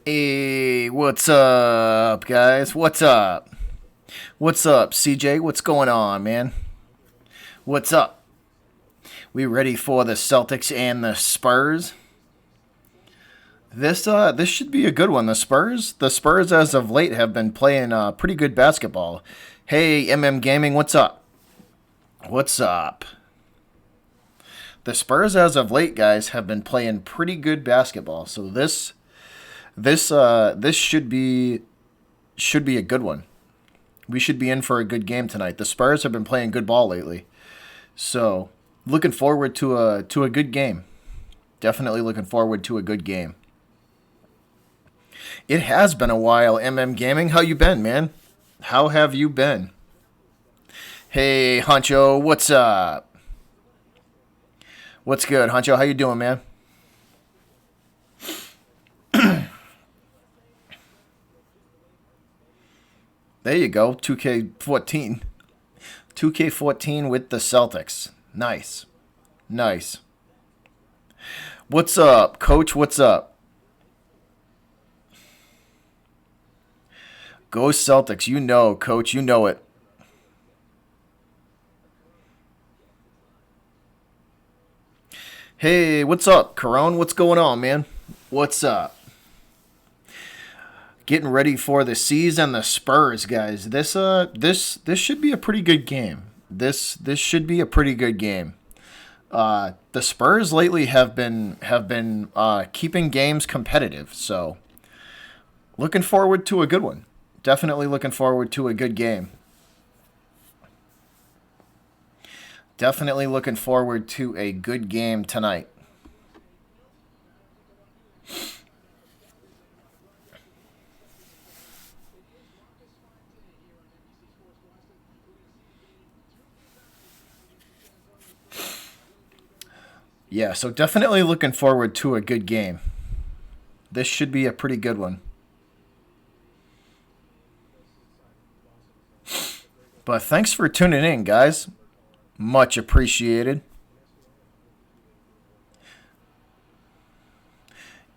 Hey, what's up, guys? What's up? What's up, CJ? What's going on, man? What's up? We ready for the Celtics and the Spurs? This should be a good one. The Spurs as of late have been playing pretty good basketball. Hey, Gaming, what's up? What's up? The Spurs as of late, guys, have been playing pretty good basketball. So this should be a good one. We should be in for a good game tonight. The Spurs have been playing good ball lately. So, looking forward to a good game. Definitely looking forward to a good game. It has been a while, Gaming. How you been, man? How have you been? Hey, Huncho, what's up? What's good, Huncho? How you doing, man? There you go, 2K14. 2K14 with the Celtics. Nice. Nice. What's up, Coach? What's up? Go Celtics. You know, Coach. You know it. Hey, what's up, Corone? What's going on, man? What's up? Getting ready for the C's and the Spurs, guys. This should be a pretty good game. This should be a pretty good game. The Spurs lately have been keeping games competitive, so looking forward to a good one. Definitely looking forward to a good game. Definitely looking forward to a good game tonight. Yeah, so definitely looking forward to a good game. This should be a pretty good one. But thanks for tuning in, guys. Much appreciated.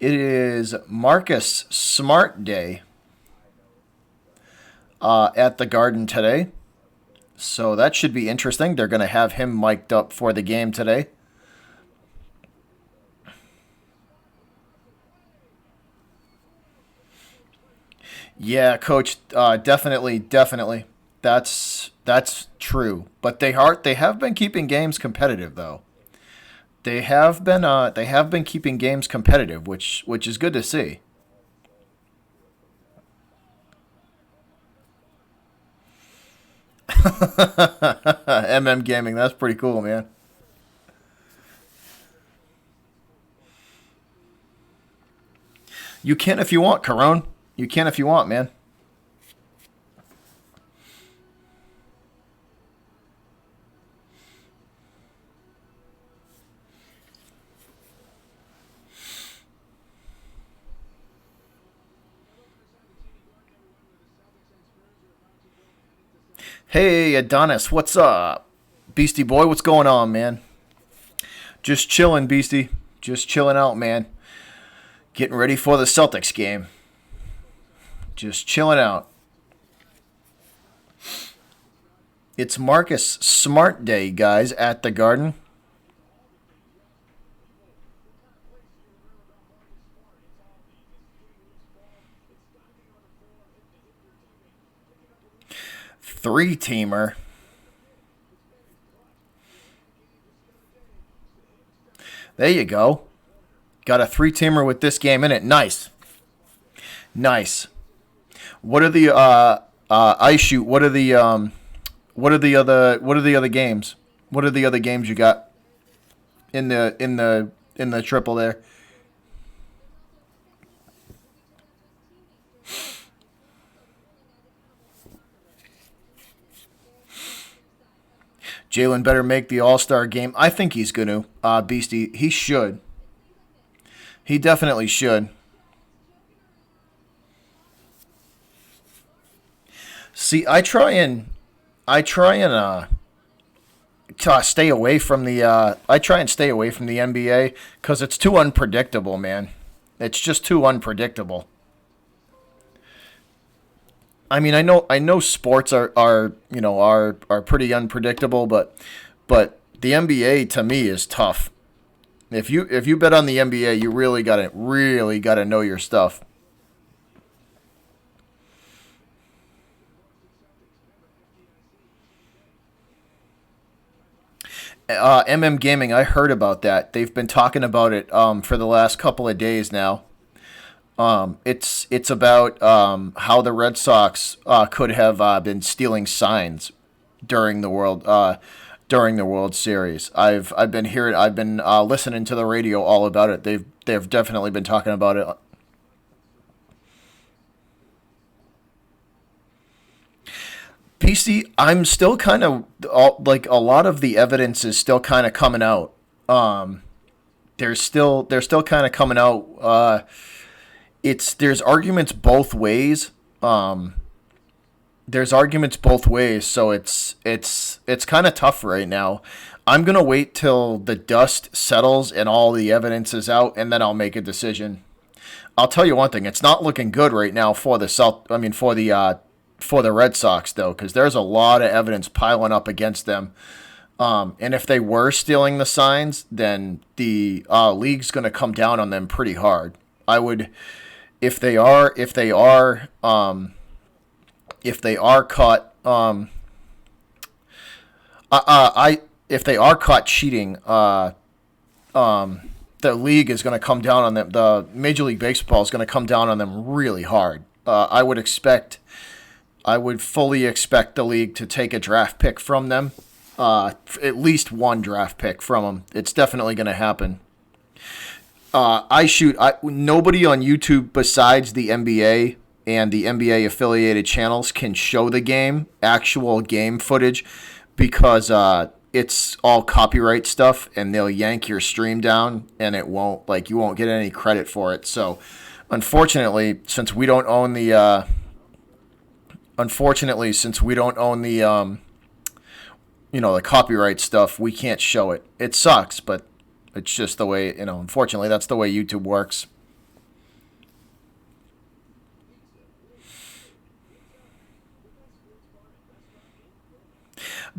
It is Marcus Smart Day at the Garden today. So that should be interesting. They're going to have him mic'd up for the game today. Yeah, Coach. Definitely. That's true. But they have been keeping games competitive though. They have been keeping games competitive, which is good to see. Gaming, that's pretty cool, man. You can if you want, Corone. You can if you want, man. Hey, Adonis, what's up? Beastie Boy, what's going on, man? Just chilling, Beastie. Just chilling out, man. Getting ready for the Celtics game. Just chilling out. It's Marcus Smart Day, guys, at the Garden. 3-teamer. There you go. Got a 3-teamer with this game in it. Nice. Nice. What are the I shoot? What are the other games? What are the other games you got in the triple there? Jalen better make the All Star game. I think he's going to. Beastie, he should. He definitely should. See, I try and stay away from the I try and stay away from the NBA because it's too unpredictable, man. It's just too unpredictable. I mean, I know sports are are pretty unpredictable, but the NBA to me is tough. If you bet on the NBA, you really gotta know your stuff. Gaming, I heard about that. They've been talking about it for the last couple of days now. It's about how the Red Sox could have been stealing signs during the World Series. I've been listening to the radio all about it. They've definitely been talking about it. PC, I'm still kind of like a lot of the evidence is still kind of coming out. Um, they're still kind of coming out. There's arguments both ways. Um, there's arguments both ways, so it's kind of tough right now. I'm gonna wait till the dust settles and all the evidence is out, and then I'll make a decision. I'll tell you one thing: it's not looking good right now for the South. I mean, for the Red Sox though, because there's a lot of evidence piling up against them. And if they were stealing the signs, then the league's going to come down on them pretty hard. I would, if they are caught, I if they are caught cheating, the league is going to come down on them. The Major League Baseball is going to come down on them really hard. I would fully expect the league to take a draft pick from them, at least one draft pick from them. It's definitely going to happen. Nobody on YouTube besides the NBA and the NBA affiliated channels can show the game, actual game footage, because it's all copyright stuff, and they'll yank your stream down, and you won't get any credit for it. So, unfortunately, since we don't own the copyright stuff, we can't show it. It sucks, but it's just the way, unfortunately, that's the way YouTube works.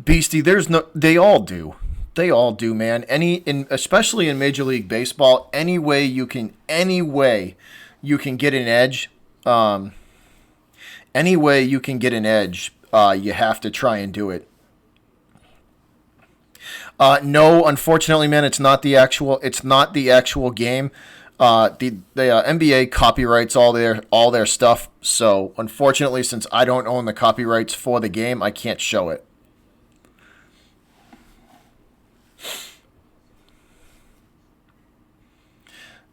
Beastie, they all do. They all do, man. Especially in Major League Baseball, any way you can get an edge, you have to try and do it. No, unfortunately, man, it's not the actual game. The NBA copyrights all their stuff. So, unfortunately, since I don't own the copyrights for the game, I can't show it.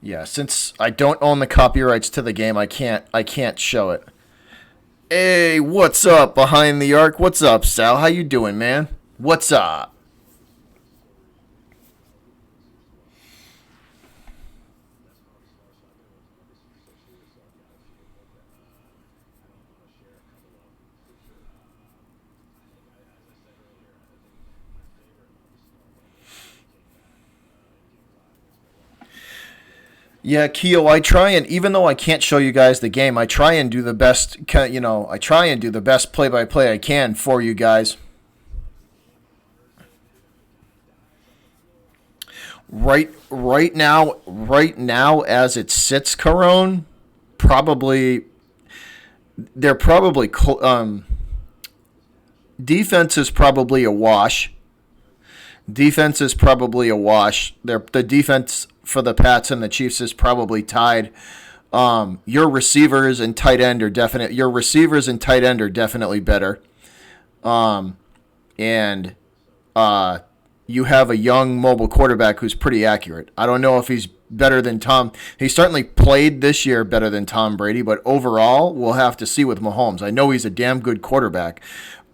Yeah, since I don't own the copyrights to the game, I can't show it. Hey, what's up behind the arc? What's up, Sal? How you doing, man? What's up? Yeah, Keo, I try and even though I can't show you guys the game, I try and do the best. I try and do the best play-by-play I can for you guys. Right now, as it sits, Corone, probably they're probably defense is probably a wash. Defense is probably a wash. The defense for the Pats and the Chiefs is probably tied. Your receivers and tight end are definitely better. And uh, you have a young mobile quarterback who's pretty accurate. I don't know if he's better than Tom. He certainly played this year better than Tom Brady, but overall, we'll have to see with Mahomes. I know he's a damn good quarterback,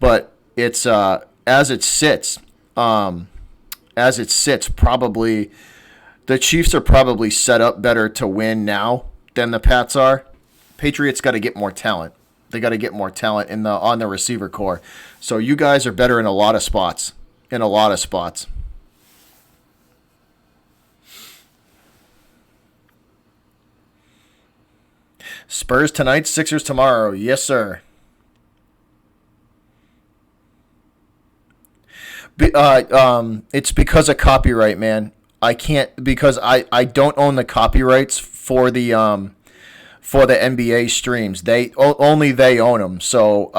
but it's as it sits. Um, probably the Chiefs are probably set up better to win now than the Pats are. Patriots got to get more talent. They got to get more talent on the receiver core. So you guys are better in a lot of spots. In a lot of spots. Spurs tonight, Sixers tomorrow. Yes, sir. It's because of copyright, man. I can't because I don't own the copyrights for the NBA streams. Only they own them. So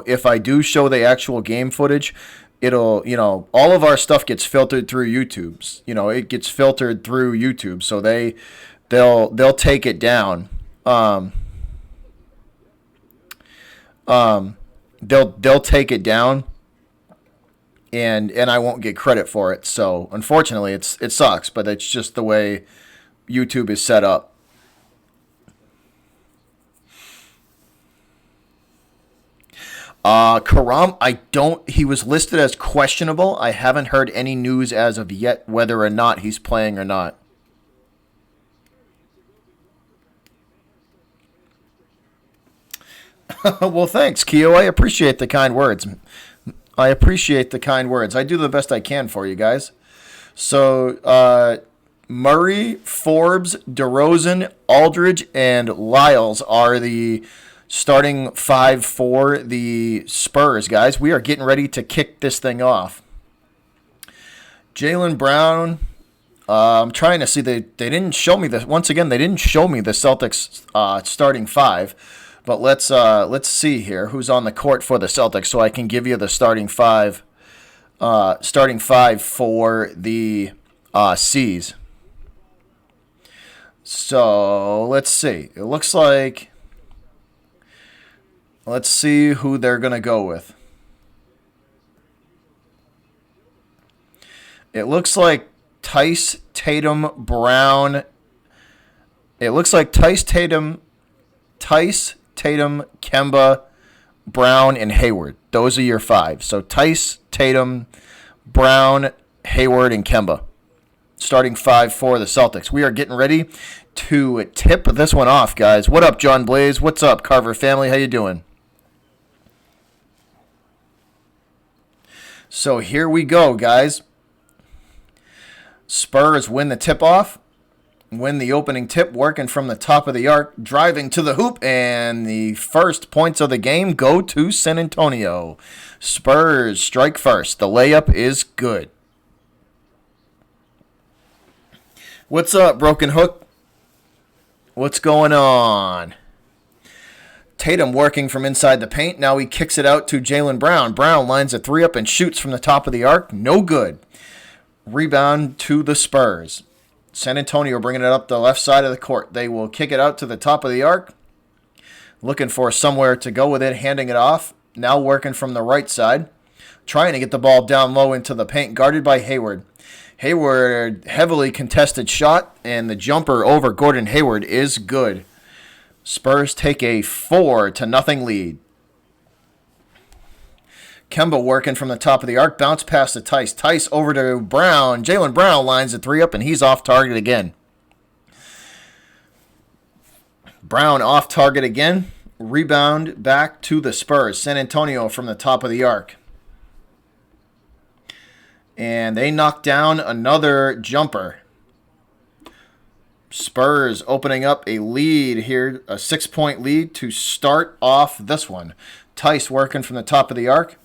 if I do show the actual game footage, it'll all of our stuff gets filtered through YouTube's. It gets filtered through YouTube. So they'll take it down. They'll take it down. And I won't get credit for it. So unfortunately, it sucks, but it's just the way YouTube is set up. Karam, he was listed as questionable. I haven't heard any news as of yet whether or not he's playing or not. Well, thanks, Keo. I appreciate the kind words. I do the best I can for you guys. So, Murray, Forbes, DeRozan, Aldridge, and Lyles are the starting five for the Spurs, guys. We are getting ready to kick this thing off. Jaylen Brown, I'm trying to see. They didn't show me this. Once again, they didn't show me the Celtics starting five. But let's see here who's on the court for the Celtics, so I can give you the starting five for the C's. So let's see. It looks like let's see who they're gonna go with. It looks like Tice, Tatum, Brown. It looks like Tice, Tatum, Kemba, Brown, and Hayward. Those are your five. So Tice, Tatum, Brown, Hayward, and Kemba. Starting five for the Celtics. We are getting ready to tip this one off, guys. What up, John Blaze? What's up, Carver family? How you doing? So here we go, guys. Spurs win the tip-off. Win the opening tip, working from the top of the arc, driving to the hoop, and the first points of the game go to San Antonio. Spurs strike first. The layup is good. What's up, Broken Hook? What's going on? Tatum working from inside the paint. Now he kicks it out to Jaylen Brown. Brown lines a three up and shoots from the top of the arc. No good. Rebound to the Spurs. San Antonio bringing it up the left side of the court. They will kick it out to the top of the arc. Looking for somewhere to go with it, handing it off. Now working from the right side. Trying to get the ball down low into the paint, guarded by Hayward. Hayward, heavily contested shot, and the jumper over Gordon Hayward is good. Spurs take a 4-0 lead. Kemba working from the top of the arc. Bounce pass to Tice. Tice over to Brown. Jaylen Brown lines the three up, and he's off target again. Brown off target again. Rebound back to the Spurs. San Antonio from the top of the arc. And they knock down another jumper. Spurs opening up a lead here, a 6-point lead to start off this one. Tice working from the top of the arc.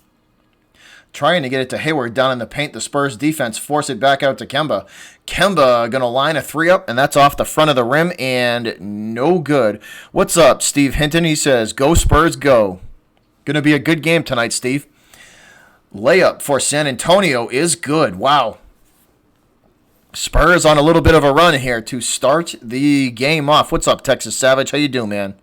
Trying to get it to Hayward down in the paint. The Spurs defense force it back out to Kemba. Kemba going to line a three up, and that's off the front of the rim, and no good. What's up, Steve Hinton? He says, go Spurs, go. Going to be a good game tonight, Steve. Layup for San Antonio is good. Wow. Spurs on a little bit of a run here to start the game off. What's up, Texas Savage? How you doing, man?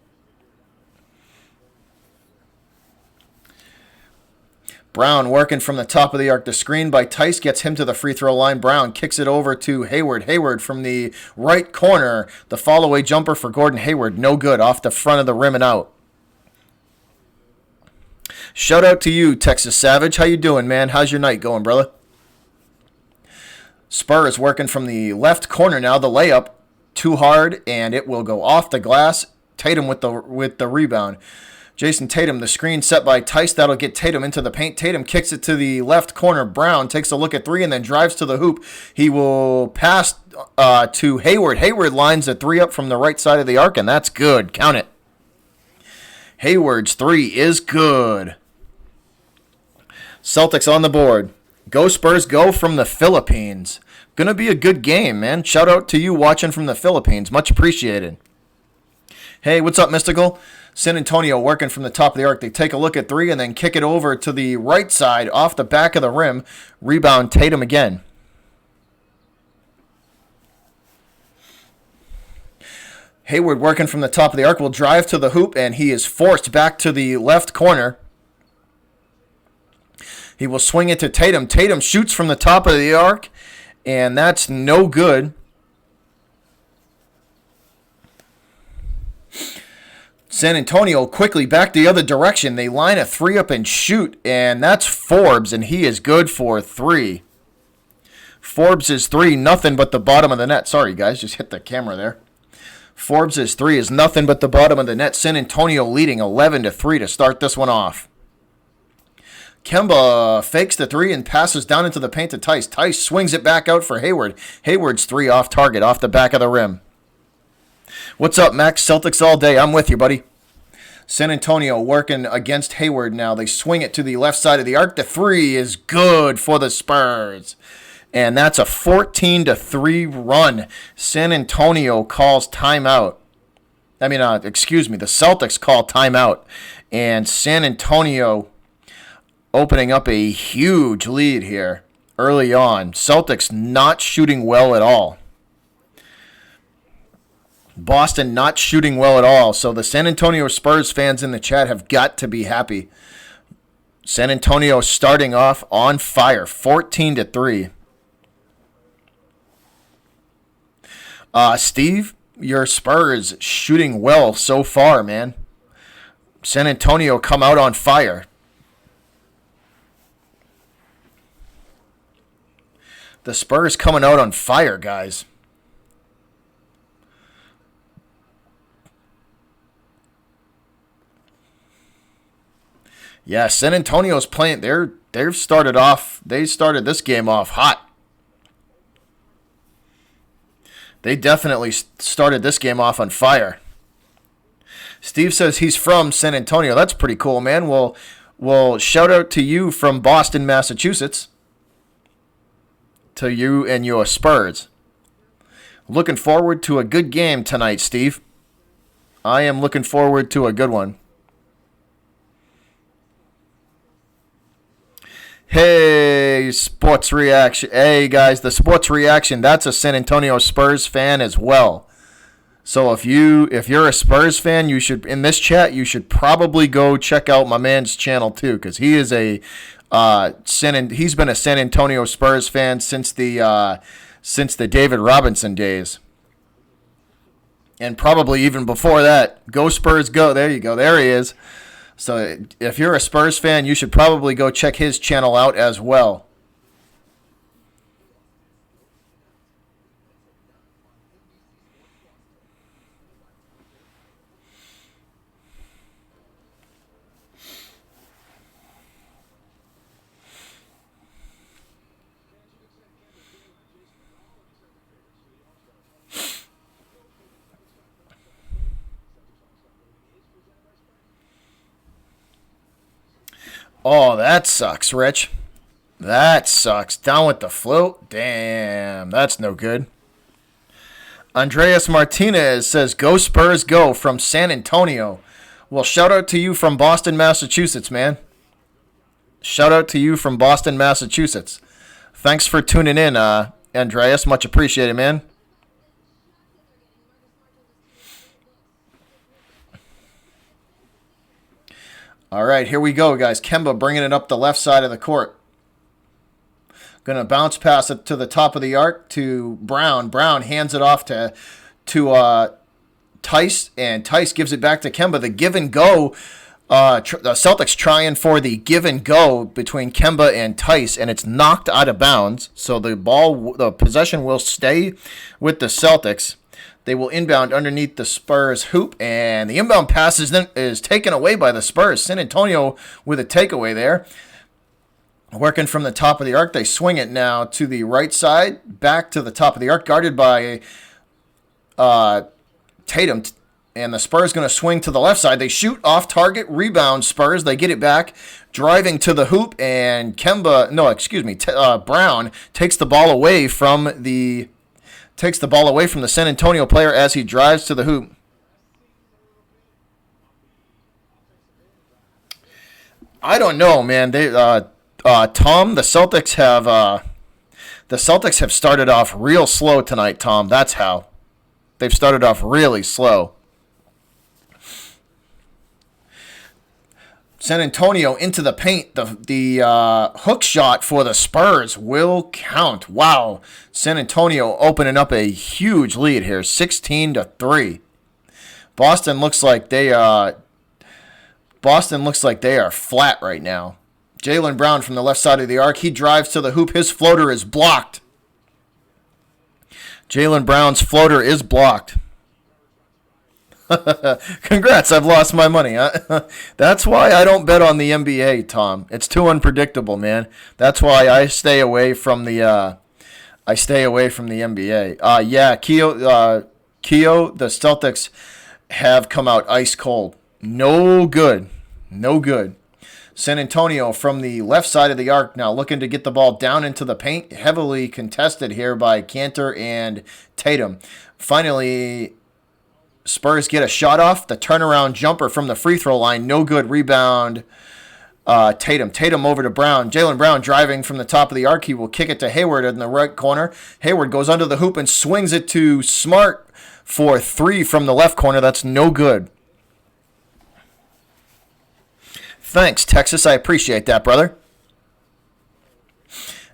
Brown working from the top of the arc. The screen by Tice gets him to the free throw line. Brown kicks it over to Hayward. Hayward from the right corner. The fall-away jumper for Gordon Hayward. No good. Off the front of the rim and out. Shout out to you, Texas Savage. How you doing, man? How's your night going, brother? Spurs working from the left corner now. The layup. Too hard, and it will go off the glass. Tatum with the rebound. Jason Tatum, the screen set by Tice. That'll get Tatum into the paint. Tatum kicks it to the left corner. Brown takes a look at three and then drives to the hoop. He will pass to Hayward. Hayward lines a three up from the right side of the arc, and that's good. Count it. Hayward's three is good. Celtics on the board. Go Spurs, go from the Philippines. Gonna be a good game, man. Shout out to you watching from the Philippines. Much appreciated. Hey, what's up, Mystical? San Antonio working from the top of the arc. They take a look at three and then kick it over to the right side off the back of the rim. Rebound Tatum again. Hayward working from the top of the arc will drive to the hoop, and he is forced back to the left corner. He will swing it to Tatum. Tatum shoots from the top of the arc, and that's no good. San Antonio quickly back the other direction. They line a three up and shoot, and that's Forbes, and he is good for three. Forbes' is three, nothing but the bottom of the net. Sorry, guys, just hit the camera there. Forbes' three is nothing but the bottom of the net. San Antonio leading 11-3 to start this one off. Kemba fakes the three and passes down into the paint to Tice. Tice swings it back out for Hayward. Hayward's three off target, off the back of the rim. What's up, Max? Celtics all day. I'm with you, buddy. San Antonio working against Hayward now. They swing it to the left side of the arc. The three is good for the Spurs. And that's a 14-3 run. San Antonio calls timeout. The Celtics call timeout. And San Antonio opening up a huge lead here early on. Celtics not shooting well at all. Boston not shooting well at all. So the San Antonio Spurs fans in the chat have got to be happy. San Antonio starting off on fire, 14-3. Steve, your Spurs shooting well so far, man. San Antonio come out on fire. The Spurs coming out on fire, guys. Yeah, San Antonio's playing. They started this game off hot. They definitely started this game off on fire. Steve says he's from San Antonio. That's pretty cool, man. Well, shout out to you from Boston, Massachusetts. To you and your Spurs. Looking forward to a good game tonight, Steve. I am looking forward to a good one. Hey, Sports Reaction. Hey, guys, the Sports Reaction, that's a San Antonio Spurs fan as well. So if you're a Spurs fan, you should, in this chat, you should probably go check out my man's channel too, because he is he's been a San Antonio Spurs fan since the David Robinson days. And probably even before that. Go Spurs, go. There you go. There he is. So if you're a Spurs fan, you should probably go check his channel out as well. Oh, that sucks, Rich. That sucks. Down with the float? Damn, that's no good. Andreas Martinez says, go Spurs, go, from San Antonio. Well, shout out to you from Boston, Massachusetts, man. Shout out to you from Boston, Massachusetts. Thanks for tuning in, Andreas. Much appreciated, man. All right, here we go, guys. Kemba bringing it up the left side of the court. Going to bounce pass it to the top of the arc to Brown. Brown hands it off to Tice, and Tice gives it back to Kemba. The give and go, the Celtics trying for the give and go between Kemba and Tice, and it's knocked out of bounds. So the possession will stay with the Celtics. They will inbound underneath the Spurs hoop, and the inbound pass is taken away by the Spurs. San Antonio with a takeaway there. Working from the top of the arc, they swing it now to the right side, back to the top of the arc, guarded by Tatum. And the Spurs going to swing to the left side. They shoot off target, rebound Spurs. They get it back, driving to the hoop, and Brown takes the ball away from the San Antonio player as he drives to the hoop. I don't know, man. Tom, the Celtics have started off real slow tonight, Tom. That's how. They've started off really slow. San Antonio into the paint. The hook shot for the Spurs will count. Wow. San Antonio opening up a huge lead here, 16-3. Boston looks like they are flat right now. Jaylen Brown from the left side of the arc. He drives to the hoop. His floater is blocked. Jaylen Brown's floater is blocked. Congrats, I've lost my money. That's why I don't bet on the NBA, Tom. It's too unpredictable, man. That's why I stay away from the NBA. Keo, the Celtics have come out ice cold. No good. San Antonio from the left side of the arc now looking to get the ball down into the paint. Heavily contested here by Cantor and Tatum. Finally, Spurs get a shot off. The turnaround jumper from the free throw line. No good. Rebound. Tatum over to Brown. Jaylen Brown driving from the top of the arc. He will kick it to Hayward in the right corner. Hayward goes under the hoop and swings it to Smart for 3 from the left corner. That's no good. Thanks, Texas. I appreciate that, brother.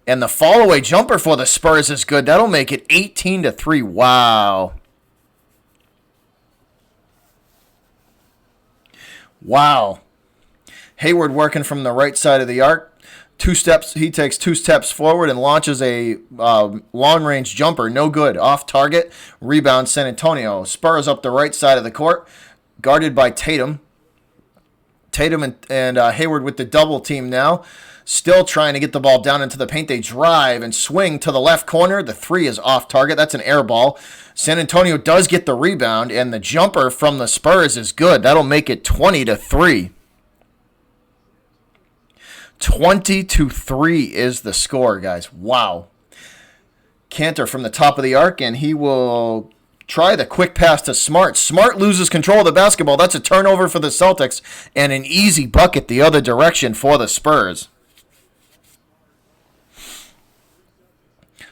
And the fall-away jumper for the Spurs is good. That'll make it 18-3. Wow. Hayward working from the right side of the arc. He takes 2 steps forward and launches a long-range jumper. No good. Off target. Rebound San Antonio. Spurs up the right side of the court. Guarded by Tatum. Tatum and Hayward with the double team now. Still trying to get the ball down into the paint. They drive and swing to the left corner. The 3 is off target. That's an air ball. San Antonio does get the rebound, and the jumper from the Spurs is good. That'll make it 20-3. 20-3 is the score, guys. Wow. Cantor from the top of the arc, and he will try the quick pass to Smart. Smart loses control of the basketball. That's a turnover for the Celtics, and an easy bucket the other direction for the Spurs.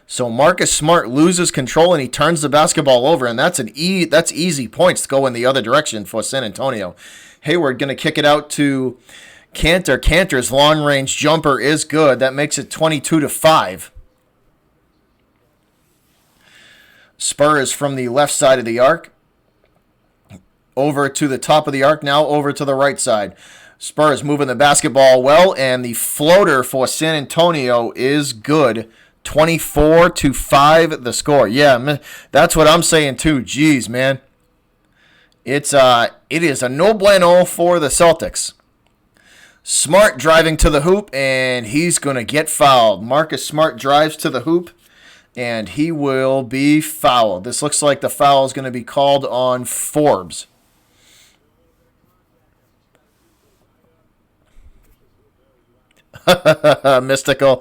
So Marcus Smart loses control, and he turns the basketball over, and that's easy points to go in the other direction for San Antonio. Hayward going to kick it out to Cantor. Cantor's long-range jumper is good. That makes it 22-5. Spurs from the left side of the arc. Over to the top of the arc, now over to the right side. Spurs moving the basketball well, and the floater for San Antonio is good. 24-5 the score. Yeah, that's what I'm saying too. Jeez, man. It is a no bueno for the Celtics. Smart driving to the hoop, and he's going to get fouled. Marcus Smart drives to the hoop, and he will be fouled. This looks like the foul is going to be called on Forbes. Mystical.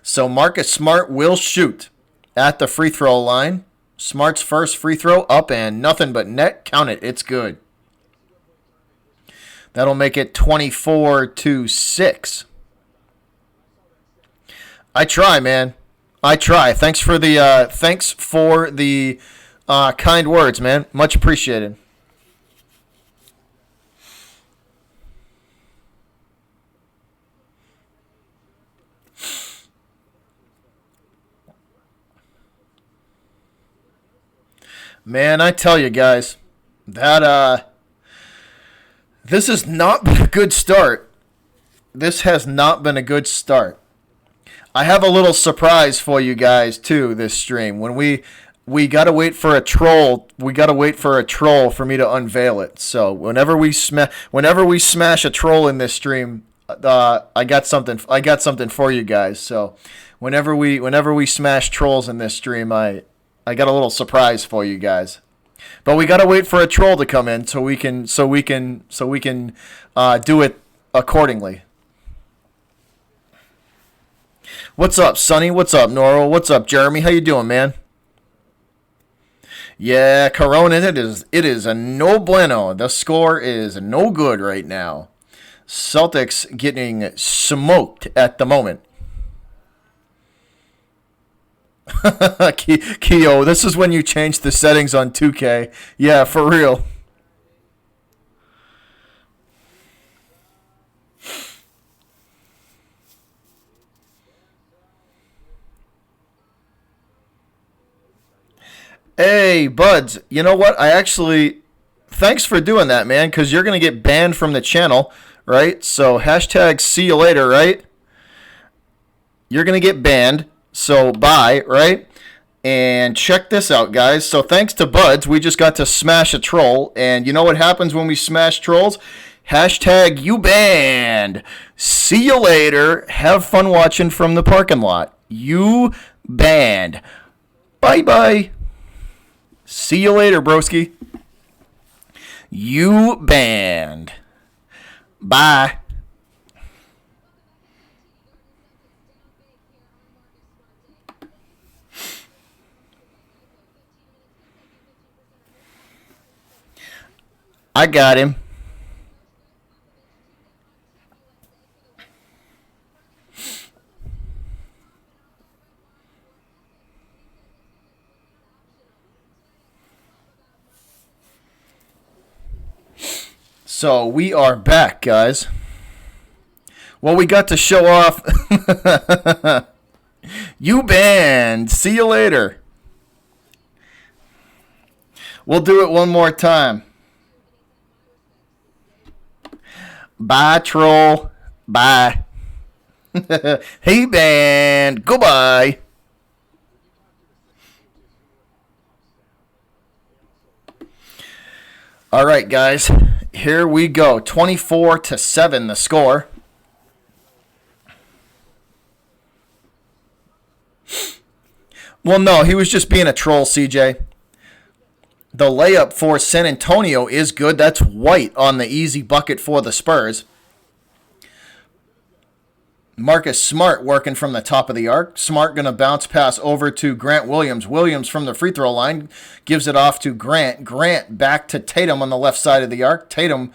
So Marcus Smart will shoot at the free throw line. Smart's first free throw up and nothing but net. Count it. It's good. That'll make it 24-6. I try, man. I try. Thanks for the kind words, man. Much appreciated. Man, I tell you guys, that this has not been a good start. This has not been a good start. I have a little surprise for you guys too this stream. When we gotta wait for a troll, for me to unveil it. So whenever we smash a troll in this stream, I got something for you guys. So whenever we smash trolls in this stream, I got a little surprise for you guys. But we gotta wait for a troll to come in so we can do it accordingly. What's up, Sonny? What's up, Noro? What's up, Jeremy? How you doing, man? Yeah, Corona, it is a no bueno. The score is no good right now. Celtics getting smoked at the moment. Keo, this is when you change the settings on 2K. Yeah, for real. Hey, Buds, you know what? Thanks for doing that, man, because you're going to get banned from the channel, right? So, hashtag see you later, right? You're going to get banned, so bye, right? And check this out, guys. So, thanks to Buds, we just got to smash a troll. And you know what happens when we smash trolls? Hashtag you banned. See you later. Have fun watching from the parking lot. You banned. Bye-bye. See you later, broski. You banned. Bye. I got him. So we are back, guys. Well, we got to show off. You banned. See you later. We'll do it one more time. Bye, troll. Bye. Hey, banned. Goodbye. All right, guys. Here we go. 24-7 the score. Well, no, he was just being a troll, CJ. The layup for San Antonio is good. That's White on the easy bucket for the Spurs. Marcus Smart working from the top of the arc. Smart going to bounce pass over to Grant Williams. Williams from the free throw line gives it off to Grant. Grant back to Tatum on the left side of the arc. Tatum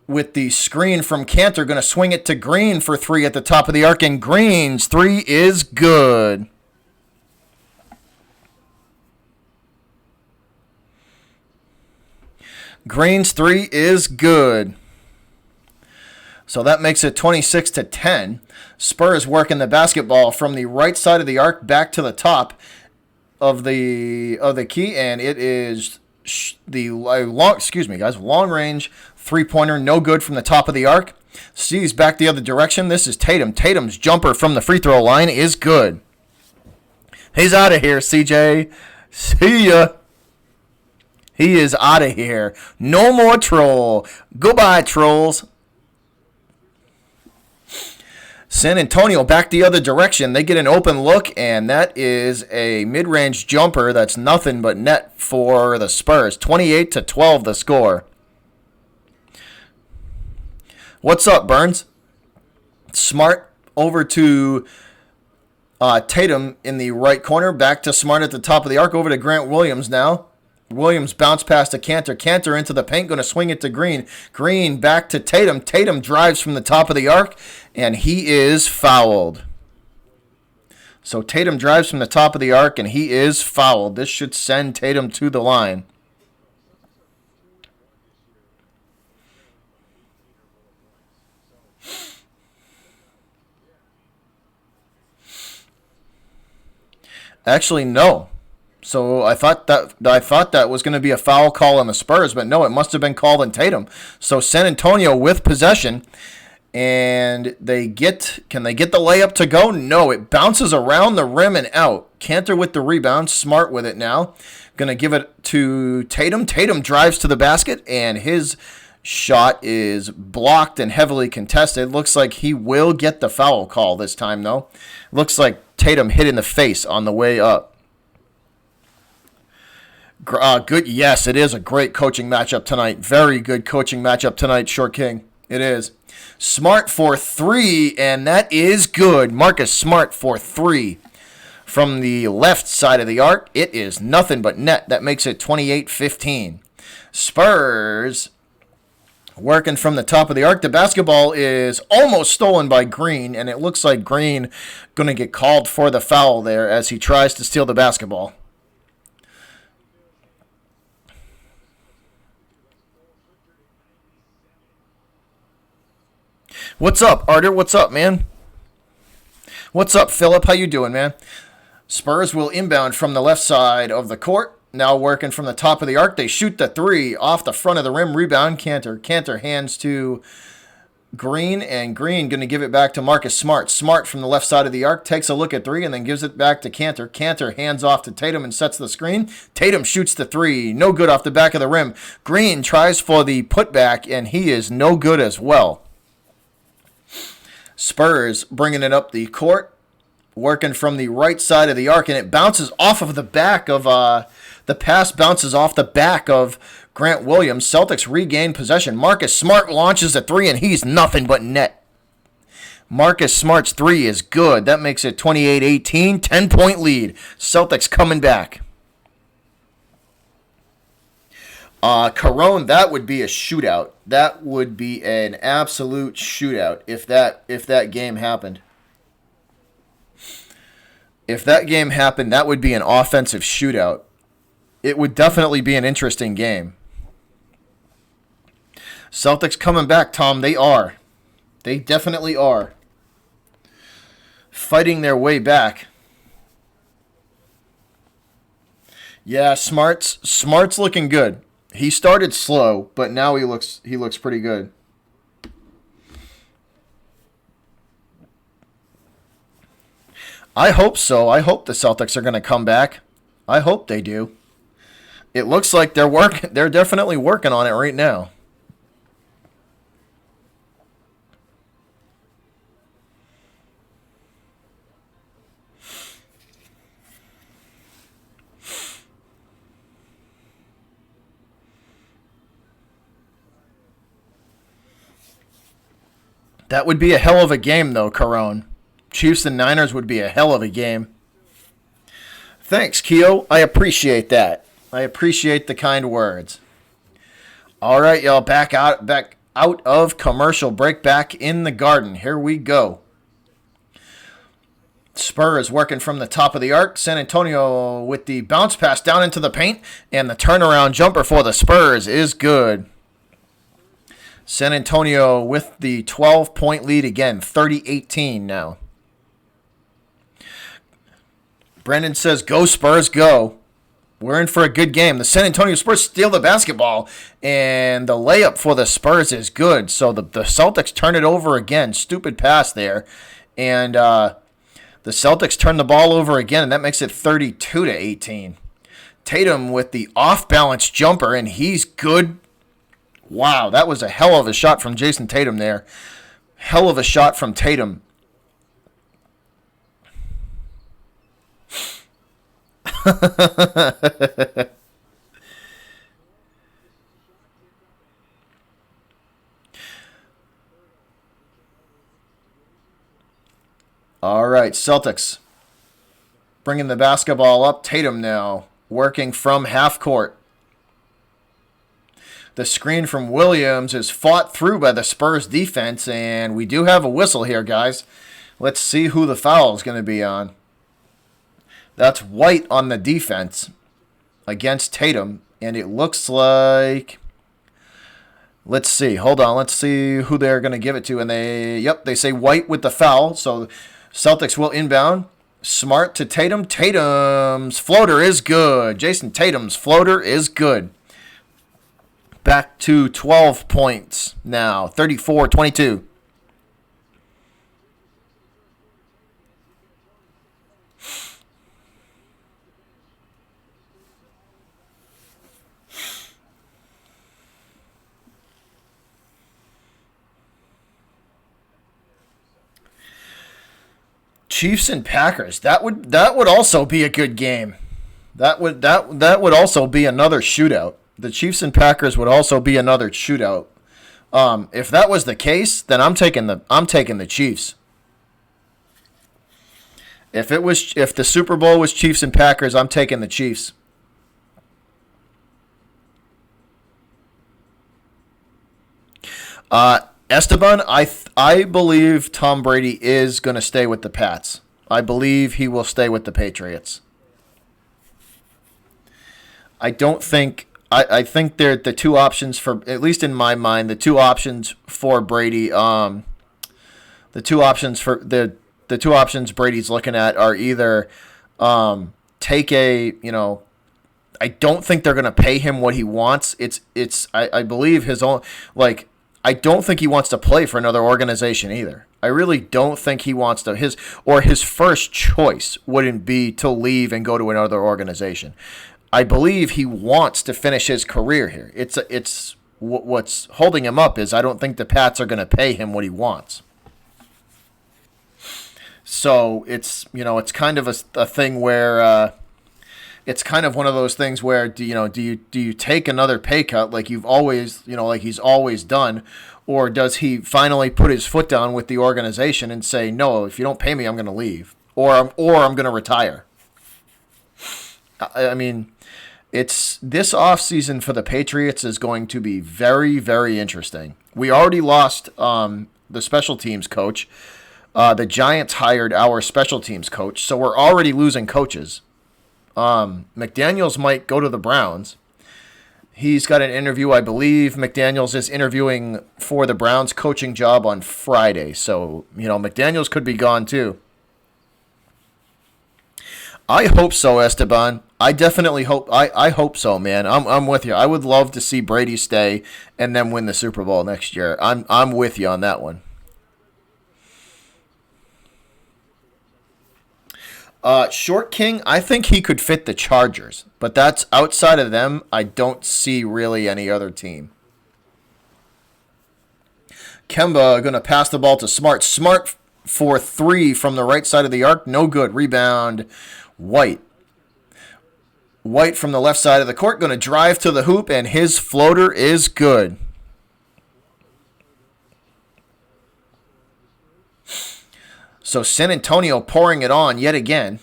with the screen from Cantor going to swing it to Green for three at the top of the arc. And Green's three is good. Green's three is good. So that makes it 26-10. Spurs working the basketball from the right side of the arc back to the top of the key, and it is the long range three-pointer, no good from the top of the arc. Sees back the other direction. This is Tatum. Tatum's jumper from the free throw line is good. He's out of here, CJ. See ya. He is out of here. No more troll. Goodbye, trolls. San Antonio back the other direction. They get an open look, and that is a mid-range jumper that's nothing but net for the Spurs. 28-12 the score. What's up, Burns? Smart over to Tatum in the right corner. Back to Smart at the top of the arc. Over to Grant Williams now. Williams bounce pass to Cantor. Cantor into the paint, going to swing it to Green. Green back to Tatum. Tatum drives from the top of the arc, and he is fouled. So Tatum drives from the top of the arc, and he is fouled. This should send Tatum to the line. Actually, no. So I thought that was going to be a foul call on the Spurs, but no, it must have been called on Tatum. So San Antonio with possession, and can they get the layup to go? No, it bounces around the rim and out. Cantor with the rebound, Smart with it now. Going to give it to Tatum. Tatum drives to the basket, and his shot is blocked and heavily contested. Looks like he will get the foul call this time, though. Looks like Tatum hit in the face on the way up. Good. Yes, it is a great coaching matchup tonight. Very good coaching matchup tonight, Short King. It is. Smart for three, and that is good. Marcus Smart for three. From the left side of the arc, it is nothing but net. That makes it 28-15. Spurs working from the top of the arc. The basketball is almost stolen by Green, and it looks like Green going to get called for the foul there as he tries to steal the basketball. What's up, Arter? What's up, man? What's up, Philip? How you doing, man? Spurs will inbound from the left side of the court. Now working from the top of the arc. They shoot the three off the front of the rim. Rebound, Cantor. Cantor hands to Green, and Green going to give it back to Marcus Smart. Smart from the left side of the arc takes a look at three and then gives it back to Cantor. Cantor hands off to Tatum and sets the screen. Tatum shoots the three. No good off the back of the rim. Green tries for the putback, and he is no good as well. Spurs bringing it up the court, working from the right side of the arc, and it bounces off of the back of the pass bounces off the back of Grant Williams. Celtics regain possession. Marcus Smart launches a three, and he's nothing but net. Marcus Smart's three is good. That makes it 28-18, 10-point lead. Celtics coming back. Carone, that would be a shootout. That would be an absolute shootout if that game happened. If that game happened, that would be an offensive shootout. It would definitely be an interesting game. Celtics coming back, Tom. They are. They definitely are. Fighting their way back. Yeah, Smart's looking good. He started slow, but now he looks pretty good. I hope so. I hope the Celtics are going to come back. I hope they do. It looks like they're definitely working on it right now. That would be a hell of a game, though, Carone. Chiefs and Niners would be a hell of a game. Thanks, Keo. I appreciate that. I appreciate the kind words. All right, y'all, back out of commercial break, back in the Garden. Here we go. Spurs working from the top of the arc. San Antonio with the bounce pass down into the paint, and the turnaround jumper for the Spurs is good. San Antonio with the 12-point lead again, 30-18 now. Brendan says, go Spurs, go. We're in for a good game. The San Antonio Spurs steal the basketball, and the layup for the Spurs is good. So the Celtics turn it over again. Stupid pass there. And the Celtics turn the ball over again, and that makes it 32-18. Tatum with the off-balance jumper, and he's good. Wow, that was a hell of a shot from Jason Tatum there. Hell of a shot from Tatum. All right, Celtics bringing the basketball up. Tatum now working from half court. The screen from Williams is fought through by the Spurs defense, and we do have a whistle here, guys. Let's see who the foul is going to be on. That's White on the defense against Tatum, and it looks like... Let's see. Hold on. Let's see who they're going to give it to. And they say White with the foul, so Celtics will inbound. Smart to Tatum. Tatum's floater is good. Jason Tatum's floater is good. Back to 12 points now, 34-22. Chiefs and Packers. That would also be a good game. That would also be another shootout. The Chiefs and Packers would also be another shootout. If that was the case, then I'm taking the Chiefs. If the Super Bowl was Chiefs and Packers, I'm taking the Chiefs. Esteban, I believe Tom Brady is going to stay with the Pats. I believe he will stay with the Patriots. I don't think I think they're the two options for, at least in my mind, the two options for Brady. The two options Brady's looking at are either take a I don't think they're going to pay him what he wants. I believe his own, like, I don't think he wants to play for another organization either. I really don't think he wants to, his first choice wouldn't be to leave and go to another organization. I believe he wants to finish his career here. It's what's holding him up is I don't think the Pats are going to pay him what he wants. So it's kind of a thing where it's kind of one of those things where do you take another pay cut like you've always like he's always done, or does he finally put his foot down with the organization and say, no, if you don't pay me, I'm going to leave, or I'm going to retire. I mean, it's this offseason for the Patriots is going to be very, very interesting. We already lost the special teams coach. The Giants hired our special teams coach, so we're already losing coaches. McDaniels might go to the Browns. He's got an interview, I believe. McDaniels is interviewing for the Browns coaching job on Friday, so McDaniels could be gone too. I hope so, Esteban. I definitely hope. I hope so, man. I'm with you. I would love to see Brady stay and then win the Super Bowl next year. I'm with you on that one. Short King, I think he could fit the Chargers, but that's outside of them. I don't see really any other team. Kemba going to pass the ball to Smart. Smart for three from the right side of the arc. No good. Rebound. White. White from the left side of the court. Going to drive to the hoop, and his floater is good. So San Antonio pouring it on yet again.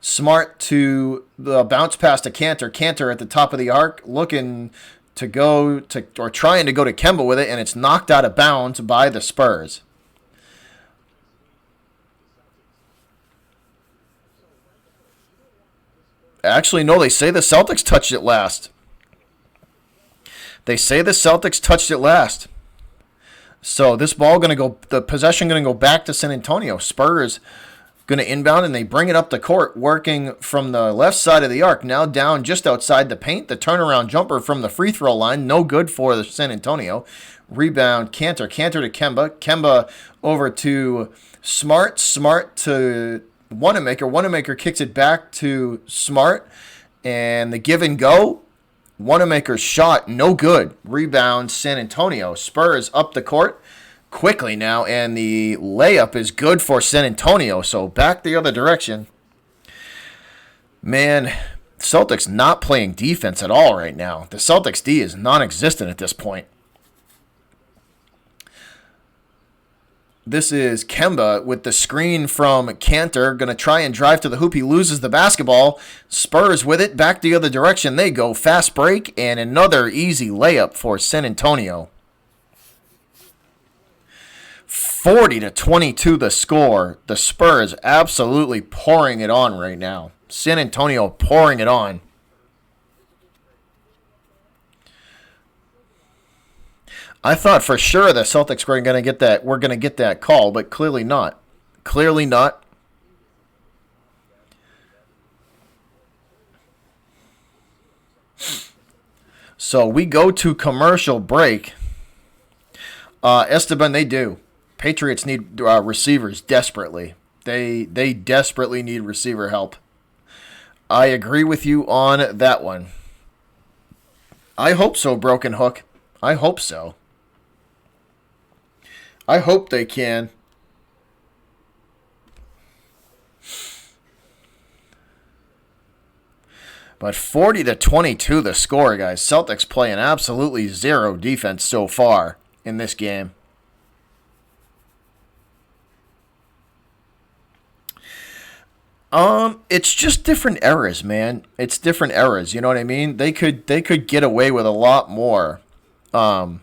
Smart to the bounce pass to Cantor. Cantor at the top of the arc looking to go to, or trying to go to Kemba with it, and it's knocked out of bounds by the Spurs. Actually, no, they say the Celtics touched it last. They say the Celtics touched it last. So this ball going to go, the possession going to go back to San Antonio. Spurs going to inbound, and they bring it up the court, working from the left side of the arc. Now down just outside the paint. The turnaround jumper from the free throw line. No good for the San Antonio. Rebound, Cantor. Cantor to Kemba. Kemba over to Smart. Smart to Wanamaker. Wanamaker kicks it back to Smart. And the give and go. Wanamaker's shot, no good. Rebound, San Antonio. Spurs up the court quickly now, and the layup is good for San Antonio. So back the other direction. Man, Celtics not playing defense at all right now. The Celtics D is non-existent at this point. This is Kemba with the screen from Cantor. Going to try and drive to the hoop. He loses the basketball. Spurs with it. Back the other direction they go. Fast break and another easy layup for San Antonio. 40-22 the score. The Spurs absolutely pouring it on right now. San Antonio pouring it on. I thought for sure the Celtics were going to get that. We're going to get that call, but clearly not. Clearly not. So we go to commercial break. Esteban, they do. Patriots need receivers desperately. They desperately need receiver help. I agree with you on that one. I hope so, Broken Hook. I hope so. I hope they can. But 40-22 the score, guys. Celtics playing absolutely zero defense so far in this game. It's just different eras, man. It's different eras. You know what I mean? They could get away with a lot more. The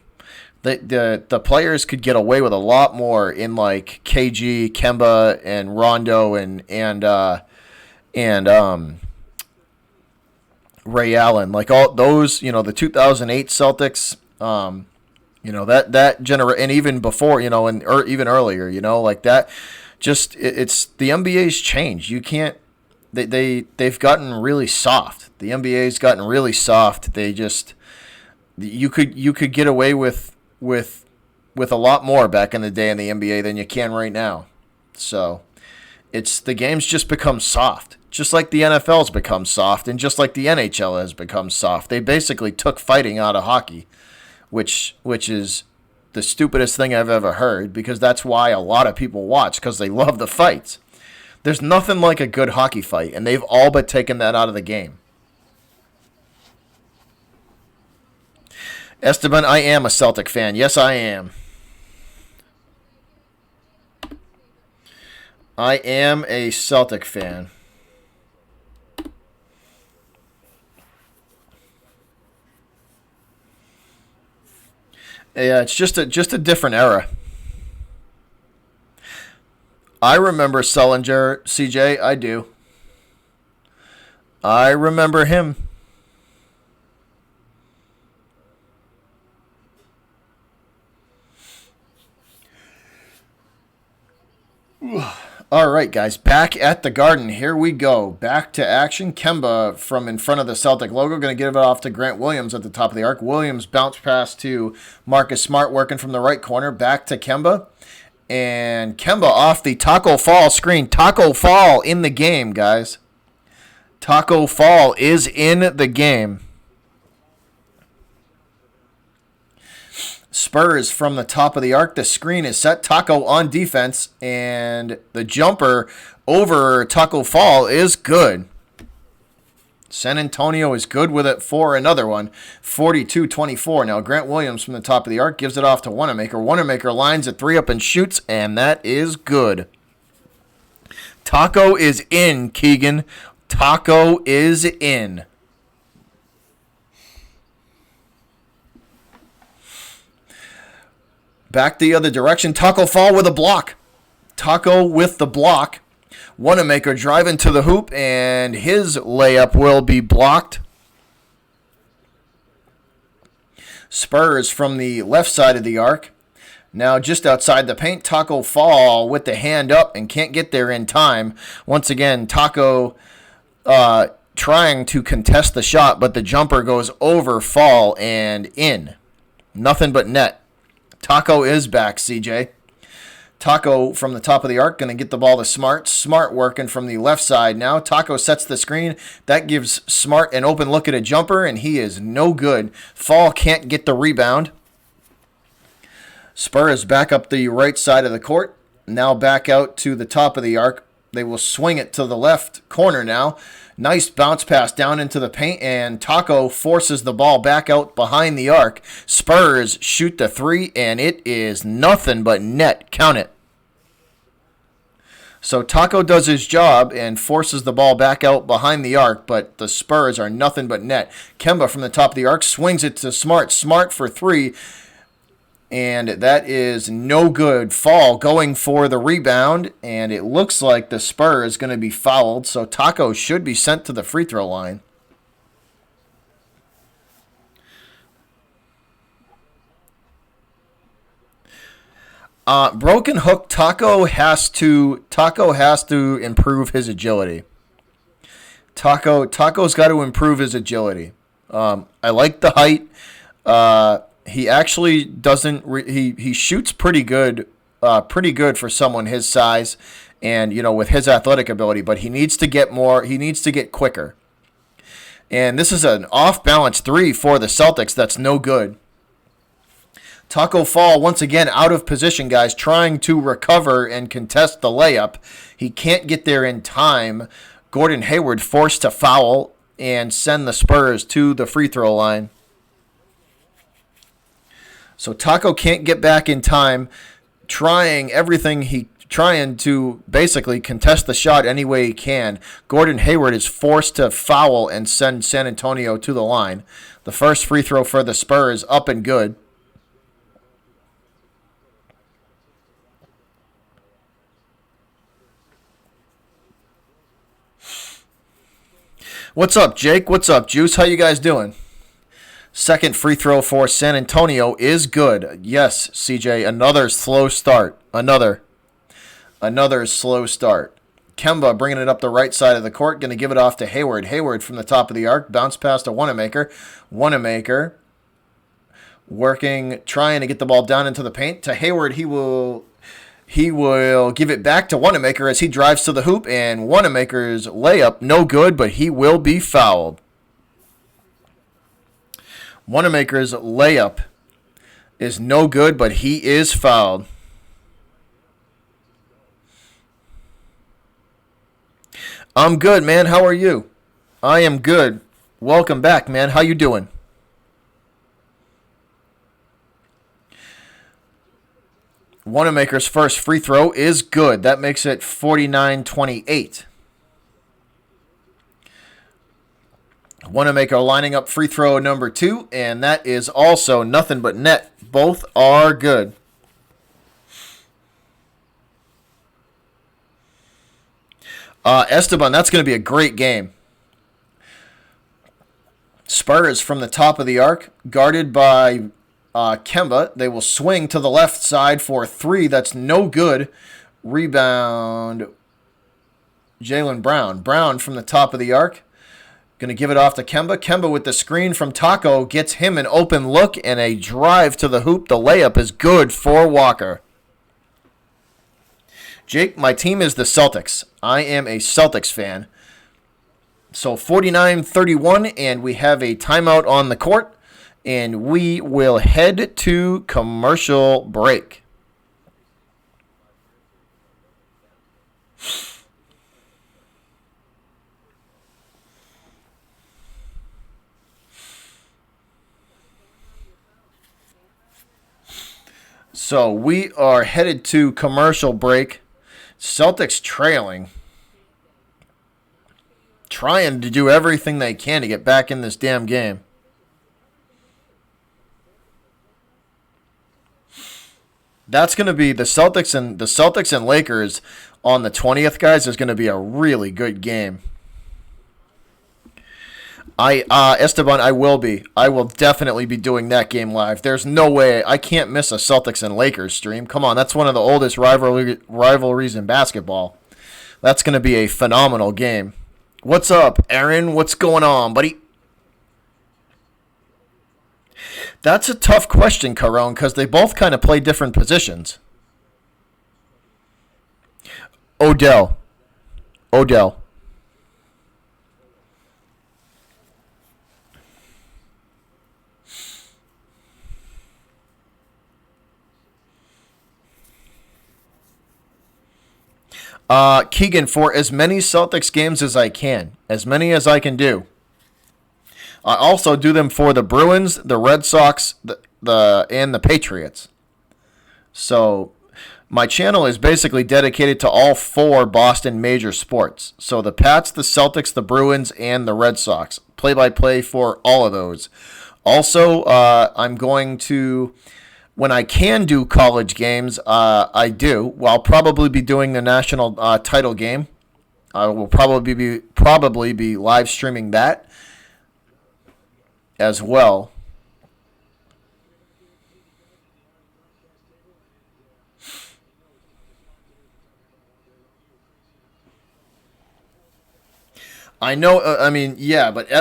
players could get away with a lot more in like KG, Kemba, and Rondo and Ray Allen, like all those, the 2008 Celtics, that and even before, even earlier, like that. Just it's the NBA's changed. You can't. They've gotten really soft. The NBA's gotten really soft. They just you could get away with a lot more back in the day in the NBA than you can right now. So it's the game's just become soft, just like the NFL's become soft, and just like the NHL has become soft. They basically took fighting out of hockey, which is the stupidest thing I've ever heard, because that's why a lot of people watch, because they love the fights. There's nothing like a good hockey fight, and they've all but taken that out of the game. Esteban, I am a Celtic fan. Yes, I am. I am a Celtic fan. Yeah, it's just a different era. I remember Sullinger, CJ. I do. I remember him. All right, guys, back at the Garden. Here we go. Back to action. Kemba from in front of the Celtic logo. Going to give it off to Grant Williams at the top of the arc. Williams bounce pass to Marcus Smart working from the right corner. Back to Kemba. And Kemba off the Taco Fall screen. Taco Fall in the game, guys. Taco Fall is in the game. Spurs from the top of the arc. The screen is set. Taco on defense. And the jumper over Taco Fall is good. San Antonio is good with it for another one. 42-24. Now Grant Williams from the top of the arc gives it off to Wanamaker. Wanamaker lines a three up and shoots. And that is good. Taco is in, Keegan. Taco is in. Back the other direction. Taco Fall with a block. Taco with the block. Wanamaker driving to the hoop, and his layup will be blocked. Spurs from the left side of the arc. Now just outside the paint, Taco Fall with the hand up and can't get there in time. Once again, Taco trying to contest the shot, but the jumper goes over Fall and in. Nothing but net. Taco is back, CJ. Taco from the top of the arc, going to get the ball to Smart. Smart working from the left side now. Taco sets the screen. That gives Smart an open look at a jumper, and he is no good. Fall can't get the rebound. Spurs back up the right side of the court. Now back out to the top of the arc. They will swing it to the left corner now. Nice bounce pass down into the paint, and Taco forces the ball back out behind the arc. Spurs shoot the three, and it is nothing but net. Count it. So Taco does his job and forces the ball back out behind the arc, but the Spurs are nothing but net. Kemba from the top of the arc swings it to Smart. Smart for three. And that is no good. Fall going for the rebound, and it looks like the Spur is going to be fouled, so Taco should be sent to the free throw line. Broken hook. Taco's to improve his agility. Taco's got to improve his agility. I like the height. He actually doesn't. He shoots pretty good for someone his size, and with his athletic ability. But he needs to get more. He needs to get quicker. And this is an off-balance three for the Celtics. That's no good. Taco Fall once again out of position, guys, trying to recover and contest the layup. He can't get there in time. Gordon Hayward forced to foul. and send the Spurs to the free throw line. So Taco can't get back in time, trying to basically contest the shot any way he can. Gordon Hayward is forced to foul and send San Antonio to the line. The first free throw for the Spurs, up and good. What's up, Jake? What's up, Juice? How you guys doing? Second free throw for San Antonio is good. Yes, CJ, another slow start. Another slow start. Kemba bringing it up the right side of the court, going to give it off to Hayward. Hayward from the top of the arc, bounce pass to Wanamaker. Wanamaker working, trying to get the ball down into the paint. To Hayward, he will give it back to Wanamaker as he drives to the hoop, and Wanamaker's layup, no good, but he will be fouled. Wanamaker's layup is no good, but he is fouled. I'm good, man. How are you? I am good. Welcome back, man. How you doing? Wanamaker's first free throw is good. That makes it 49-28. Wanamaker lining up free throw number 2, and that is also nothing but net. Both are good. Esteban, that's going to be a great game. Spurs from the top of the arc, guarded by Kemba. They will swing to the left side for 3. That's no good. Rebound, Jaylen Brown. Brown from the top of the arc. Going to give it off to Kemba. Kemba with the screen from Taco gets him an open look and a drive to the hoop. The layup is good for Walker. Jake, my team is the Celtics. I am a Celtics fan. So 49-31, and we have a timeout on the court, and we will head to commercial break. So we are headed to commercial break. Celtics trailing. Trying to do everything they can to get back in this damn game. That's going to be the Celtics and Lakers on the 20th, guys, is going to be a really good game. Esteban, I will definitely be doing that game live. There's no way. I can't miss a Celtics and Lakers stream. Come on, that's one of the oldest rivalries in basketball. That's going to be a phenomenal game. What's up, Aaron? What's going on, buddy? That's a tough question, Caron, because they both kind of play different positions. Odell. Keegan, for as many Celtics games as I can. As many as I can do. I also do them for the Bruins, the Red Sox, and the Patriots. So my channel is basically dedicated to all 4 Boston major sports. So the Pats, the Celtics, the Bruins, and the Red Sox. Play-by-play for all of those. Also, I'm going to... When I can do college games, I do. Well, I'll probably be doing the national title game. I will probably be live streaming that as well. I know. But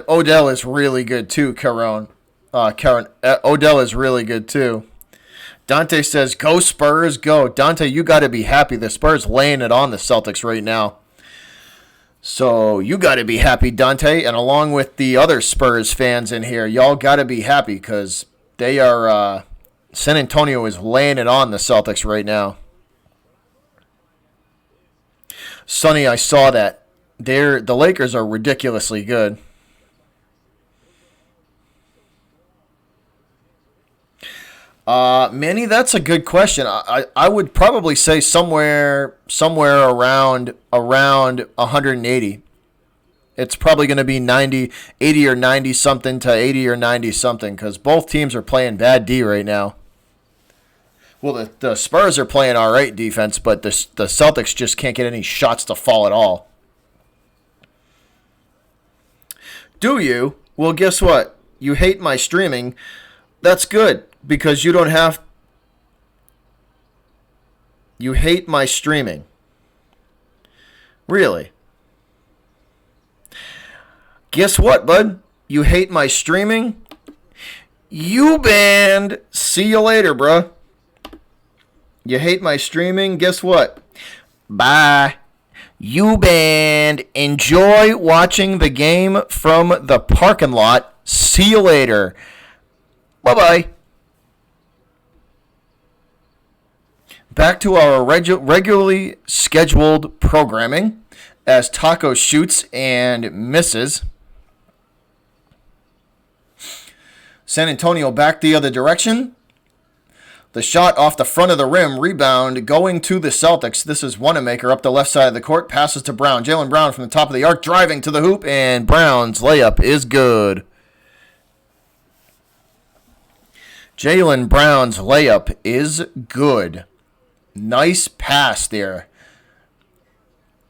Odell is really good too, Karen. Odell is really good too. Dante says, "Go Spurs, go!" Dante, you got to be happy. The Spurs laying it on the Celtics right now. So you got to be happy, Dante, and along with the other Spurs fans in here, y'all got to be happy because they are. San Antonio is laying it on the Celtics right now. Sonny, I saw that. The Lakers are ridiculously good. Manny, that's a good question. I would probably say somewhere around 180. It's probably going to be 80 or 90 something to 80 or 90 something because both teams are playing bad D right now. Well, the Spurs are playing all right defense, but the Celtics just can't get any shots to fall at all. Do you? Well, guess what? You hate my streaming. That's good because you don't have. You hate my streaming. Really? Guess what, bud? You hate my streaming? You banned. See you later, bruh. You hate my streaming? Guess what? Bye. You banned. Enjoy watching the game from the parking lot. See you later. Bye-bye. Back to our regularly scheduled programming as Taco shoots and misses. San Antonio back the other direction. The shot off the front of the rim, rebound going to the Celtics. This is Wanamaker up the left side of the court, passes to Brown. Jaylen Brown from the top of the arc, driving to the hoop, and Brown's layup is good. Jaylen Brown's layup is good. Nice pass there.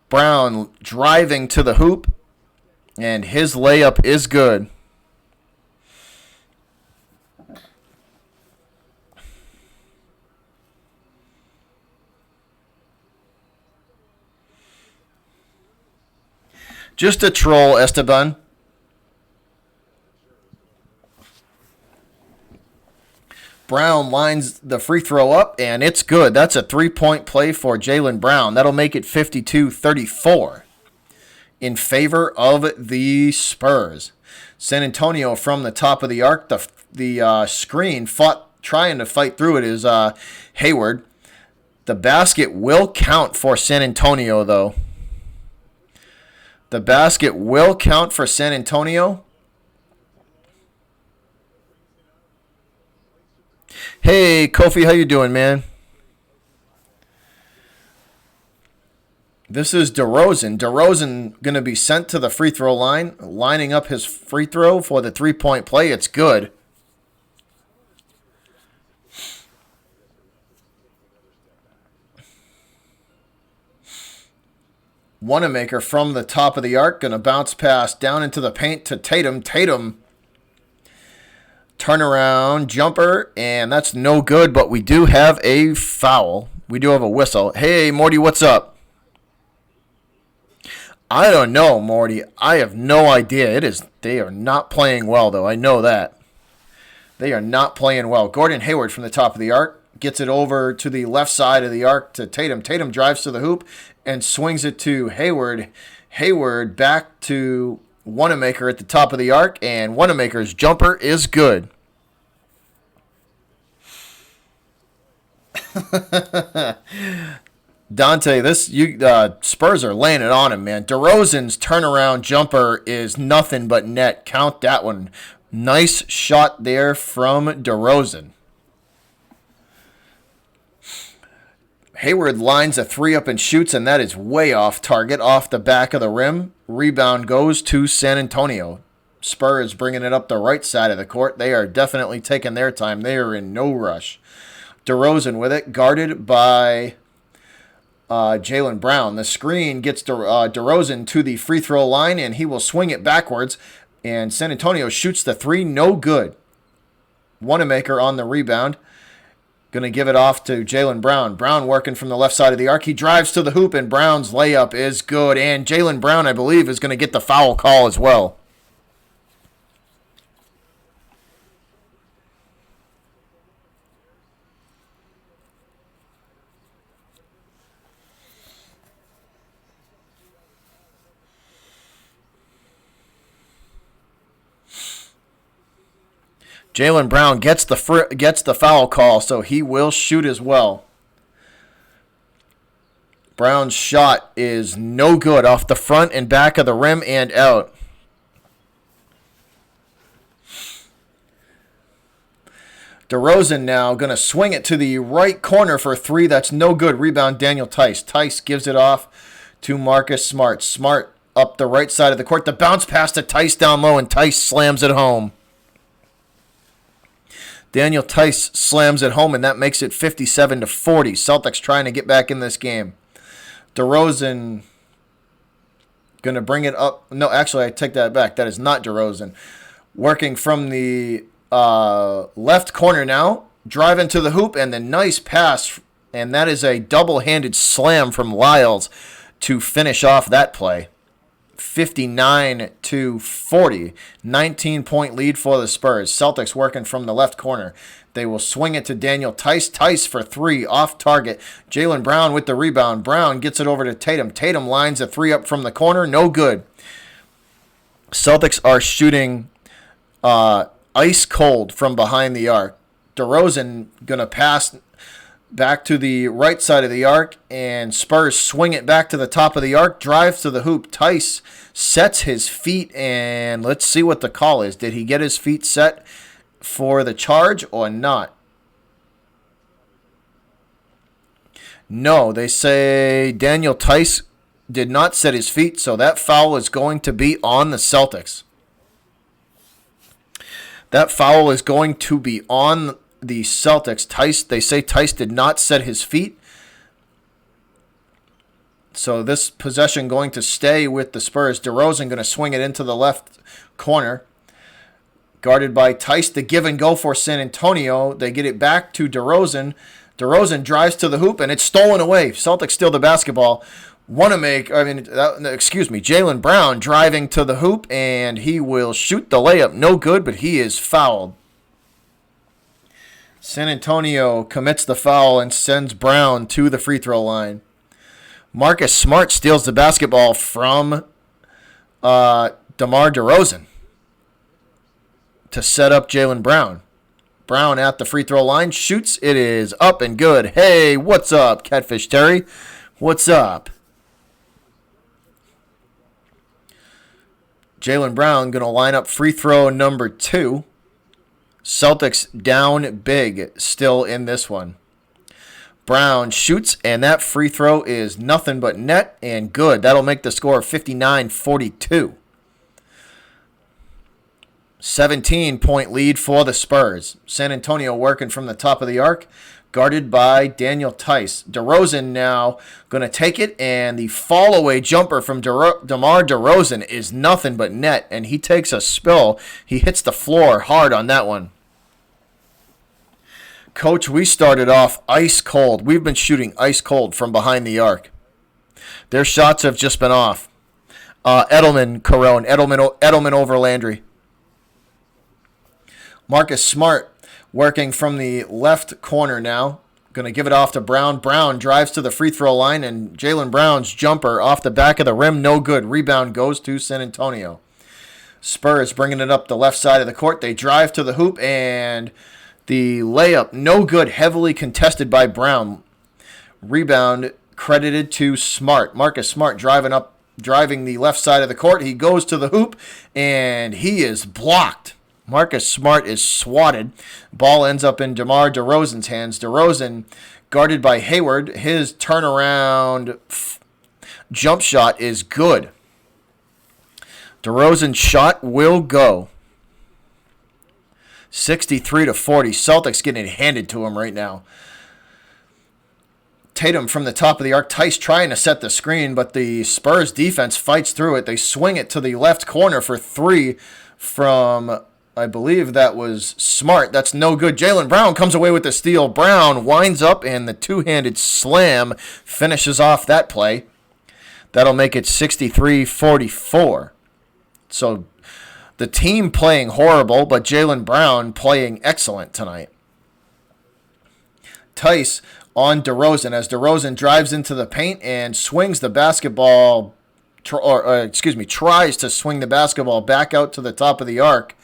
Brown driving to the hoop, and his layup is good. Just a troll, Esteban. Brown lines the free throw up, and it's good. That's a three-point play for Jaylen Brown. That'll make it 52-34 in favor of the Spurs. San Antonio from the top of the arc. The screen trying to fight through it is Hayward. The basket will count for San Antonio, though. The basket will count for San Antonio. Hey, Kofi, how you doing, man? This is DeRozan. DeRozan going to be sent to the free throw line, lining up his free throw for the three-point play. It's good. Wanamaker from the top of the arc, going to bounce pass down into the paint to Tatum. Tatum, turnaround jumper, and that's no good, but we do have a foul. We do have a whistle. Hey, Morty, what's up? I don't know, Morty. I have no idea. They are not playing well, though. I know that. They are not playing well. Gordon Hayward from the top of the arc gets it over to the left side of the arc to Tatum. Tatum drives to the hoop and swings it to Hayward. Hayward back to Wanamaker at the top of the arc, and Wanamaker's jumper is good. Dante, Spurs are laying it on him, man. DeRozan's turnaround jumper is nothing but net. Count that one. Nice shot there from DeRozan. Hayward lines a three up and shoots, and that is way off target, off the back of the rim. Rebound goes to San Antonio. Spurs bringing it up the right side of the court. They are definitely taking their time. They are in no rush. DeRozan with it, guarded by Jaylen Brown. The screen gets DeRozan to the free throw line, and he will swing it backwards. And San Antonio shoots the three, no good. Wanamaker on the rebound. Going to give it off to Jaylen Brown. Brown working from the left side of the arc. He drives to the hoop, and Brown's layup is good. And Jaylen Brown, I believe, is going to get the foul call as well. Jaylen Brown gets the foul call, so he will shoot as well. Brown's shot is no good off the front and back of the rim and out. DeRozan now going to swing it to the right corner for 3. That's no good. Rebound, Daniel Tice. Tice gives it off to Marcus Smart. Smart up the right side of the court. The bounce pass to Tice down low, and Tice slams it home. Daniel Tice slams it home, and that makes it 57-40. Celtics trying to get back in this game. DeRozan going to bring it up. No, actually, I take that back. That is not DeRozan. Working from the left corner now. Driving to the hoop, and the nice pass. And that is a double-handed slam from Lyles to finish off that play. 59-40. 19-point lead for the Spurs. Celtics working from the left corner. They will swing it to Daniel Tice. Tice for 3 off target. Jaylen Brown with the rebound. Brown gets it over to Tatum. Tatum lines a 3 up from the corner. No good. Celtics are shooting ice cold from behind the arc. DeRozan going to pass back to the right side of the arc, and Spurs swing it back to the top of the arc, drives to the hoop. Tice sets his feet, and let's see what the call is. Did he get his feet set for the charge or not? No, they say Daniel Tice did not set his feet, so that foul is going to be on the Celtics. That foul is going to be on the Celtics. Tice, they say Tice did not set his feet. So this possession going to stay with the Spurs. DeRozan going to swing it into the left corner. Guarded by Tice. The give and go for San Antonio. They get it back to DeRozan. DeRozan drives to the hoop, and it's stolen away. Celtics steal the basketball. Jaylen Brown driving to the hoop, and he will shoot the layup. No good, but he is fouled. San Antonio commits the foul and sends Brown to the free throw line. Marcus Smart steals the basketball from DeMar DeRozan to set up Jaylen Brown. Brown at the free throw line, shoots. It is up and good. Hey, what's up, Catfish Terry? What's up? Jaylen Brown going to line up free throw number 2. Celtics down big still in this one. Brown shoots, and that free throw is nothing but net and good. That'll make the score 59-42. 17-point lead for the Spurs. San Antonio working from the top of the arc, guarded by Daniel Tice. DeRozan now going to take it, and the fall-away jumper from DeMar DeRozan is nothing but net, and he takes a spill. He hits the floor hard on that one. Coach, we started off ice cold. We've been shooting ice cold from behind the arc. Their shots have just been off. Edelman over Landry. Marcus Smart working from the left corner now. Going to give it off to Brown. Brown drives to the free throw line, and Jaylen Brown's jumper off the back of the rim. No good. Rebound goes to San Antonio. Spurs bringing it up the left side of the court. They drive to the hoop, and the layup, no good. Heavily contested by Brown. Rebound credited to Smart. Marcus Smart driving the left side of the court. He goes to the hoop, and he is blocked. Marcus Smart is swatted. Ball ends up in DeMar DeRozan's hands. DeRozan guarded by Hayward. His turnaround jump shot is good. DeRozan's shot will go. 63-40. Celtics getting it handed to him right now. Tatum from the top of the arc. Tice trying to set the screen, but the Spurs defense fights through it. They swing it to the left corner for 3 from, I believe that was Smart. That's no good. Jaylen Brown comes away with the steal. Brown winds up, and the two-handed slam finishes off that play. That'll make it 63-44. So the team playing horrible, but Jaylen Brown playing excellent tonight. Tice on DeRozan as DeRozan drives into the paint and swings the basketball, tries to swing the basketball back out to the top of the arc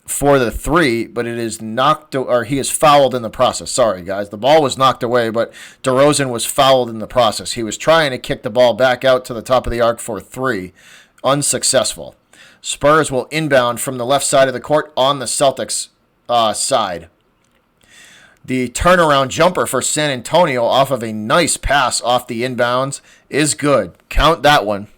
for the 3, but it is he is fouled in the process. Sorry, guys. The ball was knocked away, but DeRozan was fouled in the process. He was trying to kick the ball back out to the top of the arc for 3. Unsuccessful. Spurs will inbound from the left side of the court on the Celtics side. The turnaround jumper for San Antonio off of a nice pass off the inbounds is good. Count that one.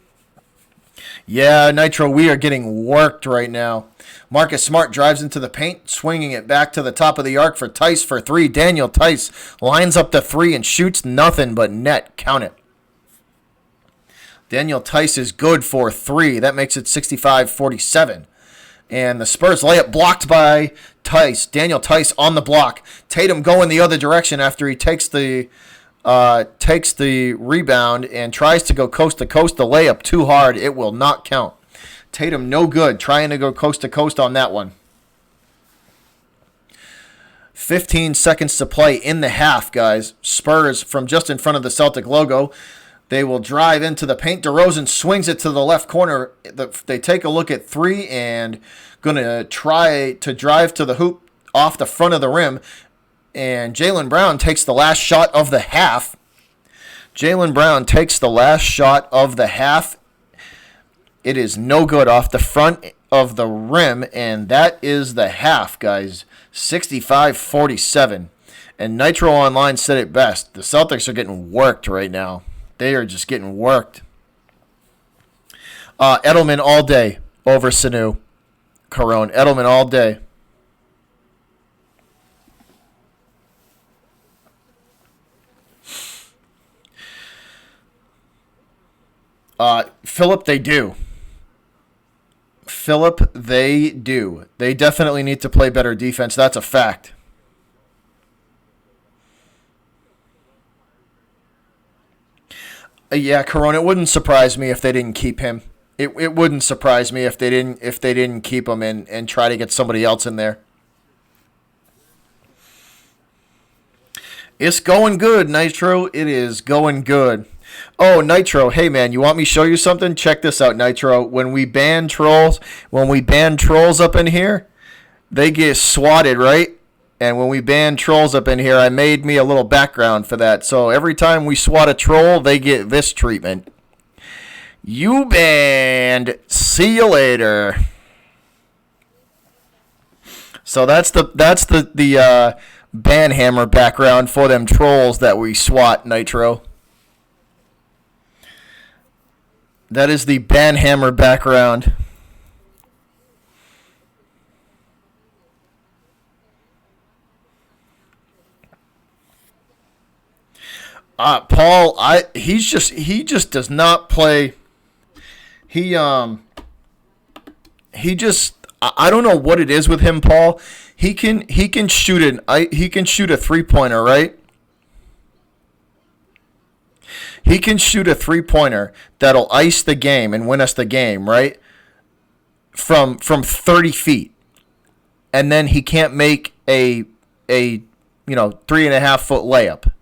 Yeah, Nitro, we are getting worked right now. Marcus Smart drives into the paint, swinging it back to the top of the arc for Tice for three. Daniel Tice lines up the three and shoots nothing but net. Count it. Daniel Tice is good for three. That makes it 65-47. And the Spurs layup blocked by Tice. Daniel Tice on the block. Tatum going the other direction after he takes the rebound and tries to go coast to coast. The layup too hard. It will not count. Tatum no good trying to go coast to coast on that one. 15 seconds to play in the half, guys. Spurs from just in front of the Celtic logo. They will drive into the paint. DeRozan swings it to the left corner. They take a look at three and going to try to drive to the hoop off the front of the rim. And Jaylen Brown takes the last shot of the half. Jaylen Brown takes the last shot of the half. It is no good off the front of the rim, and that is the half, guys. 65-47. And Nitro Online said it best. The Celtics are getting worked right now. They are just getting worked. Edelman all day over Sanu. Caron. Edelman all day. Phillip, they do. Phillip, they do. They definitely need to play better defense. That's a fact. Yeah, Corona. It wouldn't surprise me if they didn't keep him. It wouldn't surprise me if they didn't keep him and try to get somebody else in there. It's going good, Nitro. It is going good. Oh, Nitro. Hey, man, you want me to show you something? Check this out, Nitro. When we ban trolls up in here, they get swatted, right? And when we ban trolls up in here, I made me a little background for that. So every time we swat a troll, they get this treatment. You banned. See you later. So that's the ban hammer background for them trolls that we swat, Nitro. That is the ban hammer background. Paul, he just does not play. I don't know what it is with him, Paul. He can shoot a 3-pointer, right? He can shoot a 3-pointer that'll ice the game and win us the game, right? From 30 feet. And then he can't make a 3.5-foot layup.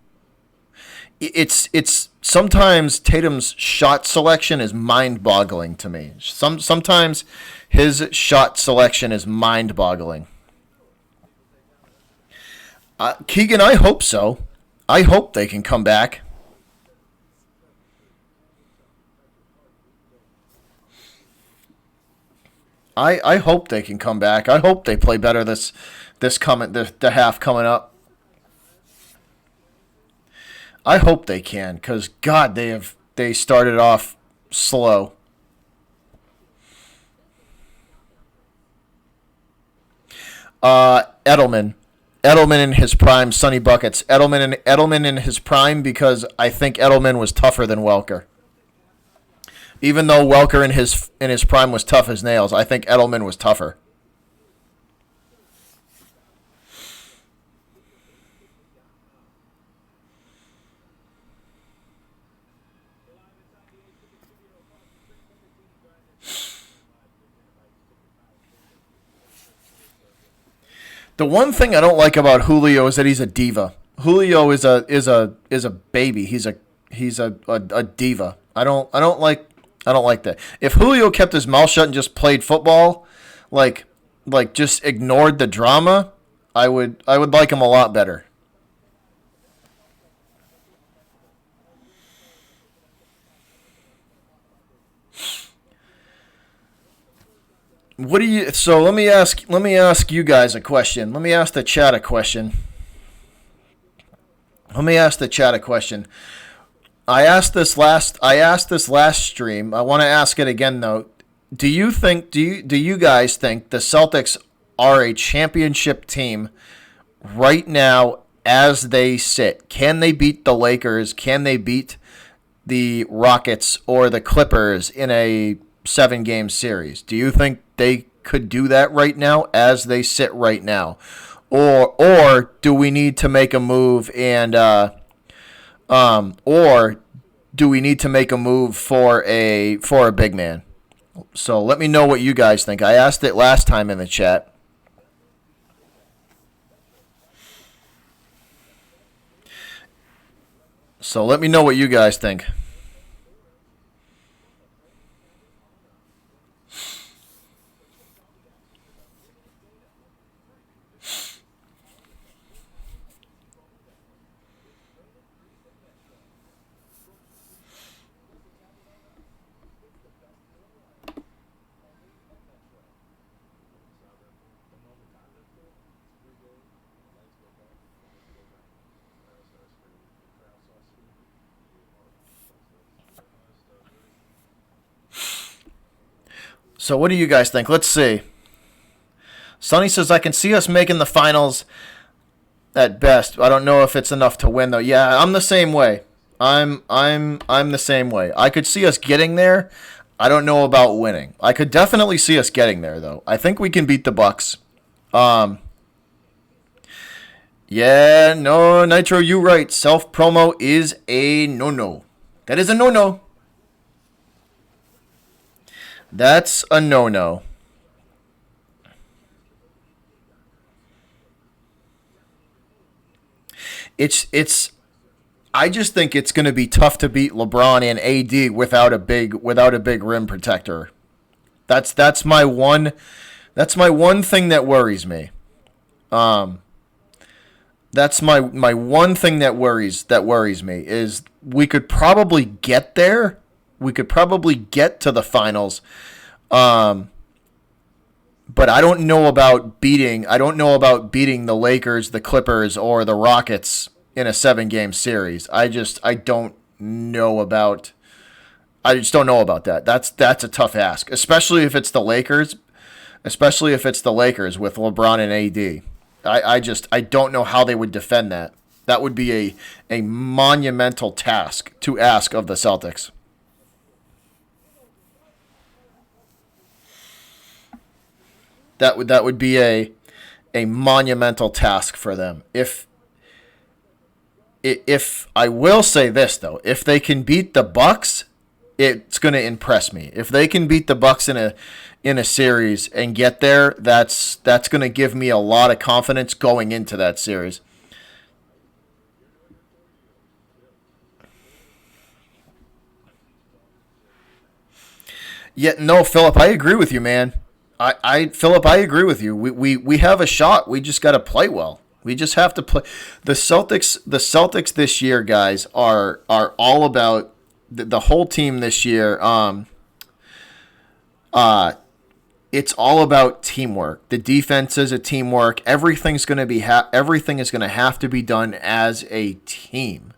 It's sometimes Tatum's shot selection is mind-boggling to me. Sometimes his shot selection is mind-boggling. Keegan, I hope so. I hope they can come back. I hope they can come back. I hope they play better the half coming up. I hope they can, because God, they started off slow. Edelman in his prime, Sonny Buckets. Edelman in his prime, because I think Edelman was tougher than Welker. Even though Welker in his prime was tough as nails, I think Edelman was tougher. The one thing I don't like about Julio is that he's a diva. Julio is a baby. He's a diva. I don't like that. If Julio kept his mouth shut and just played football, like just ignored the drama, I would like him a lot better. What do you? So let me ask you guys a question. Let me ask the chat a question. Let me ask the chat a question. I asked this last stream. I want to ask it again though. Do you guys think the Celtics are a championship team right now as they sit? Can they beat the Lakers? Can they beat the Rockets or the Clippers in a 7-game series? Do you think they could do that right now as they sit right now? Or do we need to make a move or do we need to make a move for a big man? So let me know what you guys think. I asked it last time in the chat. So let me know what you guys think. So what do you guys think? Let's see. Sonny says I can see us making the finals at best. I don't know if it's enough to win though. Yeah, I'm the same way. I'm the same way. I could see us getting there. I don't know about winning. I could definitely see us getting there though. I think we can beat the Bucks. Um yeah, no, Nitro, you right. Self promo is a no-no. That is a no-no. That's a no-no. It's I just think it's going to be tough to beat LeBron and AD without a big rim protector. That's my one thing that worries me. Um that's my one thing that worries me is we could probably get there. We could probably get to the finals. Um but I don't know about beating the Lakers, the Clippers, or the Rockets in a 7-game series. I just don't know about that. That's a tough ask, especially if it's the Lakers, with LeBron and AD. I don't know how they would defend that. That would be a monumental task to ask of the Celtics. That would be a monumental task for them. If I will say this though, if they can beat the Bucks, it's going to impress me. If they can beat the Bucks in a series and get there, that's going to give me a lot of confidence going into that series. Yeah, no, Philip, I agree with you, man. Philip, I agree with you. We have a shot. We just got to play well. We just have to play. The Celtics this year, guys, are all about the whole team this year. Uh, it's all about teamwork. The defense is a teamwork. Everything is going to have to be done as a team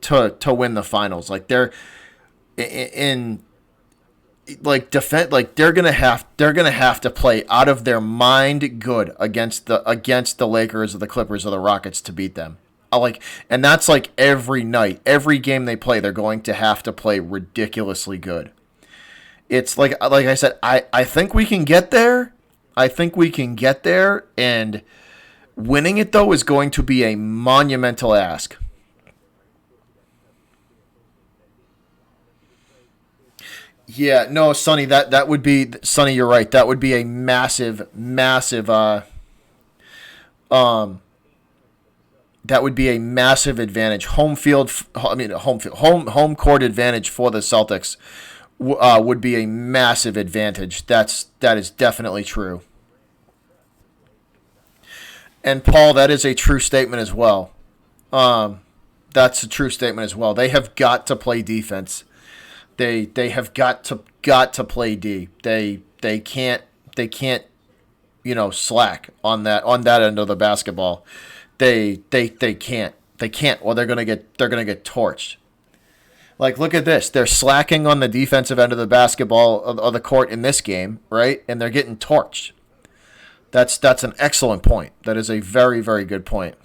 to win the finals. Like in they're gonna have to play out of their mind good against the Lakers or the Clippers or the Rockets to beat them. And that's like every night, every game they play, they're going to have to play ridiculously good. It's like I said, I think we can get there. I think we can get there, and winning it though is going to be a monumental ask. Yeah, no, Sonny, that would be Sonny. You're right. That would be a massive, massive. Um, that would be a massive advantage. Home field. I mean, home court advantage for the Celtics would be a massive advantage. That is definitely true. And Paul, that is a true statement as well. Um, that's a true statement as well. They have got to play defense. They have got to play D. They slack on that end of the basketball. They can't. They can't. Well, they're gonna get torched. Like, look at this. They're slacking on the defensive end of the basketball of the court in this game, right? And they're getting torched. That's an excellent point. That is a very, very good point.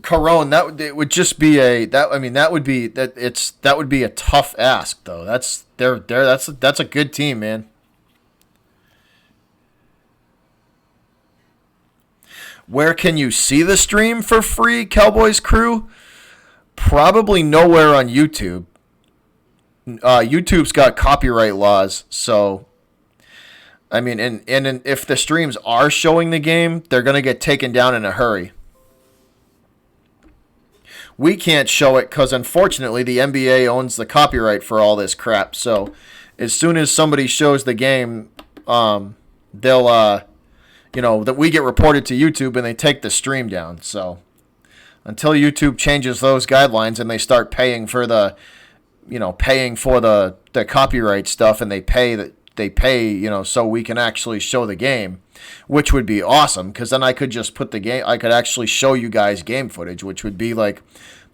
Carone, it would just be that would be a tough ask though. That's a good team, man. Where can you see the stream for free, Cowboys Crew? Probably nowhere on YouTube. YouTube's got copyright laws, so I mean, and if the streams are showing the game, they're gonna get taken down in a hurry. We can't show it because, unfortunately, the NBA owns the copyright for all this crap. So, as soon as somebody shows the game, they'll, that we get reported to YouTube and they take the stream down. So, until YouTube changes those guidelines and they start paying for the copyright stuff, and they pay, so we can actually show the game, which would be awesome, because then I could just put the game, I could actually show you guys game footage, which would be like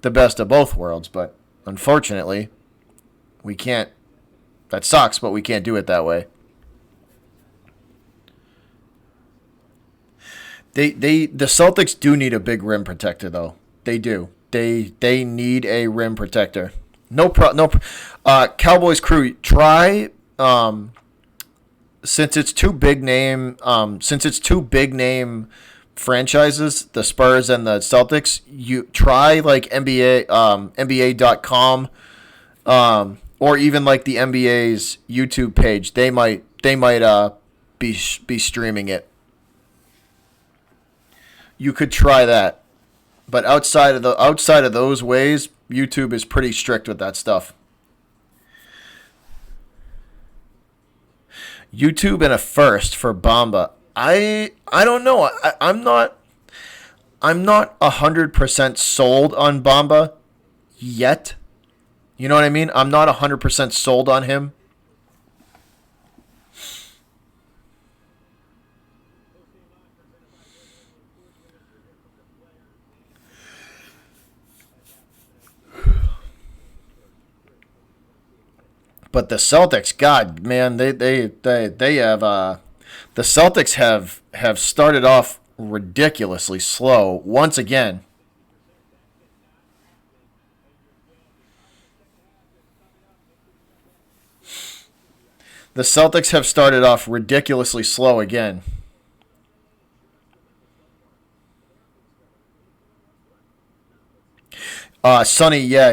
the best of both worlds. But unfortunately, we can't. That sucks, but we can't do it that way. The Celtics do need a big rim protector, though. They do. They need a rim protector. Cowboys Crew, try. Since it's two big name franchises, the Spurs and the Celtics, you try like NBA.com, or even like the NBA's YouTube page. They might be streaming it. You could try that, but outside of those ways, YouTube is pretty strict with that stuff. YouTube and a first for Bamba. I don't know. I'm not 100% sold on Bamba yet. You know what I mean? I'm not 100% sold on him. But the Celtics, God, man, they have the Celtics have started off ridiculously slow once again. The Celtics have started off ridiculously slow again. Sonny, yeah,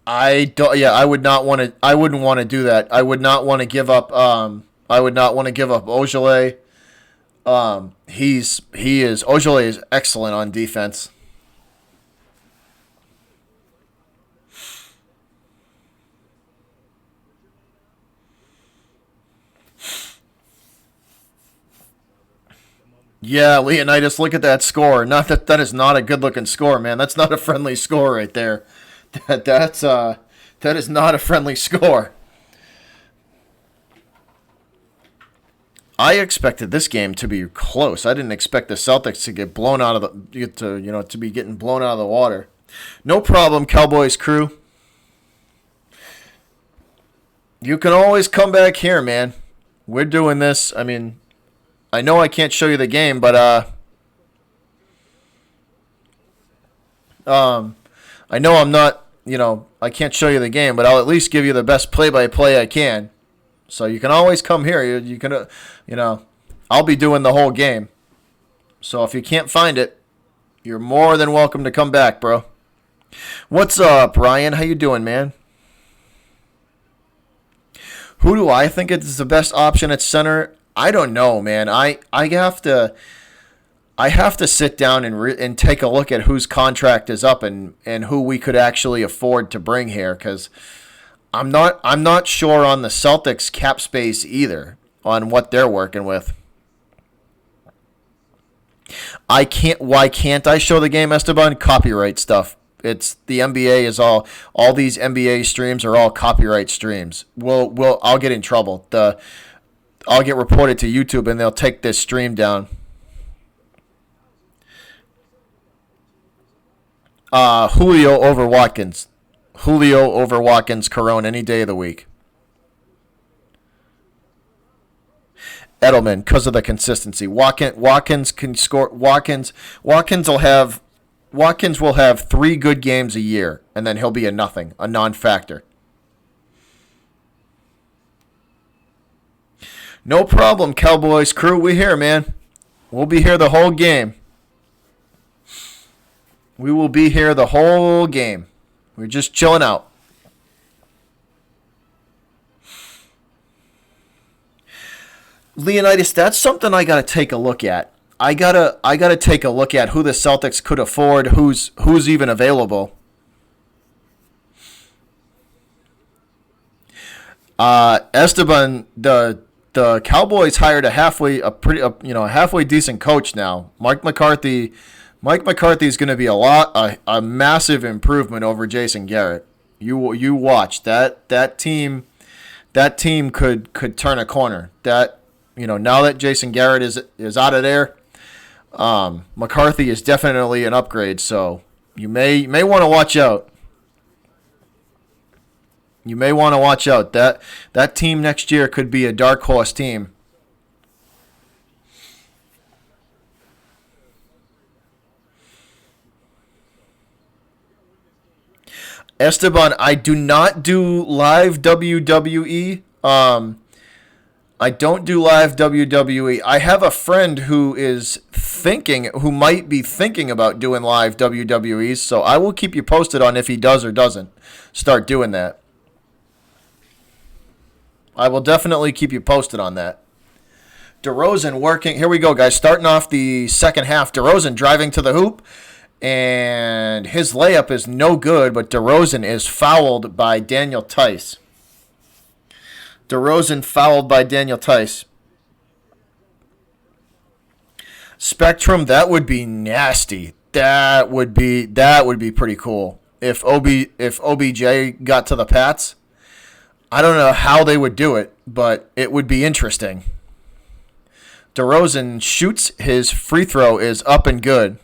I don't. Yeah, I would not want to. I wouldn't want to do that. I would not want to give up. I would not want to give up Ojale. Ojale is excellent on defense. Yeah, Leonidas, look at that score. Not that is not a good looking score, man. That's not a friendly score right there. That is not a friendly score. I expected this game to be close. I didn't expect the Celtics to get blown out of to be getting blown out of the water. No problem, Cowboys Crew. You can always come back here, man. We're doing this. I mean, I know I can't show you the game, but I know I'm not, I can't show you the game, but I'll at least give you the best play-by-play I can. So you can always come here. You can, I'll be doing the whole game. So if you can't find it, you're more than welcome to come back, bro. What's up, Ryan? How you doing, man? Who do I think is the best option at center? I don't know, man. I have to sit down and take a look at whose contract is up and who we could actually afford to bring here, because I'm not sure on the Celtics cap space either on what they're working with. Why can't I show the game, Esteban? Copyright stuff. It's the NBA is all these NBA streams are all copyright streams. I'll get in trouble. I'll get reported to YouTube and they'll take this stream down. Julio over Watkins. Julio over Watkins, Carone any day of the week. Edelman, because of the consistency. Watkins can score. Watkins will have 3 good games a year, and then he'll be a nothing, a non-factor. No problem, Cowboys crew. We here, man. We'll be here the whole game. We will be here the whole game. We're just chilling out. Leonidas, that's something I gotta take a look at. I gotta take a look at who the Celtics could afford, who's even available. Esteban, the Cowboys hired a halfway decent coach now. Mike McCarthy is going to be a massive improvement over Jason Garrett. You watch that team. That team could turn a corner. Now that Jason Garrett is out of there, McCarthy is definitely an upgrade. So you may want to watch out. You may want to watch out. That team next year could be a dark horse team. Esteban, I do not do live WWE. I don't do live WWE. I have a friend who might be thinking about doing live WWEs, so I will keep you posted on if he does or doesn't start doing that. I will definitely keep you posted on that. DeRozan working. Here we go, guys. Starting off the second half. DeRozan driving to the hoop. And his layup is no good, but DeRozan is fouled by Daniel Tice. DeRozan fouled by Daniel Tice. Spectrum, that would be nasty. That would be pretty cool. If OBJ got to the Pats, I don't know how they would do it, but it would be interesting. DeRozan shoots, his free throw is up and good.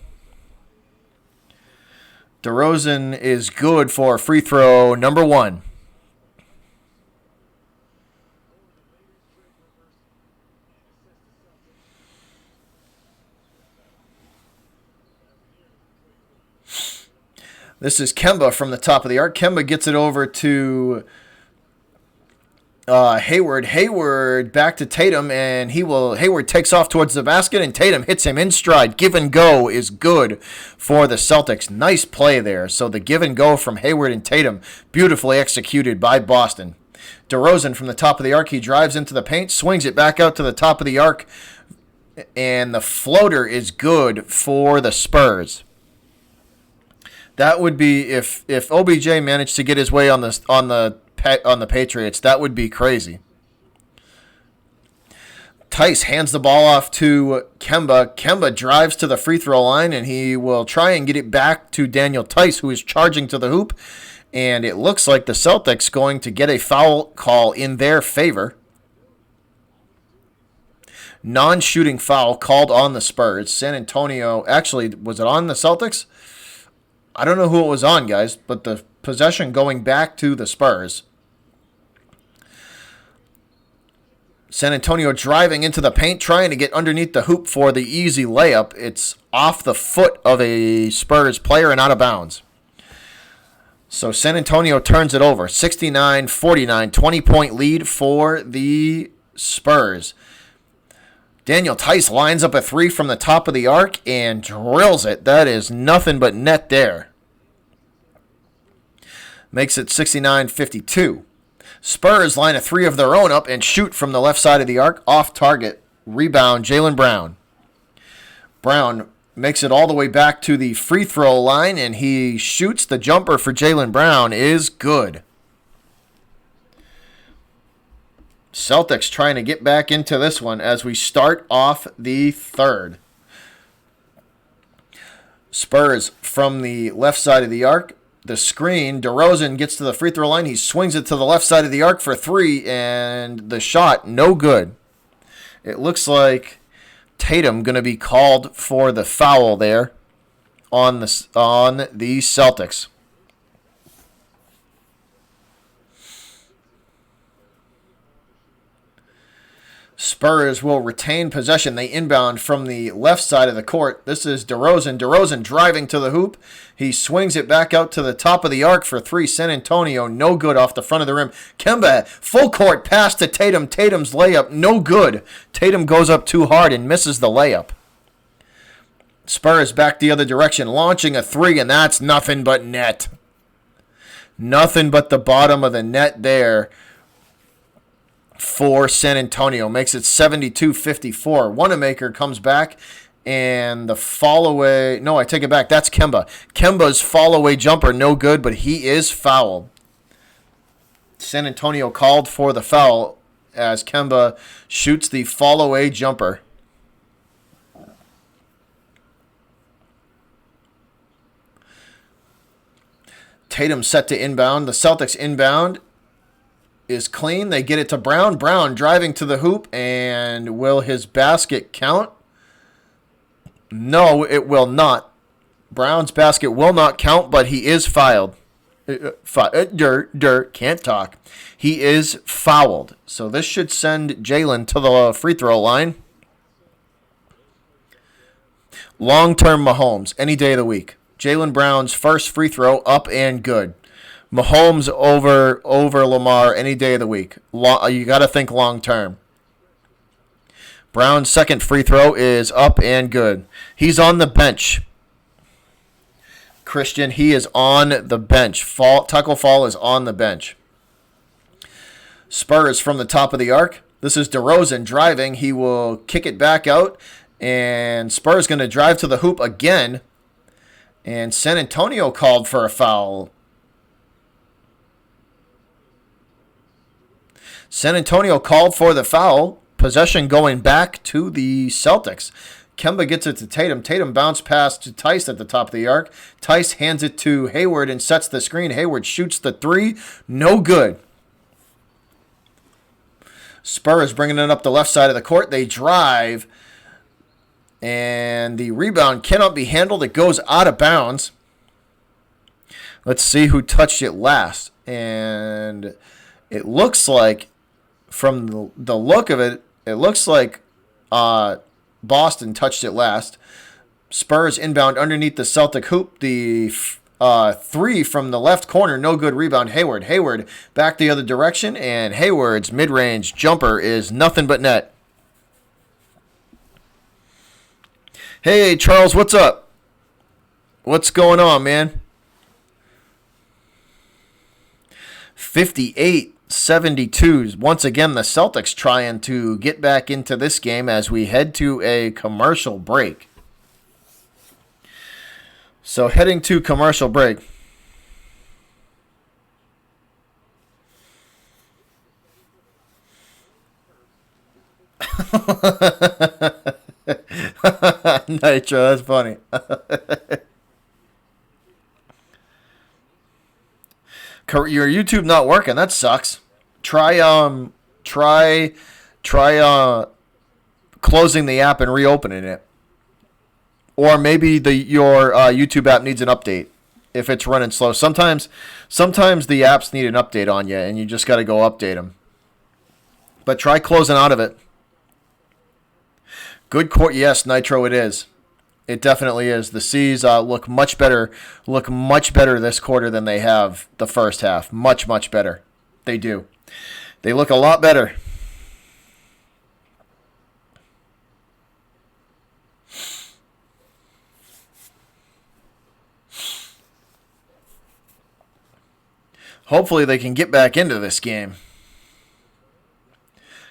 DeRozan is good for free throw number 1. This is Kemba from the top of the arc. Kemba gets it over to Hayward. Hayward back to Tatum, and Hayward takes off towards the basket, and Tatum hits him in stride. Give and go is good for the Celtics. Nice play there. So the give and go from Hayward and Tatum, beautifully executed by Boston. DeRozan from the top of the arc. He drives into the paint, swings it back out to the top of the arc, and the floater is good for the Spurs. That would be if OBJ managed to get his way on the Patriots. That would be crazy. Tice hands the ball off to Kemba. Kemba drives to the free throw line, and he will try and get it back to Daniel Tice, who is charging to the hoop. And it looks like the Celtics going to get a foul call in their favor. Non-shooting foul called on the Spurs. San Antonio, actually, was it on the Celtics? I don't know who it was on, guys, but the possession going back to the Spurs. San Antonio driving into the paint, trying to get underneath the hoop for the easy layup. It's off the foot of a Spurs player and out of bounds. So San Antonio turns it over. 69-49, 20-point lead for the Spurs. Daniel Tice lines up a 3 from the top of the arc and drills it. That is nothing but net there. Makes it 69-52. Spurs line a 3 of their own up and shoot from the left side of the arc. Off target. Rebound, Jaylen Brown. Brown makes it all the way back to the free throw line, and he shoots. The jumper for Jaylen Brown is good. Celtics trying to get back into this one as we start off the third. Spurs from the left side of the arc. The screen, DeRozan gets to the free throw line. He swings it to the left side of the arc for three, and the shot, no good. It looks like Tatum going to be called for the foul there on the Celtics. Spurs will retain possession. They inbound from the left side of the court. This is DeRozan. DeRozan driving to the hoop. He swings it back out to the top of the arc for three. San Antonio, no good off the front of the rim. Kemba, full court pass to Tatum. Tatum's layup, no good. Tatum goes up too hard and misses the layup. Spurs back the other direction, launching a three, and that's nothing but net. Nothing but the bottom of the net there for San Antonio. Makes it 72-54. Wanamaker comes back, and the fall-away... No, I take it back. That's Kemba. Kemba's fall-away jumper, no good, but he is fouled. San Antonio called for the foul as Kemba shoots the fall-away jumper. Tatum set to inbound. The Celtics inbound is clean. They get it to Brown. Brown driving to the hoop, and will his basket count? No, it will not. Brown's basket will not count, but he is fouled. Can't talk. He is fouled. So this should send Jalen to the free throw line. Long-term Mahomes, any day of the week. Jalen Brown's first free throw up and good. Mahomes over Lamar any day of the week. You got to think long term. Brown's second free throw is up and good. He's on the bench. Christian, he is on the bench. Taco Fall is on the bench. Spurs from the top of the arc. This is DeRozan driving. He will kick it back out, and Spurs going to drive to the hoop again. And San Antonio called for a foul. San Antonio called for the foul. Possession going back to the Celtics. Kemba gets it to Tatum. Tatum bounced pass to Tice at the top of the arc. Tice hands it to Hayward and sets the screen. Hayward shoots the three. No good. Spurs bringing it up the left side of the court. They drive. And the rebound cannot be handled. It goes out of bounds. Let's see who touched it last. And it looks like, from the look of it, it looks like Boston touched it last. Spurs inbound underneath the Celtic hoop. The three from the left corner, no good rebound. Hayward back the other direction, and Hayward's mid-range jumper is nothing but net. Hey, Charles, what's up? What's going on, man? 58-72. Once again, the Celtics trying to get back into this game as we head to a commercial break. So heading to commercial break. Nitro, that's funny. Your YouTube not working. That sucks. Try closing the app and reopening it. Or maybe your YouTube app needs an update if it's running slow. Sometimes the apps need an update on you, and you just got to go update them. But try closing out of it. Good court, yes, Nitro, it is. It definitely is. The C's look much better this quarter than they have the first half. Much, much better. They do. They look a lot better. Hopefully they can get back into this game,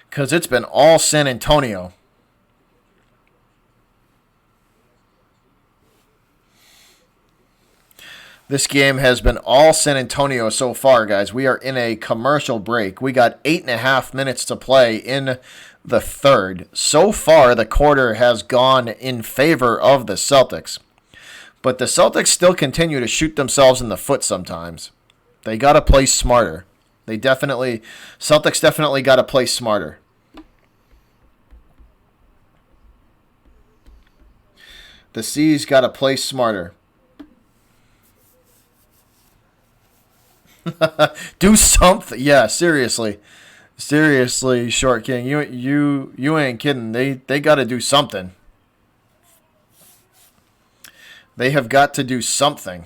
because it's been all San Antonio. This game has been all San Antonio so far, guys. We are in a commercial break. We got 8.5 minutes to play in the third. So far, the quarter has gone in favor of the Celtics. But the Celtics still continue to shoot themselves in the foot sometimes. They got to play smarter. Celtics definitely got to play smarter. The C's got to play smarter. Do something. Yeah, seriously. Seriously, Short King. You ain't kidding. They got to do something. They have got to do something.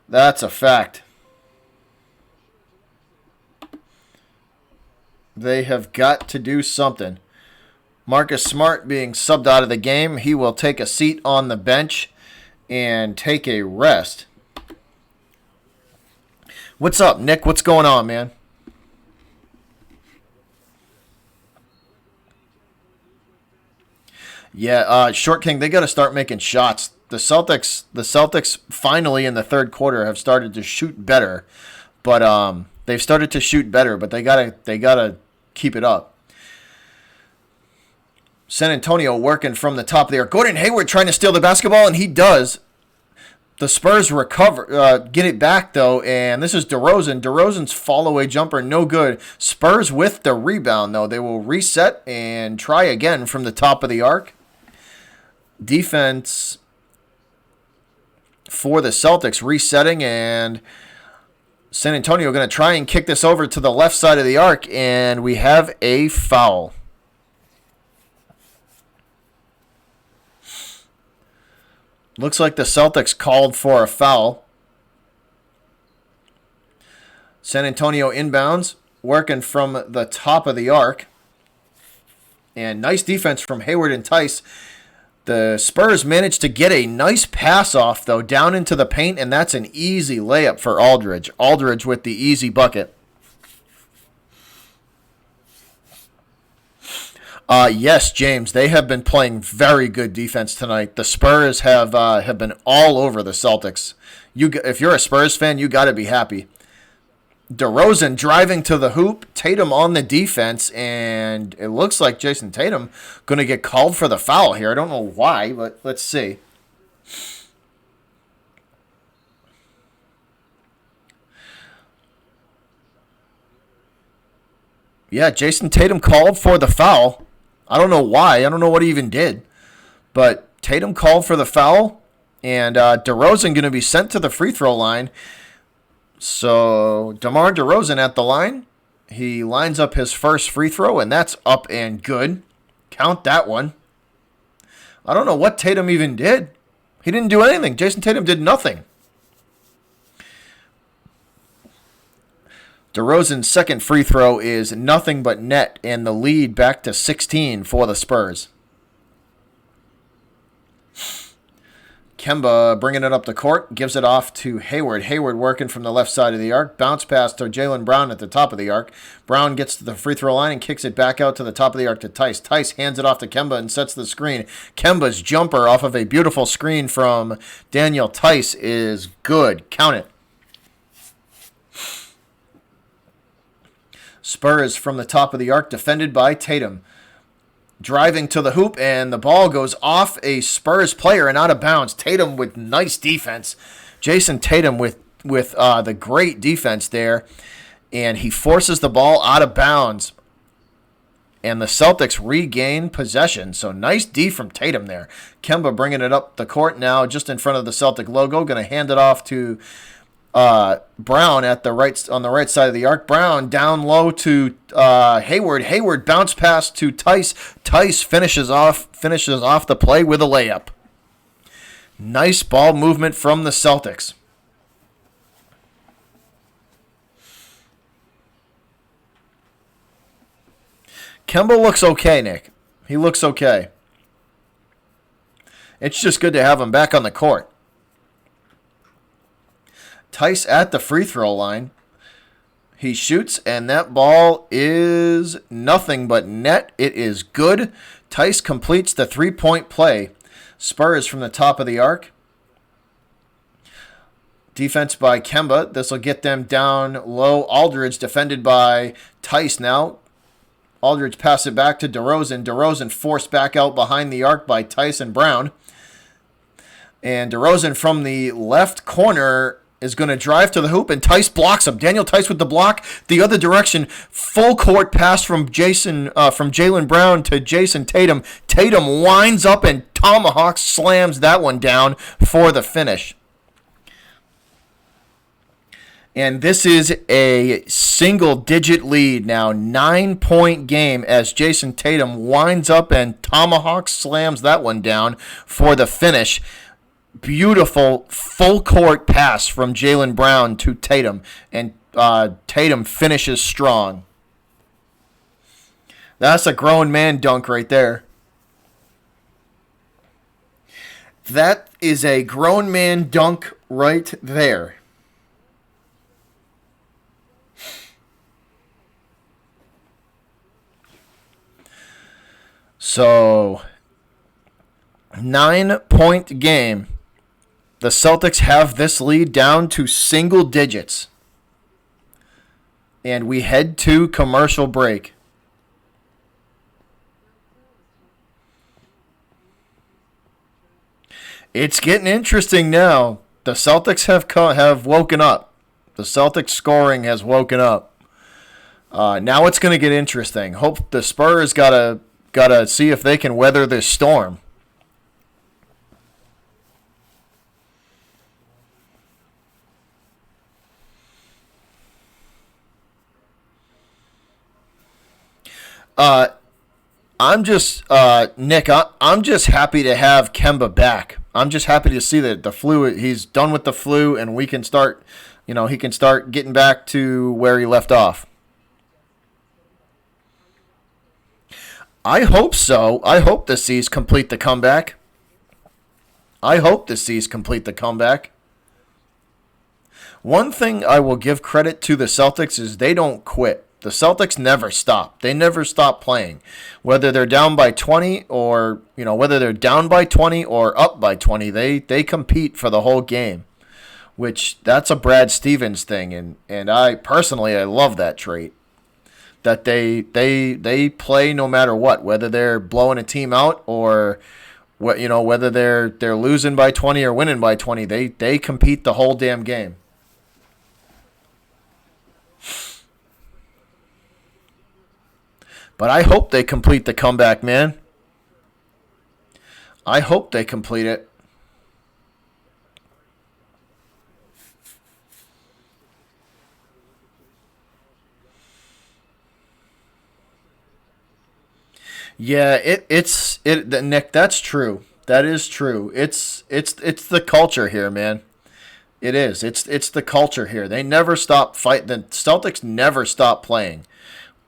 That's a fact. They have got to do something. Marcus Smart being subbed out of the game. He will take a seat on the bench and take a rest. What's up, Nick? What's going on, man? Yeah, Short King, they got to start making shots. The Celtics finally in the third quarter have started to shoot better, but they've started to shoot better, but they gotta keep it up. San Antonio working from the top of the arc. Gordon Hayward trying to steal the basketball, and he does. The Spurs recover, get it back though, and this is DeRozan. DeRozan's fall-away jumper, no good. Spurs with the rebound though. They will reset and try again from the top of the arc. Defense for the Celtics resetting, and San Antonio going to try and kick this over to the left side of the arc, and we have a foul. Looks like the Celtics called for a foul. San Antonio inbounds, working from the top of the arc. And nice defense from Hayward and Tice. The Spurs managed to get a nice pass off, though, down into the paint, and that's an easy layup for Aldridge. Aldridge with the easy bucket. Yes, James, they have been playing very good defense tonight. The Spurs have been all over the Celtics. If you're a Spurs fan, you got to be happy. DeRozan driving to the hoop, Tatum on the defense, and it looks like Jason Tatum going to get called for the foul here. I don't know why, but let's see. Yeah, Jason Tatum called for the foul. I don't know why. I don't know what he even did. But Tatum called for the foul, and DeRozan going to be sent to the free throw line. So DeMar DeRozan at the line. He lines up his first free throw, and that's up and good. Count that one. I don't know what Tatum even did. He didn't do anything. Jason Tatum did nothing. DeRozan's second free throw is nothing but net, and the lead back to 16 for the Spurs. Kemba bringing it up the court, gives it off to Hayward. Hayward working from the left side of the arc. Bounce pass to Jaylen Brown at the top of the arc. Brown gets to the free throw line and kicks it back out to the top of the arc to Tice. Tice hands it off to Kemba and sets the screen. Kemba's jumper off of a beautiful screen from Daniel Tice is good. Count it. Spurs from the top of the arc, defended by Tatum. Driving to the hoop, and the ball goes off a Spurs player and out of bounds. Tatum with nice defense. Jason Tatum with the great defense there, and he forces the ball out of bounds. And the Celtics regain possession. So nice D from Tatum there. Kemba bringing it up the court now, just in front of the Celtic logo. Going to hand it off to Brown on the right side of the arc. Brown down low to Hayward. Hayward bounce pass to Tice. Tice finishes off the play with a layup. Nice ball movement from the Celtics. Kemba looks okay, Nick. He looks okay. It's just good to have him back on the court. Tice at the free throw line. He shoots, and that ball is nothing but net. It is good. Tice completes the three-point play. Spurs from the top of the arc. Defense by Kemba. This will get them down low. Aldridge defended by Tice now. Aldridge passed it back to DeRozan. DeRozan forced back out behind the arc by Tyson Brown. And DeRozan from the left corner is going to drive to the hoop, and Tice blocks him. Daniel Tice with the block. The other direction, full court pass from Jaylen Brown to Jason Tatum. Tatum winds up and tomahawk slams that one down for the finish. And this is a single-digit lead now, 9-point game as Jason Tatum winds up and tomahawk slams that one down for the finish. Beautiful full-court pass from Jaylen Brown to Tatum, and Tatum finishes strong. That's a grown man dunk right there. That is a grown man dunk right there. So, 9-point game. The Celtics have this lead down to single digits. And we head to commercial break. It's getting interesting now. The Celtics have woken up. The Celtics scoring has woken up. Now it's going to get interesting. Hope the Spurs gotta see if they can weather this storm. Nick, I'm just happy to have Kemba back. I'm just happy to see that the flu, he's done with the flu, and we can start, he can start getting back to where he left off. I hope so. I hope the C's complete the comeback. One thing I will give credit to the Celtics is they don't quit. The Celtics never stop. They never stop playing. Whether they're down by 20 or, whether they're down by 20 or up by 20, they compete for the whole game, which that's a Brad Stevens thing. And I personally, I love that trait, that they play no matter what, whether they're blowing a team out or whether they're losing by 20 or winning by 20, they compete the whole damn game. But I hope they complete the comeback, man. I hope they complete it. Yeah, Nick, that's true. That is true. It's the culture here, man. It is. It's the culture here. They never stop fighting. The Celtics never stop playing.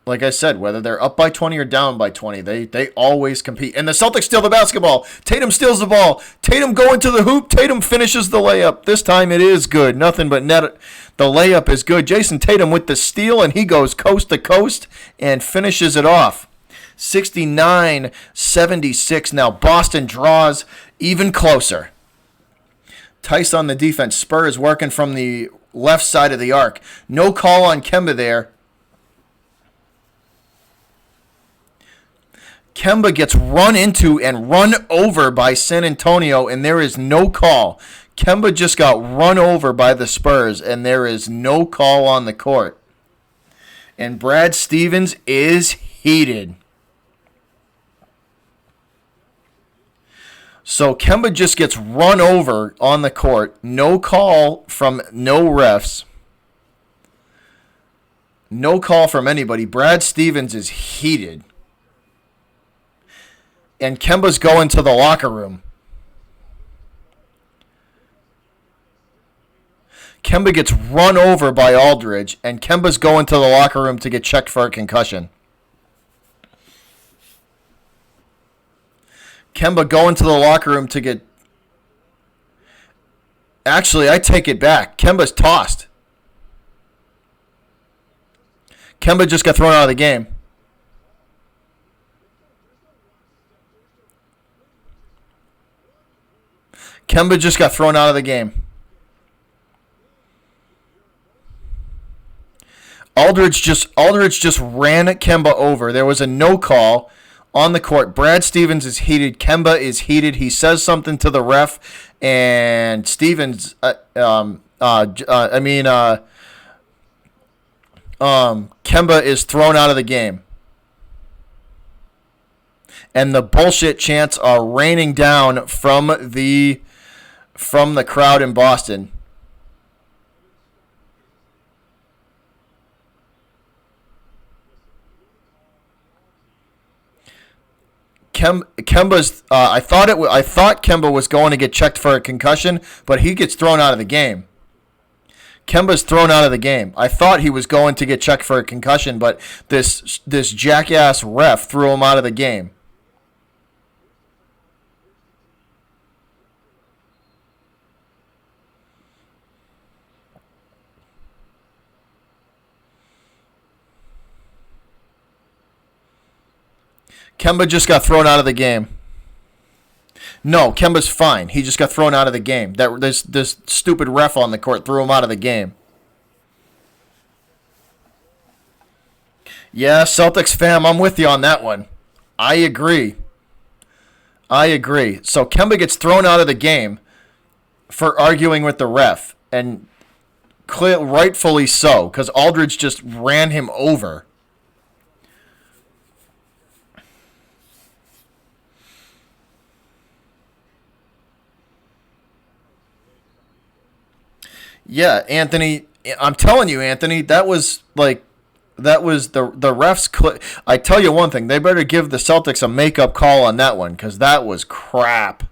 Like I said, whether they're up by 20 or down by 20, they always compete. And the Celtics steal the basketball. Tatum steals the ball. Tatum going to the hoop. Tatum finishes the layup. This time it is good. Nothing but net. The layup is good. Jason Tatum with the steal, and he goes coast to coast and finishes it off. 69-76. Now Boston draws even closer. Tice on the defense. Spurs working from the left side of the arc. No call on Kemba there. Kemba gets run into and run over by San Antonio, and there is no call. Kemba just got run over by the Spurs, and there is no call on the court. And Brad Stevens is heated. So Kemba just gets run over on the court. No call from no refs. No call from anybody. Brad Stevens is heated. And Kemba's going to the locker room. Kemba gets run over by Aldridge, and Kemba's going to the locker room to get checked for a concussion. Kemba going to the locker room to get... Actually, I take it back. Kemba's tossed. Kemba just got thrown out of the game. Kemba just got thrown out of the game. Aldridge just ran Kemba over. There was a no call on the court. Brad Stevens is heated. Kemba is heated. He says something to the ref, and Stevens, Kemba is thrown out of the game. And the bullshit chants are raining down from the crowd in Boston. Kemba's. I thought Kemba was going to get checked for a concussion, but he gets thrown out of the game. Kemba's thrown out of the game. I thought he was going to get checked for a concussion, but this jackass ref threw him out of the game. Kemba just got thrown out of the game. No, Kemba's fine. He just got thrown out of the game. This stupid ref on the court threw him out of the game. Yeah, Celtics fam, I'm with you on that one. I agree. So Kemba gets thrown out of the game for arguing with the ref, and rightfully so, because Aldridge just ran him over. Yeah, Anthony, I'm telling you, Anthony, that was the refs. I tell you one thing, they better give the Celtics a makeup call on that one, because that was crap.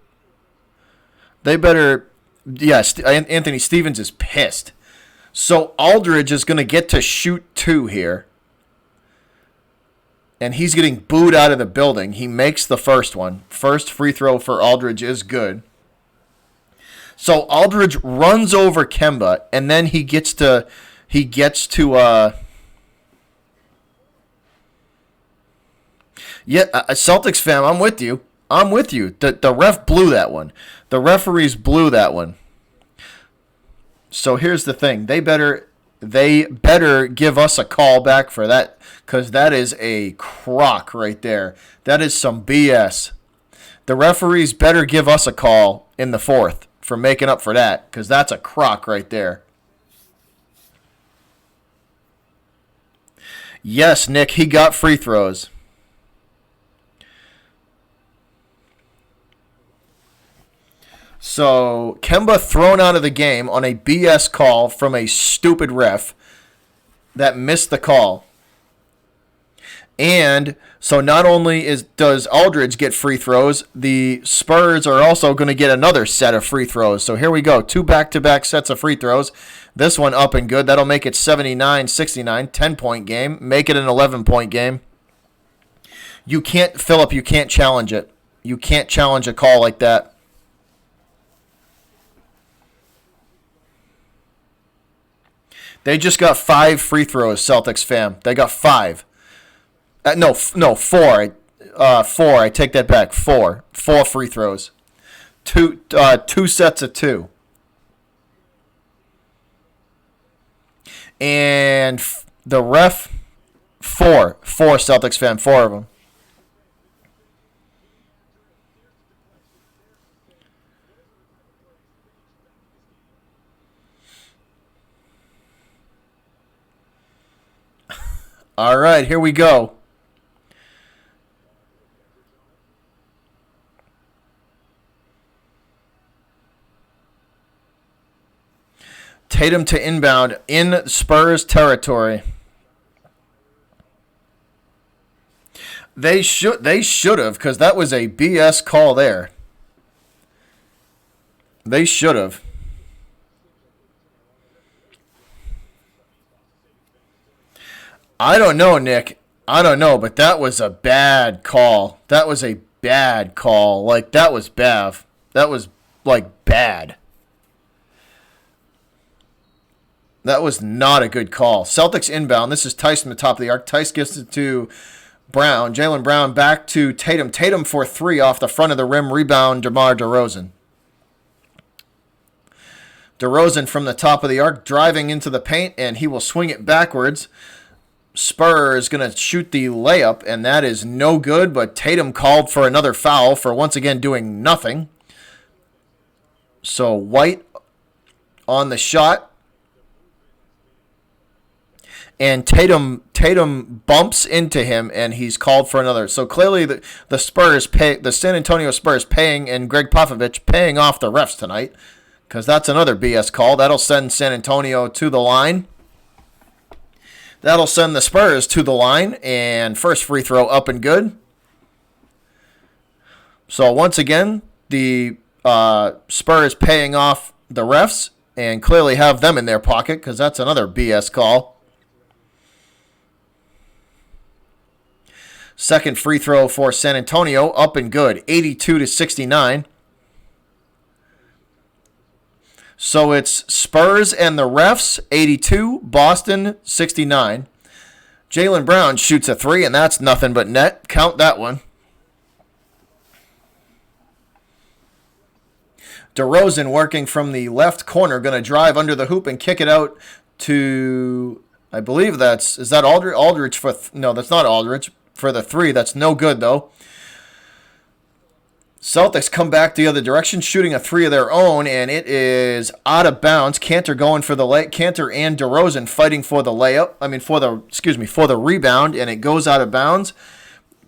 They better, yeah, Anthony Stevens is pissed. So Aldridge is going to get to shoot two here, and he's getting booed out of the building. He makes the first one. First free throw for Aldridge is good. So Aldridge runs over Kemba, and then he gets to Celtics fam, I'm with you. The ref blew that one. The referees blew that one. So here's the thing. They better give us a call back for that, because that is a crock right there. That is some BS. The referees better give us a call in the fourth for making up for that, because that's a crock right there. Yes, Nick, he got free throws. So Kemba thrown out of the game on a BS call from a stupid ref that missed the call. And so not only does Aldridge get free throws, the Spurs are also going to get another set of free throws. So here we go. 2 back-to-back sets of free throws. This one up and good. That'll make it 79-69, 10-point game. Make it an 11-point game. You can't challenge it. You can't challenge a call like that. They just got 5 free throws, Celtics fam. They got 5. No, 4. 4. I take that back. 4 free throws. Two sets of 2. And the ref, 4 Celtics fan, 4 of them. All right, here we go. Tatum to inbound in Spurs territory. They should have, because that was a BS call there. They should have. I don't know, Nick. I don't know, but that was a bad call. That was a bad call. Like, that was Bav. That was, like, bad. That was not a good call. Celtics inbound. This is Tice from the top of the arc. Tice gives it to Brown. Jaylen Brown back to Tatum. Tatum for 3 off the front of the rim. Rebound, DeMar DeRozan. DeRozan from the top of the arc, driving into the paint, and he will swing it backwards. Spurs going to shoot the layup, and that is no good, but Tatum called for another foul for once again doing nothing. So White on the shot, and Tatum bumps into him, and he's called for another. So clearly the San Antonio Spurs paying, and Greg Popovich paying off the refs tonight, because that's another BS call. That'll send San Antonio to the line. That'll send the Spurs to the line, and first free throw up and good. So once again, the Spurs paying off the refs and clearly have them in their pocket, because that's another BS call. Second free throw for San Antonio, up and good, 82-69. So it's Spurs and the refs, 82, Boston, 69. Jaylen Brown shoots a three, and that's nothing but net. Count that one. DeRozan working from the left corner, going to drive under the hoop and kick it out to, I believe is that Aldridge? Aldridge for, no, that's not Aldridge for the three. That's no good, though. Celtics come back the other direction, shooting a three of their own, and it is out of bounds. Cantor going for the Cantor and DeRozan fighting for the layup. For the rebound, and it goes out of bounds.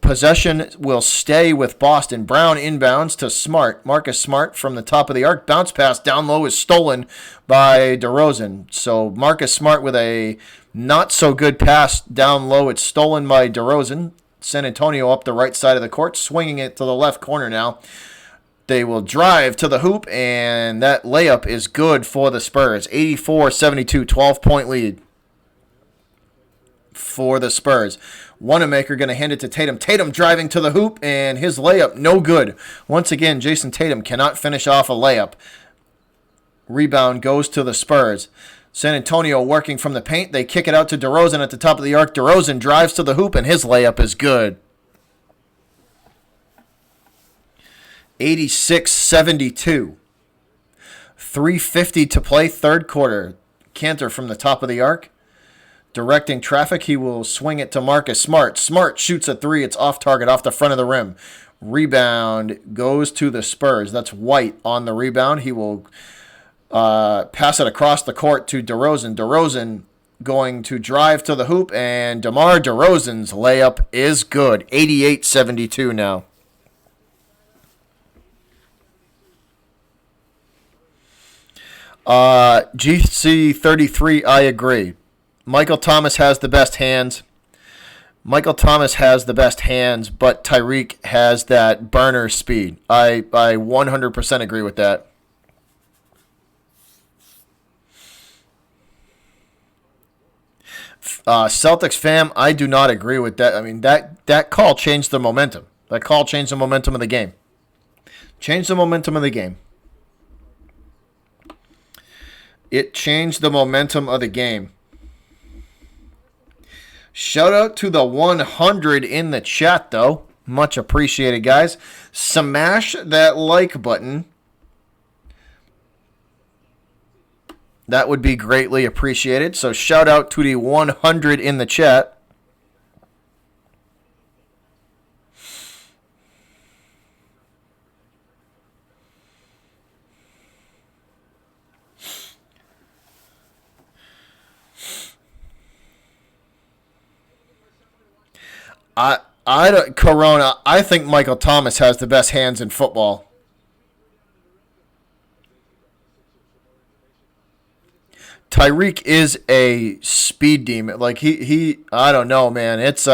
Possession will stay with Boston. Brown inbounds to Smart. Marcus Smart from the top of the arc. Bounce pass down low is stolen by DeRozan. So Marcus Smart with a not so good pass down low. It's stolen by DeRozan. San Antonio up the right side of the court, swinging it to the left corner now. They will drive to the hoop, and that layup is good for the Spurs. 84-72, 12-point lead for the Spurs. Wanamaker going to hand it to Tatum. Tatum driving to the hoop, and his layup no good. Once again, Jason Tatum cannot finish off a layup. Rebound goes to the Spurs. San Antonio working from the paint. They kick it out to DeRozan at the top of the arc. DeRozan drives to the hoop, and his layup is good. 86-72. 3:50 to play, third quarter. Cantor from the top of the arc. Directing traffic, he will swing it to Marcus Smart. Smart shoots a three. It's off target, off the front of the rim. Rebound goes to the Spurs. That's White on the rebound. He will pass it across the court to DeRozan. DeRozan going to drive to the hoop, and DeMar DeRozan's layup is good. 88-72 now. GC33, I agree. Michael Thomas has the best hands. But Tyreek has that burner speed. I 100% agree with that. Celtics fam, I do not agree with that. I mean, that call changed the momentum. That call changed the momentum of the game. It changed the momentum of the game. Shout out to the 100 in the chat, though. Much appreciated, guys. Smash that like button. That would be greatly appreciated. So shout out to the 100 in the chat. Corona, I think Michael Thomas has the best hands in football. Tyreek is a speed demon. Like he I don't know, man. It's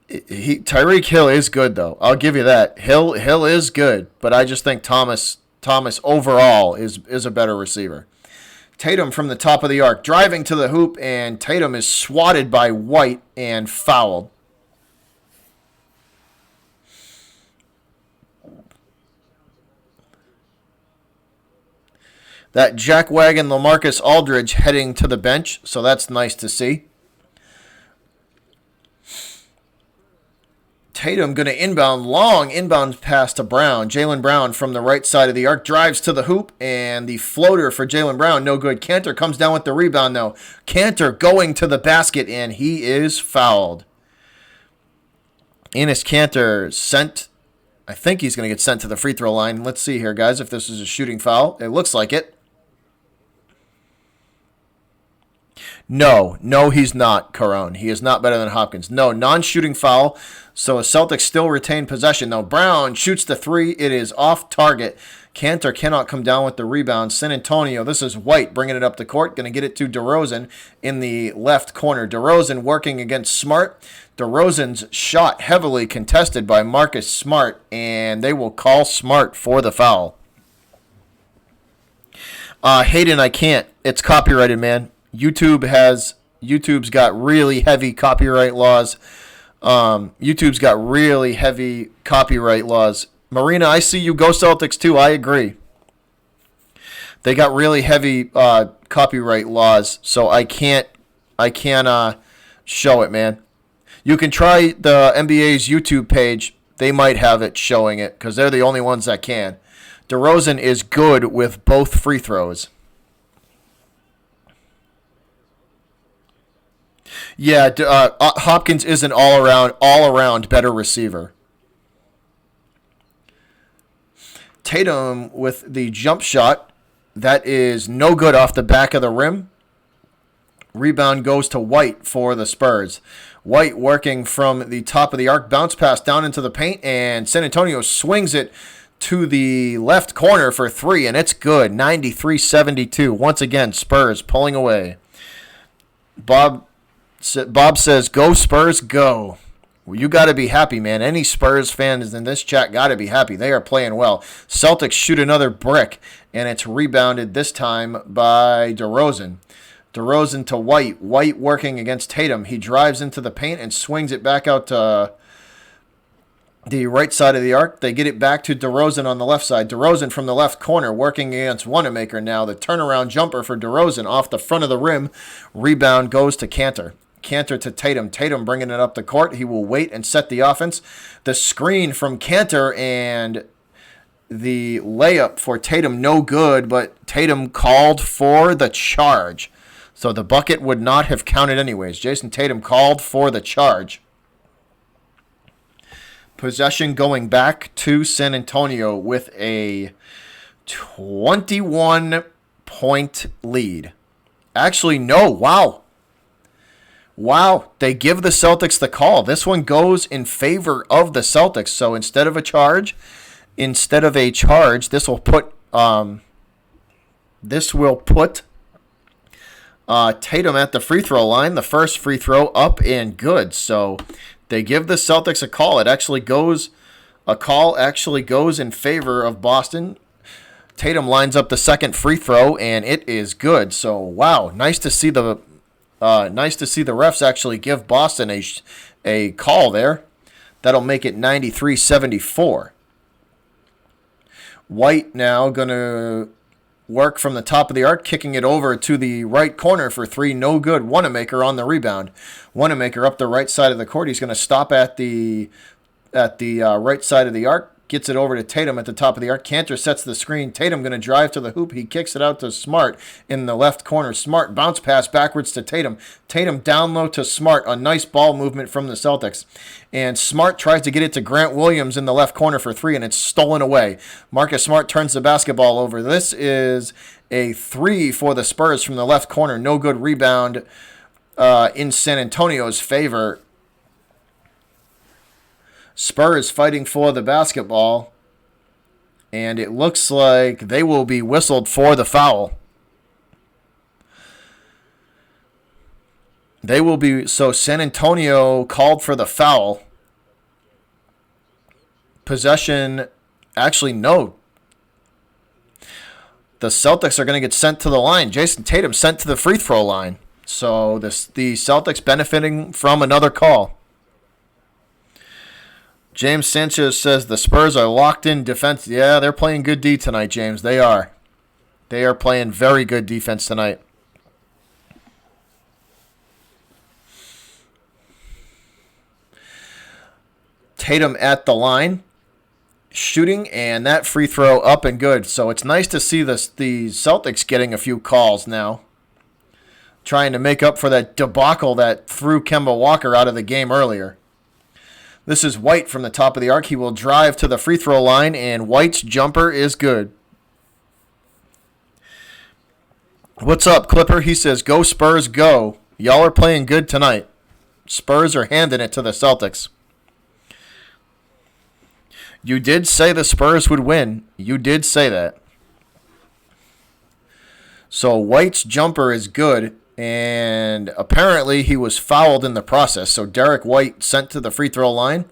Tyreek Hill is good though. I'll give you that. Hill is good, but I just think Thomas overall is a better receiver. Tatum from the top of the arc, driving to the hoop, and Tatum is swatted by White and fouled. That jackwagon LaMarcus Aldridge heading to the bench, so that's nice to see. Tatum going to inbound, long inbound pass to Brown. Jaylen Brown from the right side of the arc drives to the hoop, and the floater for Jaylen Brown, no good. Kanter comes down with the rebound, though. Kanter going to the basket, and he is fouled. Enes Kanter sent, I think he's going to get sent to the free throw line. Let's see here, guys, if this is a shooting foul. It looks like it. No, he's not, Caron. He is not better than Hopkins. No, non-shooting foul. So Celtics still retain possession, though. Brown shoots the three. It is off target. Kanter cannot come down with the rebound. San Antonio, this is White bringing it up the court. Going to get it to DeRozan in the left corner. DeRozan working against Smart. DeRozan's shot heavily contested by Marcus Smart, and they will call Smart for the foul. Hayden, I can't. It's copyrighted, man. YouTube's got really heavy copyright laws. Marina, I see you. Go Celtics too. I agree. They got really heavy copyright laws, so I can't show it, man. You can try the NBA's YouTube page. They might have it showing it because they're the only ones that can. DeRozan is good with both free throws. Yeah, Hopkins is an all-around better receiver. Tatum with the jump shot. That is no good off the back of the rim. Rebound goes to White for the Spurs. White working from the top of the arc. Bounce pass down into the paint, and San Antonio swings it to the left corner for three, and it's good. 93-72. Once again, Spurs pulling away. Bob says, go Spurs, go. Well, you got to be happy, man. Any Spurs fans in this chat got to be happy. They are playing well. Celtics shoot another brick, and it's rebounded this time by DeRozan. DeRozan to White. White working against Tatum. He drives into the paint and swings it back out to the right side of the arc. They get it back to DeRozan on the left side. DeRozan from the left corner working against Wanamaker now. The turnaround jumper for DeRozan off the front of the rim. Rebound goes to Kanter. Kanter to Tatum. Tatum bringing it up the court. He will wait and set the offense. The screen from Kanter and the layup for Tatum, no good, but Tatum called for the charge. So the bucket would not have counted anyways. Jason Tatum called for the charge. Possession going back to San Antonio with a 21-point lead. Actually, no. Wow. They give the Celtics the call. This one goes in favor of the Celtics. So instead of a charge, this will put Tatum at the free throw line. The first free throw up and good. So they give the Celtics a call. A call actually goes in favor of Boston. Tatum lines up the second free throw, and it is good. So wow, nice to see the refs actually give Boston a call there. That'll make it 93-74. White now gonna work from the top of the arc, kicking it over to the right corner for three. No good. Wanamaker on the rebound. Wanamaker up the right side of the court. He's going to stop at the right side of the arc. Gets it over to Tatum at the top of the arc. Kanter sets the screen. Tatum going to drive to the hoop. He kicks it out to Smart in the left corner. Smart bounce pass backwards to Tatum. Tatum down low to Smart. A nice ball movement from the Celtics. And Smart tries to get it to Grant Williams in the left corner for three, and it's stolen away. Marcus Smart turns the basketball over. This is a three for the Spurs from the left corner. No good rebound in San Antonio's favor. Spurs fighting for the basketball, and it looks like they will be whistled for the foul. So San Antonio called for the foul. Possession, actually no. The Celtics are going to get sent to the line. Jason Tatum sent to the free throw line. So the Celtics benefiting from another call. James Sanchez says the Spurs are locked in defense. Yeah, they're playing good D tonight, James. They are. They are playing very good defense tonight. Tatum at the line, shooting, and that free throw up and good. So it's nice to see the Celtics getting a few calls now, trying to make up for that debacle that threw Kemba Walker out of the game earlier. This is White from the top of the arc. He will drive to the free throw line, and White's jumper is good. What's up, Clipper? He says, go Spurs, go. Y'all are playing good tonight. Spurs are handing it to the Celtics. You did say the Spurs would win. You did say that. So White's jumper is good, and apparently he was fouled in the process. So Derek White sent to the free throw line.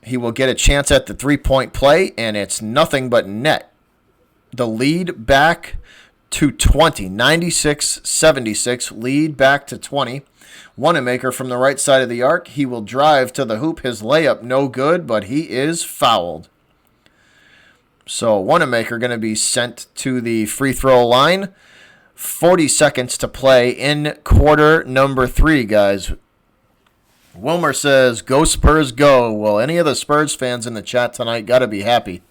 He will get a chance at the three-point play, and it's nothing but net. The lead back to 20, 96-76, lead back to 20. Wanamaker from the right side of the arc. He will drive to the hoop. His layup no good, but he is fouled. So Wanamaker going to be sent to the free throw line. 40 seconds to play in quarter number 3, guys. Wilmer says, go Spurs, go. Well, any of the Spurs fans in the chat tonight got to be happy.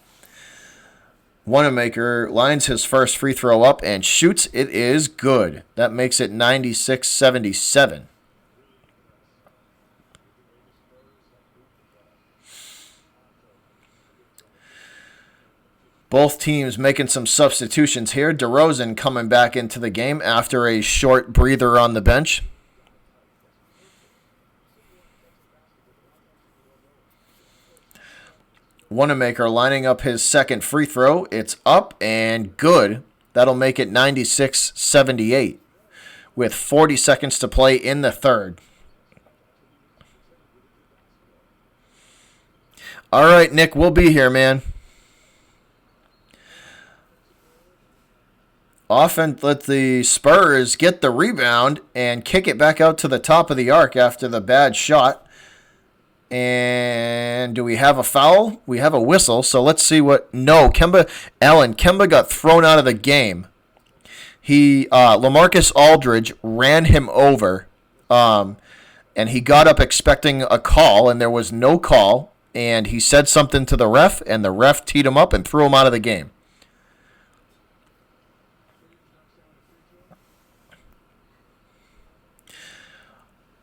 Wanamaker lines his first free throw up and shoots. It is good. That makes it 96-77. Both teams making some substitutions here. DeRozan coming back into the game after a short breather on the bench. Wanamaker lining up his second free throw. It's up and good. That'll make it 96-78 with 40 seconds to play in the third. All right, Nick, we'll be here, man. Often let the Spurs get the rebound and kick it back out to the top of the arc after the bad shot. And do we have a foul? We have a whistle, so let's see what... No, Kemba got thrown out of the game. LaMarcus Aldridge ran him over, and he got up expecting a call, and there was no call, and he said something to the ref, and the ref teed him up and threw him out of the game.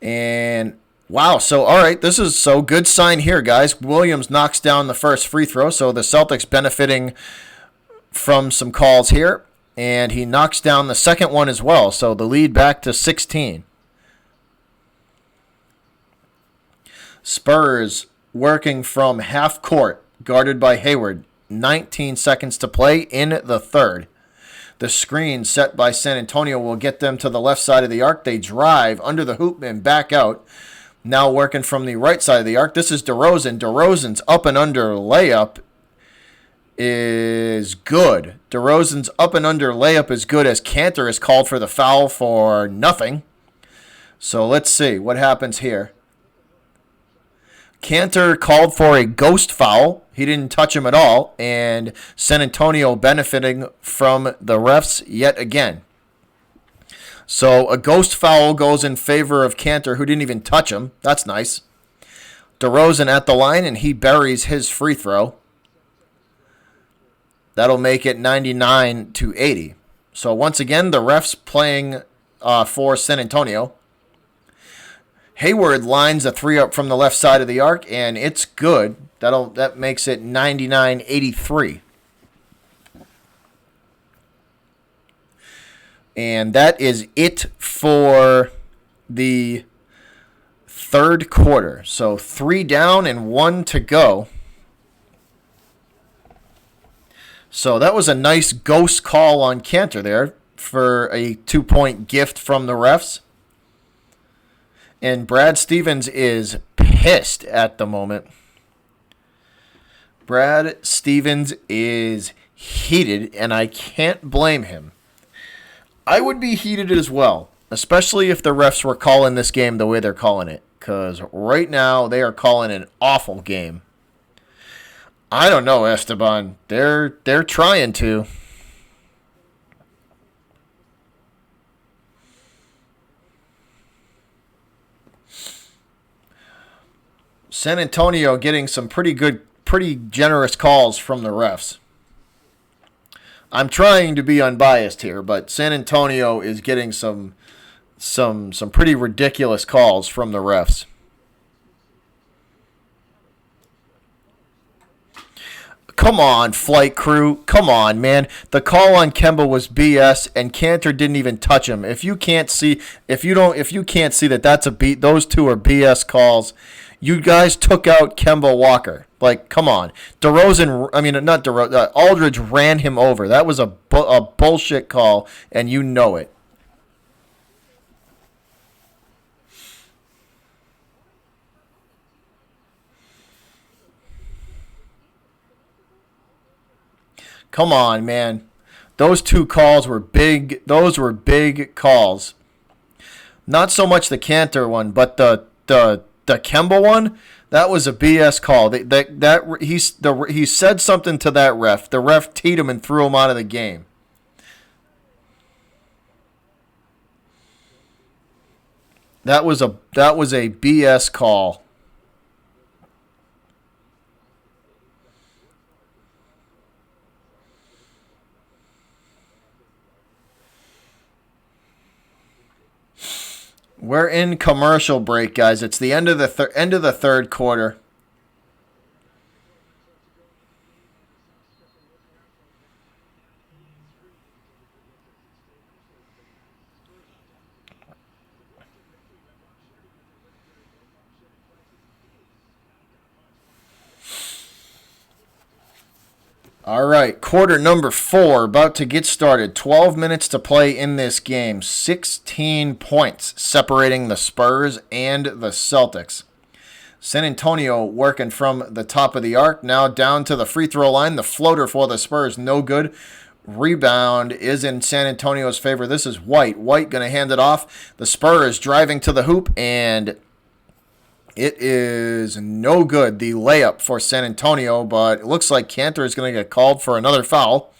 And wow, so all right, this is so good sign here, guys. Williams knocks down the first free throw, so the Celtics benefiting from some calls here, and he knocks down the second one as well, so the lead back to 16. Spurs working from half court, guarded by Hayward. 19 seconds to play in the third. The screen set by San Antonio will get them to the left side of the arc. They drive under the hoop and back out. Now working from the right side of the arc. This is DeRozan. DeRozan's up and under layup is good. DeRozan's up and under layup is good as Cantor is called for the foul for nothing. So let's see what happens here. Cantor called for a ghost foul. He didn't touch him at all, and San Antonio benefiting from the refs yet again. So a ghost foul goes in favor of Cantor, who didn't even touch him. That's nice. DeRozan at the line, and he buries his free throw. That'll make it 99-80. So once again, the refs playing for San Antonio. Hayward lines a three up from the left side of the arc, and it's good. That makes it 99-83. And that is it for the third quarter. So 3 down and 1 to go. So that was a nice ghost call on Cantor there for a 2-point gift from the refs. And Brad Stevens is pissed at the moment. Brad Stevens is heated, and I can't blame him. I would be heated as well, especially if the refs were calling this game the way they're calling it, because right now they are calling an awful game. I don't know, Esteban. They're trying to. San Antonio getting some pretty generous calls from the refs. I'm trying to be unbiased here, but San Antonio is getting some pretty ridiculous calls from the refs. Come on, flight crew. Come on, man. The call on Kemba was BS, and Cantor didn't even touch him. If you can't see that that's a beat, those two are BS calls. You guys took out Kemba Walker. Like, come on. Aldridge ran him over. That was a bullshit call, and you know it. Come on, man. Those two calls were big. Those were big calls. Not so much the Cantor one, but the Kemba one. That was a BS call. He said something to that ref. The ref teed him and threw him out of the game. That was a BS call. We're in commercial break, guys. It's the end of the end of the third quarter. All right, quarter number 4 about to get started. 12 minutes to play in this game. 16 points separating the Spurs and the Celtics. San Antonio working from the top of the arc. Now down to the free throw line. The floater for the Spurs, no good. Rebound is in San Antonio's favor. This is White. White going to hand it off. The Spurs driving to the hoop, and it is no good, the layup for San Antonio, but it looks like Cantor is going to get called for another foul.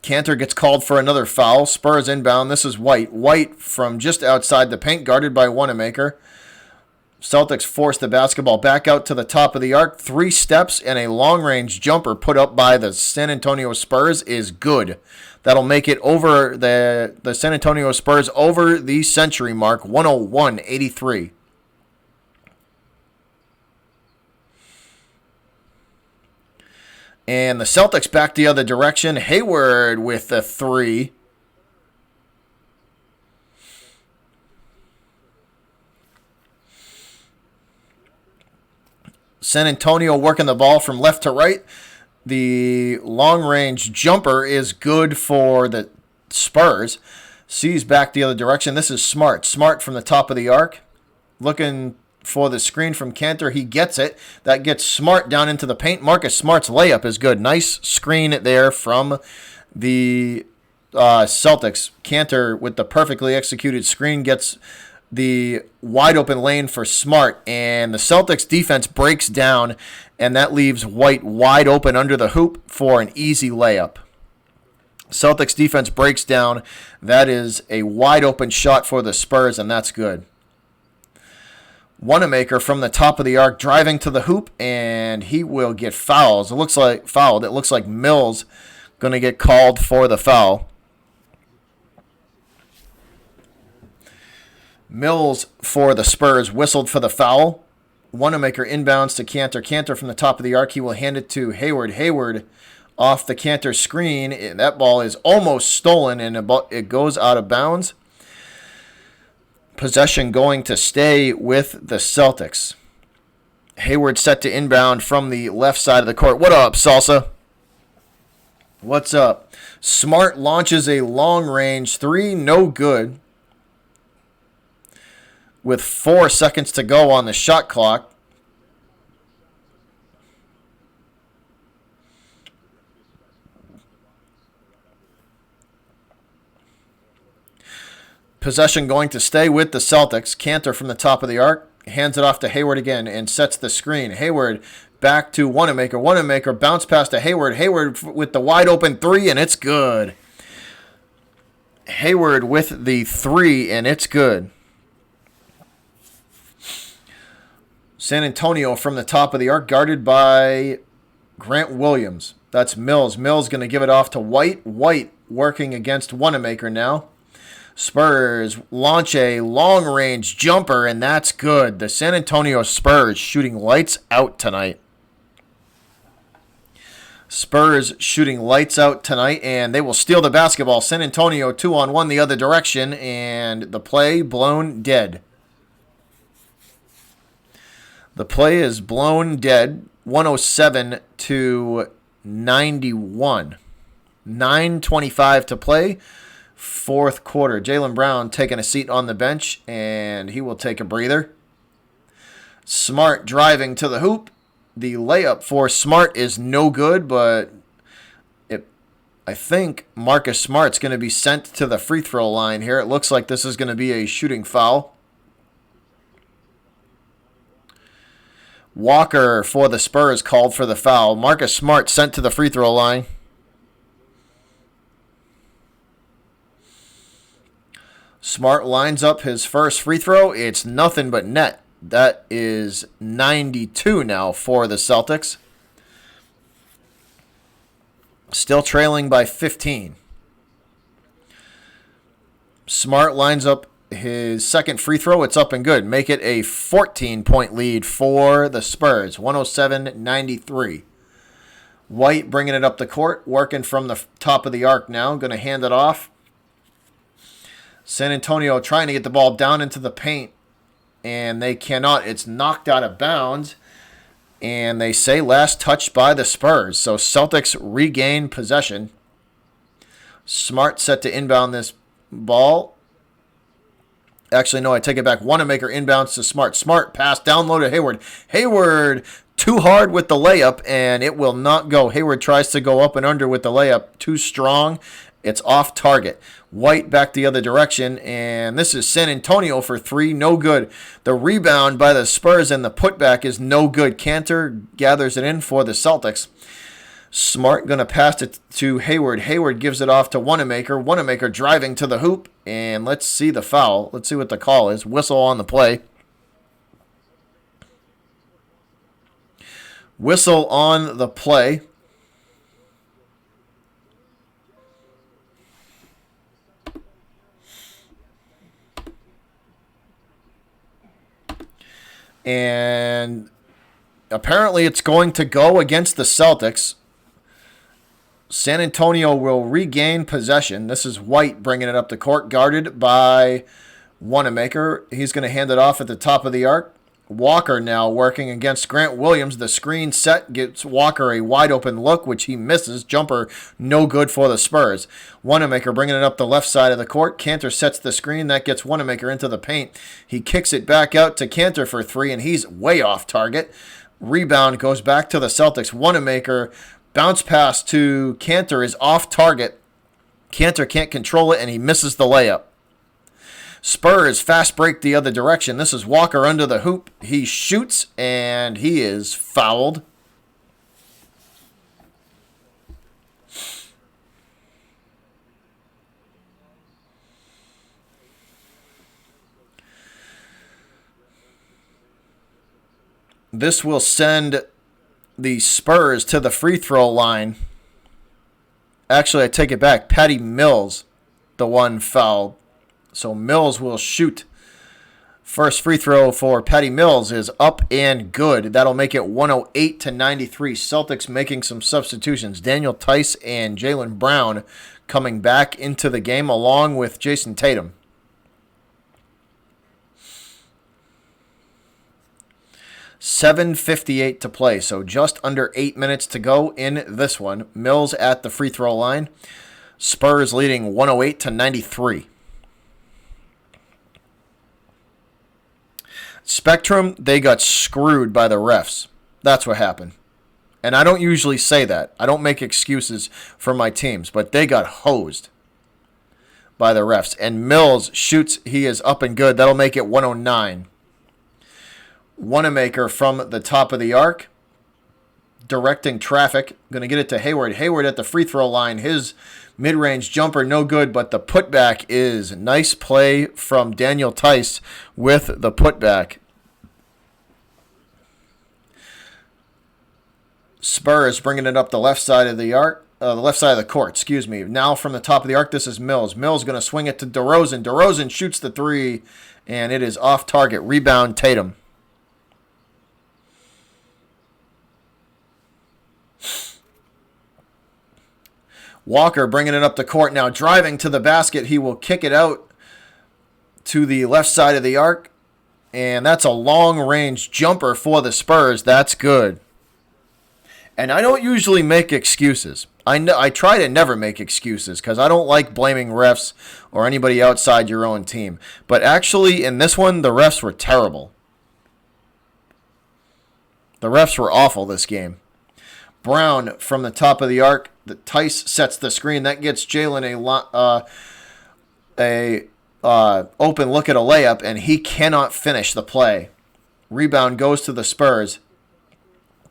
Cantor gets called for another foul. Spurs inbound. This is White. White from just outside the paint, guarded by Wanamaker. Celtics force the basketball back out to the top of the arc. 3 steps and a long-range jumper put up by the San Antonio Spurs is good. That'll make it over the San Antonio Spurs over the century mark, 101-83. And the Celtics back the other direction. Hayward with the 3. San Antonio working the ball from left to right. The long-range jumper is good for the Spurs. Sees back the other direction. This is Smart. Smart from the top of the arc. Looking for the screen from Cantor. He gets it. That gets Smart down into the paint. Marcus Smart's layup is good. Nice screen there from the Celtics. Cantor with the perfectly executed screen gets the wide open lane for Smart, and the Celtics defense breaks down, and that leaves White wide open under the hoop for an easy layup. Celtics defense breaks down. That is a wide open shot for the Spurs, and that's good. Wanamaker from the top of the arc driving to the hoop, and he will get fouled. It looks like Mills going to get called for the foul. Mills for the Spurs whistled for the foul. Wanamaker inbounds to Cantor. Cantor from the top of the arc. He will hand it to Hayward. Hayward off the Cantor screen. That ball is almost stolen, and it goes out of bounds. Possession going to stay with the Celtics. Hayward set to inbound from the left side of the court. What up, Salsa? What's up? Smart launches a long-range 3. No good. With 4 seconds to go on the shot clock. Possession going to stay with the Celtics. Cantor from the top of the arc hands it off to Hayward again and sets the screen. Hayward back to Wanamaker. Wanamaker bounce pass to Hayward. Hayward with the wide open 3, and it's good. Hayward with the 3, and it's good. San Antonio from the top of the arc, guarded by Grant Williams. That's Mills. Mills going to give it off to White. White working against Wanamaker now. Spurs launch a long-range jumper, and that's good. The San Antonio Spurs shooting lights out tonight. Spurs shooting lights out tonight, and they will steal the basketball. San Antonio 2-on-1 the other direction, and the play blown dead. The play is blown dead, 107 to 91. 9:25 to play, fourth quarter. Jaylen Brown taking a seat on the bench, and he will take a breather. Smart driving to the hoop. The layup for Smart is no good, but I think Marcus Smart's going to be sent to the free throw line here. It looks like this is going to be a shooting foul. Walker for the Spurs called for the foul. Marcus Smart sent to the free throw line. Smart lines up his first free throw. It's nothing but net. That is 92 now for the Celtics. Still trailing by 15. Smart lines up his second free throw. It's up and good. Make it a 14-point lead for the Spurs. 107-93. White bringing it up the court. Working from the top of the arc now. Going to hand it off. San Antonio trying to get the ball down into the paint. And they cannot. It's knocked out of bounds. And they say last touch by the Spurs. So Celtics regain possession. Smart set to inbound this ball. Actually, no, I take it back. Wanamaker inbounds to Smart. Smart pass down low to Hayward. Hayward too hard with the layup, and it will not go. Hayward tries to go up and under with the layup. Too strong. It's off target. White back the other direction, and this is San Antonio for 3. No good. The rebound by the Spurs and the putback is no good. Cantor gathers it in for the Celtics. Smart going to pass it to Hayward. Hayward gives it off to Wanamaker. Wanamaker driving to the hoop, and let's see the foul. Let's see what the call is. Whistle on the play. Whistle on the play. And apparently it's going to go against the Celtics. San Antonio will regain possession. This is White bringing it up the court, guarded by Wanamaker. He's going to hand it off at the top of the arc. Walker now working against Grant Williams. The screen set gives Walker a wide open look, which he misses. Jumper no good for the Spurs. Wanamaker bringing it up the left side of the court. Cantor sets the screen. That gets Wanamaker into the paint. He kicks it back out to Cantor for 3, and he's way off target. Rebound goes back to the Celtics. Wanamaker bounce pass to Cantor is off target. Cantor can't control it, and he misses the layup. Spurs fast break the other direction. This is Walker under the hoop. He shoots, and he is fouled. This will send the Spurs to the free throw line. Actually, I take it back. Patty Mills, the one fouled. So Mills will shoot. First free throw for Patty Mills is up and good. That'll make it 108-93. Celtics making some substitutions. Daniel Tice and Jaylen Brown coming back into the game along with Jason Tatum. $7:58 to play, so just under 8 minutes to go in this one. Mills at the free throw line. Spurs leading 108-93. Spectrum, they got screwed by the refs. That's what happened. And I don't usually say that. I don't make excuses for my teams, but they got hosed by the refs. And Mills shoots. He is up and good. That'll make it 109. Wanamaker from the top of the arc. directing traffic. Going to get it to Hayward. Hayward at the free throw line. His mid-range jumper, no good, but the putback is nice play from Daniel Tice with the putback. Spurs bringing it up the left side of the arc. The left side of the court, excuse me. Now from the top of the arc, this is Mills. Mills going to swing it to DeRozan. DeRozan shoots the three, and it is off target. Rebound, Tatum. Walker bringing it up the court now, driving to the basket. He will kick it out to the left side of the arc, and that's a long-range jumper for the Spurs. That's good. And I don't usually make excuses. I try to never make excuses because I don't like blaming refs or anybody outside your own team. But actually, in this one, the refs were terrible. The refs were awful this game. Brown from the top of the arc. The Tice sets the screen. That gets Jalen a open look at a layup, and he cannot finish the play. Rebound goes to the Spurs.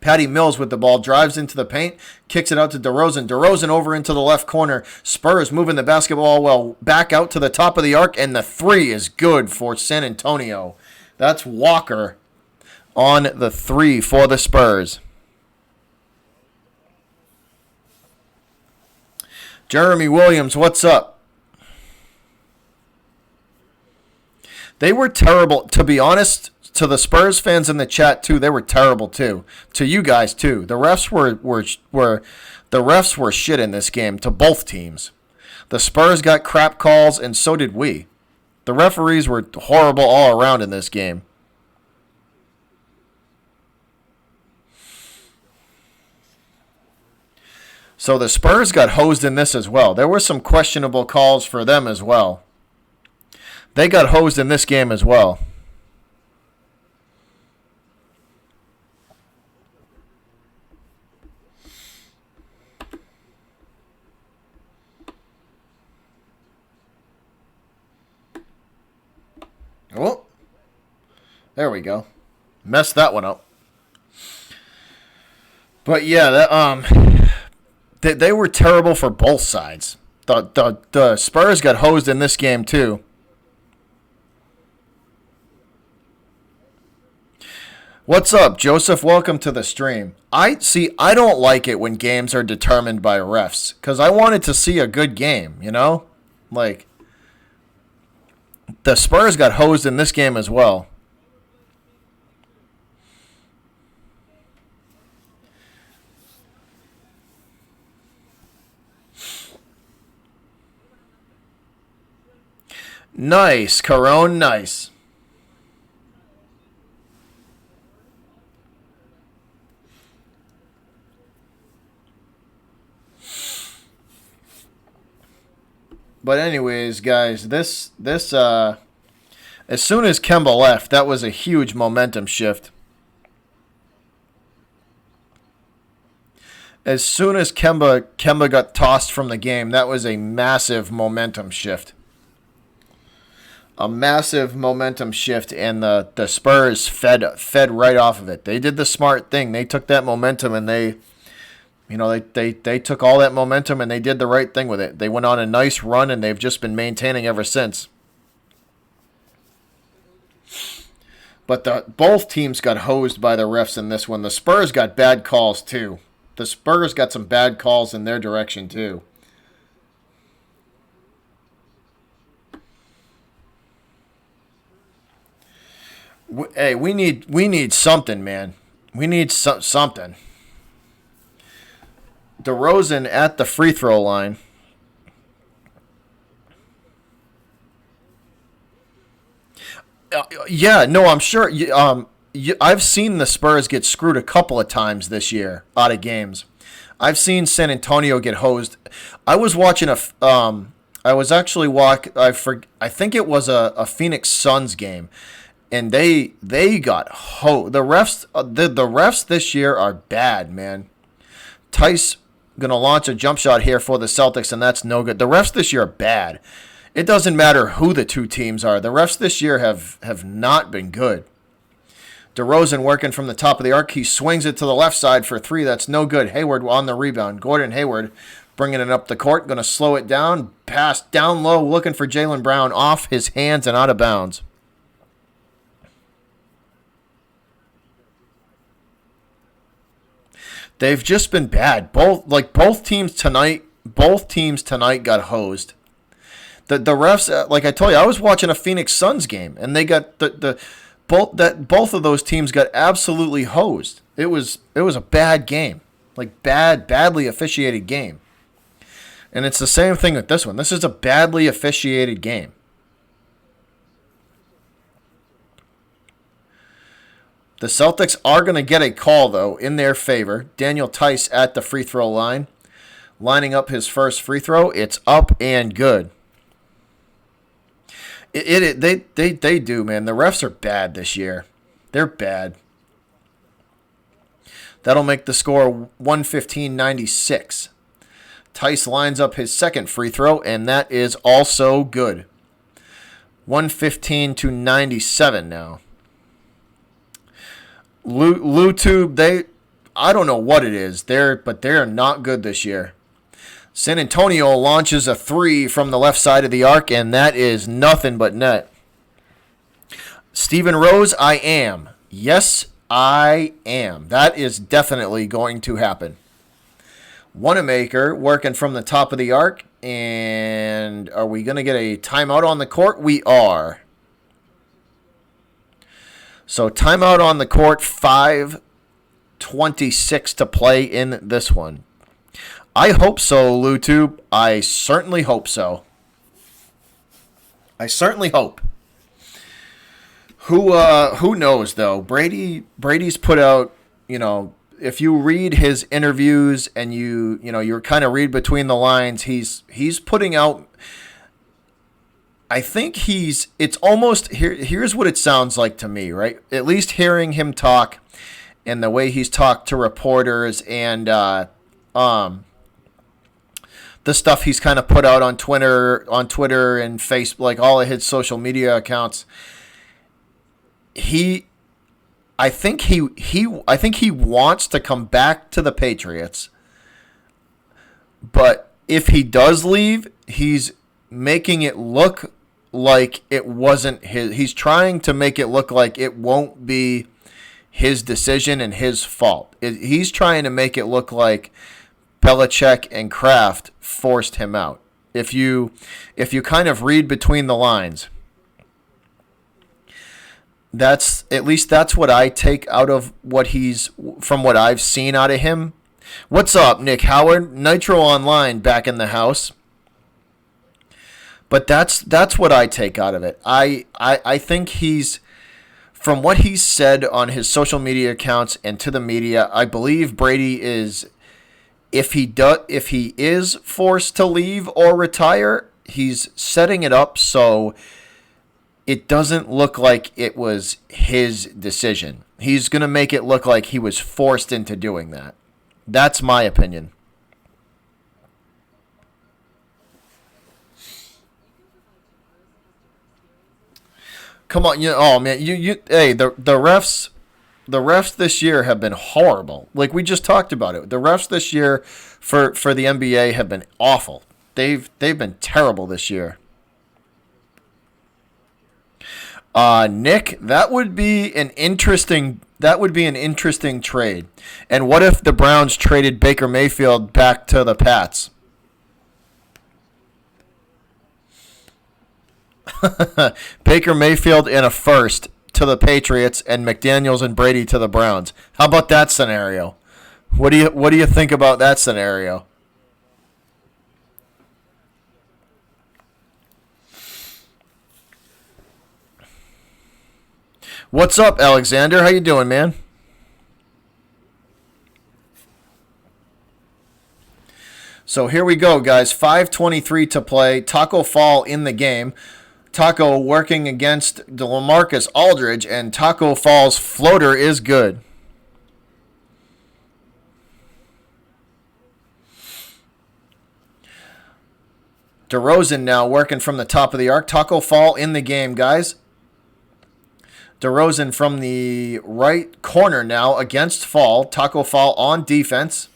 Patty Mills with the ball, drives into the paint, kicks it out to DeRozan. DeRozan over into the left corner. Spurs moving the basketball well back out to the top of the arc, and the three is good for San Antonio. That's Walker on the three for the Spurs. Jeremy Williams, what's up? They were terrible. To be honest, to the Spurs fans in the chat too, they were terrible too. To you guys too. The refs were shit in this game to both teams. The Spurs got crap calls, and so did we. The referees were horrible all around in this game. So the Spurs got hosed in this as well. There were some questionable calls for them as well. They got hosed in this game as well. Oh, there we go. Messed that one up. But yeah, they were terrible for both sides. The Spurs got hosed in this game too. What's up, Joseph? Welcome to the stream. I don't like it when games are determined by refs because I wanted to see a good game, you know? Like, the Spurs got hosed in this game as well. Nice, Corone, nice. But anyways, guys, this as soon as Kemba left, that was a huge momentum shift. As soon as Kemba got tossed from the game, that was a massive momentum shift. A massive momentum shift, and the Spurs fed right off of it. They did the smart thing. They took that momentum and they took all that momentum and they did the right thing with it. They went on a nice run, and they've just been maintaining ever since. But both teams got hosed by the refs in this one. The Spurs got bad calls too. The Spurs got some bad calls in their direction too. Hey, we need something, man. We need something. DeRozan at the free throw line. Yeah, no, I'm sure. I've seen the Spurs get screwed a couple of times this year out of games. I've seen San Antonio get hosed. I was watching I think it was a Phoenix Suns game. And they got hosed. The refs this year are bad, man. Tice going to launch a jump shot here for the Celtics, and that's no good. The refs this year are bad. It doesn't matter who the two teams are. The refs this year have not been good. DeRozan working from the top of the arc. He swings it to the left side for three. That's no good. Hayward on the rebound. Gordon Hayward bringing it up the court. Going to slow it down. Pass down low, looking for Jaylen Brown, off his hands and out of bounds. They've just been bad. Both teams tonight got hosed. The refs, like I told you, I was watching a Phoenix Suns game, and they got both of those teams got absolutely hosed. It was a bad game, like badly officiated game. And it's the same thing with this one. This is a badly officiated game. The Celtics are going to get a call, though, in their favor. Daniel Tice at the free throw line, lining up his first free throw. It's up and good. They do, man. The refs are bad this year. They're bad. That'll make the score 115-96. Tice lines up his second free throw, and that is also good. 115-97 now. Lutube, I don't know what it is, but they're not good this year. San Antonio launches a three from the left side of the arc, and that is nothing but net. Stephen Rose, I am. Yes, I am. That is definitely going to happen. Wanamaker working from the top of the arc, and are we going to get a timeout on the court? We are. So timeout on the court, 5:26 to play in this one. I hope so, LuTube. I certainly hope so. I certainly hope. Who knows though? Brady's put out, if you read his interviews and you're kind of read between the lines, he's putting out. I think it's almost here's what it sounds like to me, right? At least hearing him talk and the way he's talked to reporters and the stuff he's kind of put out on Twitter and Facebook, like all of his social media accounts. I think he wants to come back to the Patriots, but if he does leave, he's making it look like it wasn't his. He's trying to make it look like it won't be his decision and his fault. He's trying to make it look like Belichick and Kraft forced him out. If you kind of read between the lines, that's what I take out of from what I've seen out of him. What's up, Nick Howard? Nitro Online back in the house. But that's what I take out of it. I think from what he's said on his social media accounts and to the media, I believe Brady is, if he is forced to leave or retire, he's setting it up so it doesn't look like it was his decision. He's going to make it look like he was forced into doing that. That's my opinion. Come on, oh man, hey, the refs this year have been horrible. Like we just talked about it. The refs this year for the NBA have been awful. They've been terrible this year. Nick, that would be an interesting trade. And what if the Browns traded Baker Mayfield back to the Pats? Baker Mayfield in a first to the Patriots and McDaniels and Brady to the Browns. How about that scenario? What do you think about that scenario? What's up, Alexander? How you doing, man? So here we go, guys. 5:23 to play. Taco Fall in the game. Taco working against DeLamarcus Aldridge, and Taco Fall's floater is good. DeRozan now working from the top of the arc. Taco Fall in the game, guys. DeRozan from the right corner now against Fall. Taco Fall on defense.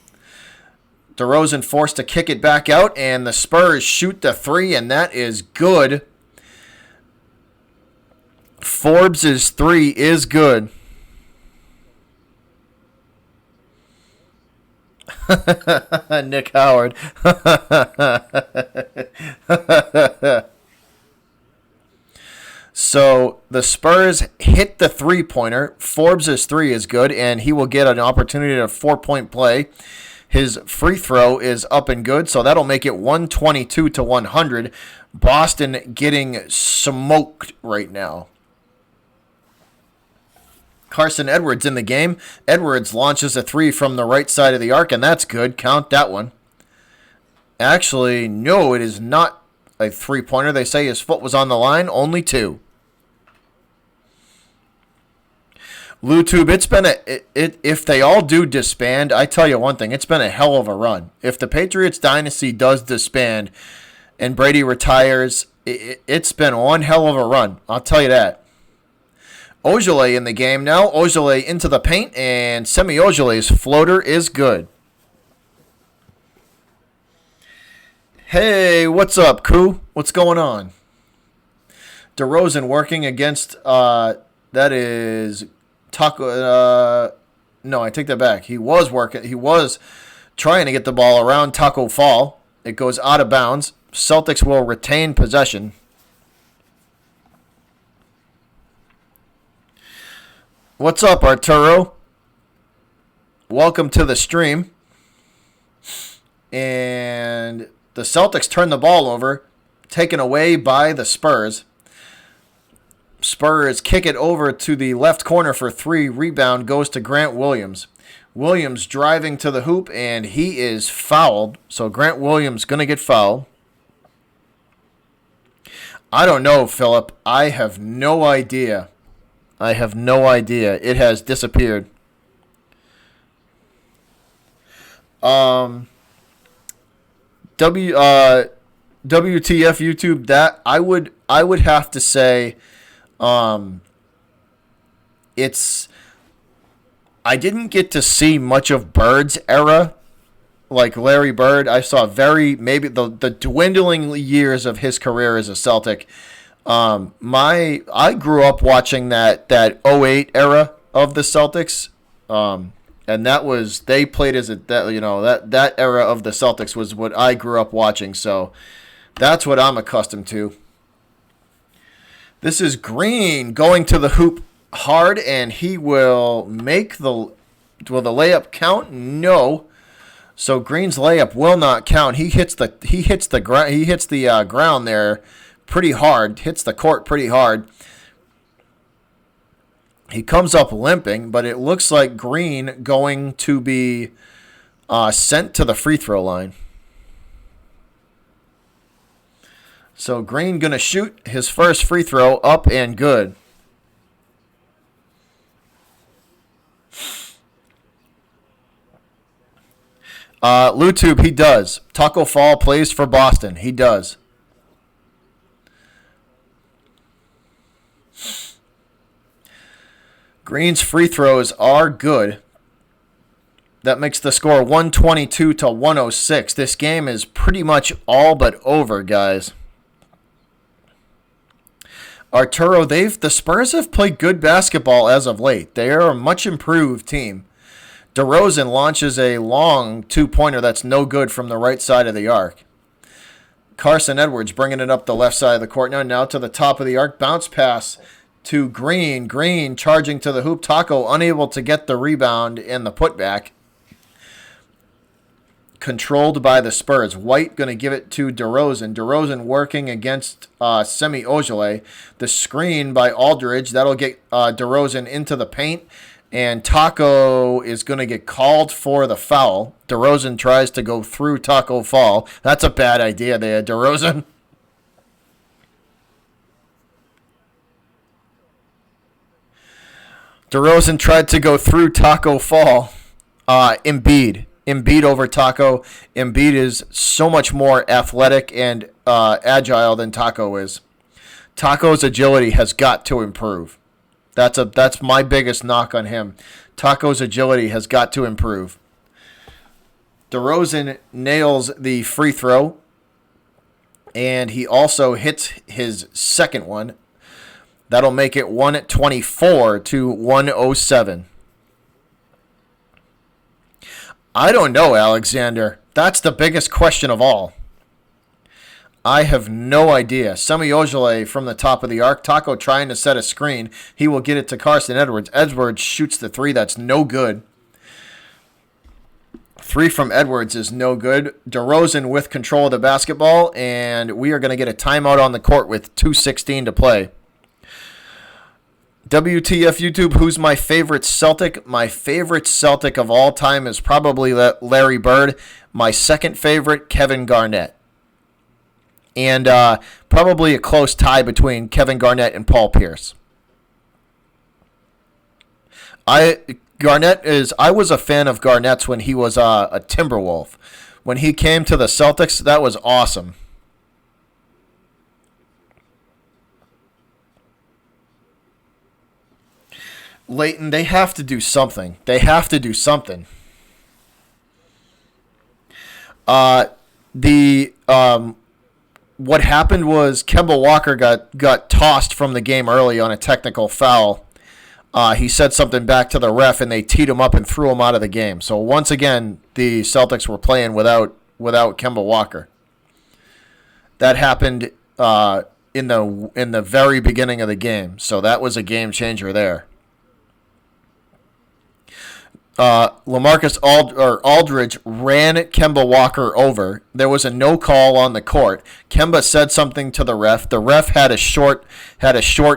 DeRozan forced to kick it back out, and the Spurs shoot the three, and that is good. Forbes' three is good. Nick Howard. So the Spurs hit the three-pointer. Forbes' three is good, and he will get an opportunity to 4-point play. His free throw is up and good, so that'll make it 122 to 100. Boston getting smoked right now. Carson Edwards in the game. Edwards launches a three from the right side of the arc, and that's good. Count that one. Actually, no, it is not a three-pointer. They say his foot was on the line. Only two. LuTube, it's been if they all do disband, I tell you one thing, it's been a hell of a run. If the Patriots dynasty does disband and Brady retires, it's been one hell of a run. I'll tell you that. Ojale in the game now. Ojale into the paint, and Semi Ojale's floater is good. Hey, what's up, Koo? What's going on? DeRozan working against, that is Taco, no, I take that back. He was trying to get the ball around Taco Fall. It goes out of bounds. Celtics will retain possession. What's up, Arturo? Welcome to the stream. And the Celtics turn the ball over, taken away by the Spurs. Spurs kick it over to the left corner for three. Rebound goes to Grant Williams. Williams driving to the hoop, and he is fouled. So Grant Williams going to get fouled. I don't know, Philip. I have no idea. It has disappeared. WTF YouTube, that I would have to say it's I didn't get to see much of Bird's era, like Larry Bird. I saw maybe the dwindling years of his career as a Celtic. I grew up watching that 08 era of the Celtics. And they played that era of the Celtics was what I grew up watching. So that's what I'm accustomed to. This is Green going to the hoop hard, and he will make will the layup count? No. So Green's layup will not count. He hits the ground there pretty hard. Hits the court pretty hard. He comes up limping, but it looks like Green going to be sent to the free throw line. So Green going to shoot his first free throw up and good. LuTube, he does. Taco Fall plays for Boston. He does. Green's free throws are good. That makes the score 122 to 106. This game is pretty much all but over, guys. Arturo, the Spurs have played good basketball as of late. They are a much improved team. DeRozan launches a long two-pointer that's no good from the right side of the arc. Carson Edwards bringing it up the left side of the court now to the top of the arc. Bounce pass to Green. Green charging to the hoop. Taco unable to get the rebound in the putback. Controlled by the Spurs. White going to give it to DeRozan. DeRozan working against Semi Ojale. The screen by Aldridge. That'll get DeRozan into the paint. And Taco is going to get called for the foul. DeRozan tries to go through Taco Fall. That's a bad idea there, DeRozan. DeRozan tried to go through Taco Fall. Embiid over Taco. Embiid is so much more athletic and agile than Taco is. Taco's agility has got to improve. That's my biggest knock on him. Taco's agility has got to improve. DeRozan nails the free throw, and he also hits his second one. That'll make it 124 to 107. I don't know, Alexander. That's the biggest question of all. I have no idea. Semi Ojeleye from the top of the arc. Taco trying to set a screen. He will get it to Carson Edwards. Edwards shoots the three. That's no good. Three from Edwards is no good. DeRozan with control of the basketball, and we are going to get a timeout on the court with 2:16 to play. WTF YouTube, who's my favorite Celtic? My favorite Celtic of all time is probably Larry Bird. My second favorite, Kevin Garnett. And probably a close tie between Kevin Garnett and Paul Pierce. I was a fan of Garnett's when he was a Timberwolf. When he came to the Celtics, that was awesome. Leighton, they have to do something. They have to do something. What happened was Kemba Walker got tossed from the game early on a technical foul. He said something back to the ref, and they teed him up and threw him out of the game. So once again, the Celtics were playing without Kemba Walker. That happened in the very beginning of the game. So that was a game changer there. LaMarcus Aldridge ran Kemba Walker over. There was a no call on the court. Kemba said something to the ref. The ref had a short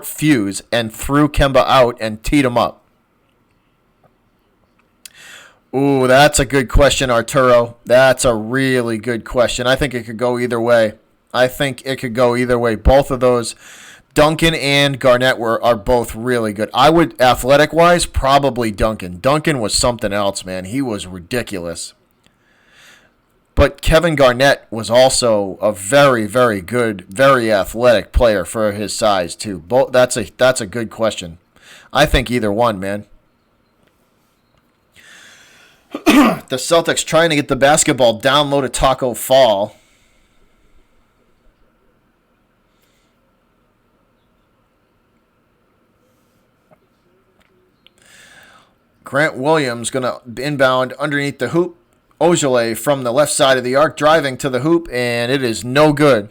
fuse and threw Kemba out and teed him up. Ooh, that's a good question, Arturo. That's a really good question. I think it could go either way. Both of those, Duncan and Garnett are both really good. I would, athletic-wise, probably Duncan. Duncan was something else, man. He was ridiculous. But Kevin Garnett was also a very, very good, very athletic player for his size, too. That's a good question. I think either one, man. The Celtics trying to get the basketball down low to Taco Fall. Grant Williams going to inbound underneath the hoop. Ojeleye from the left side of the arc driving to the hoop, and it is no good.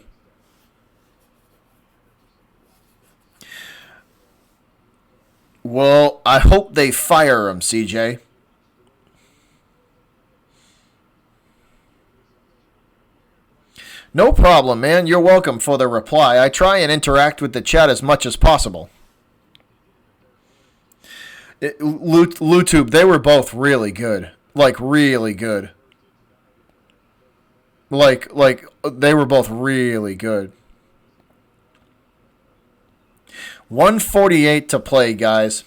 Well, I hope they fire him, CJ. No problem, man. You're welcome for the reply. I try and interact with the chat as much as possible. YouTube, they were both really good. Like, really good. Like, they were both really good. 1:48 to play, guys.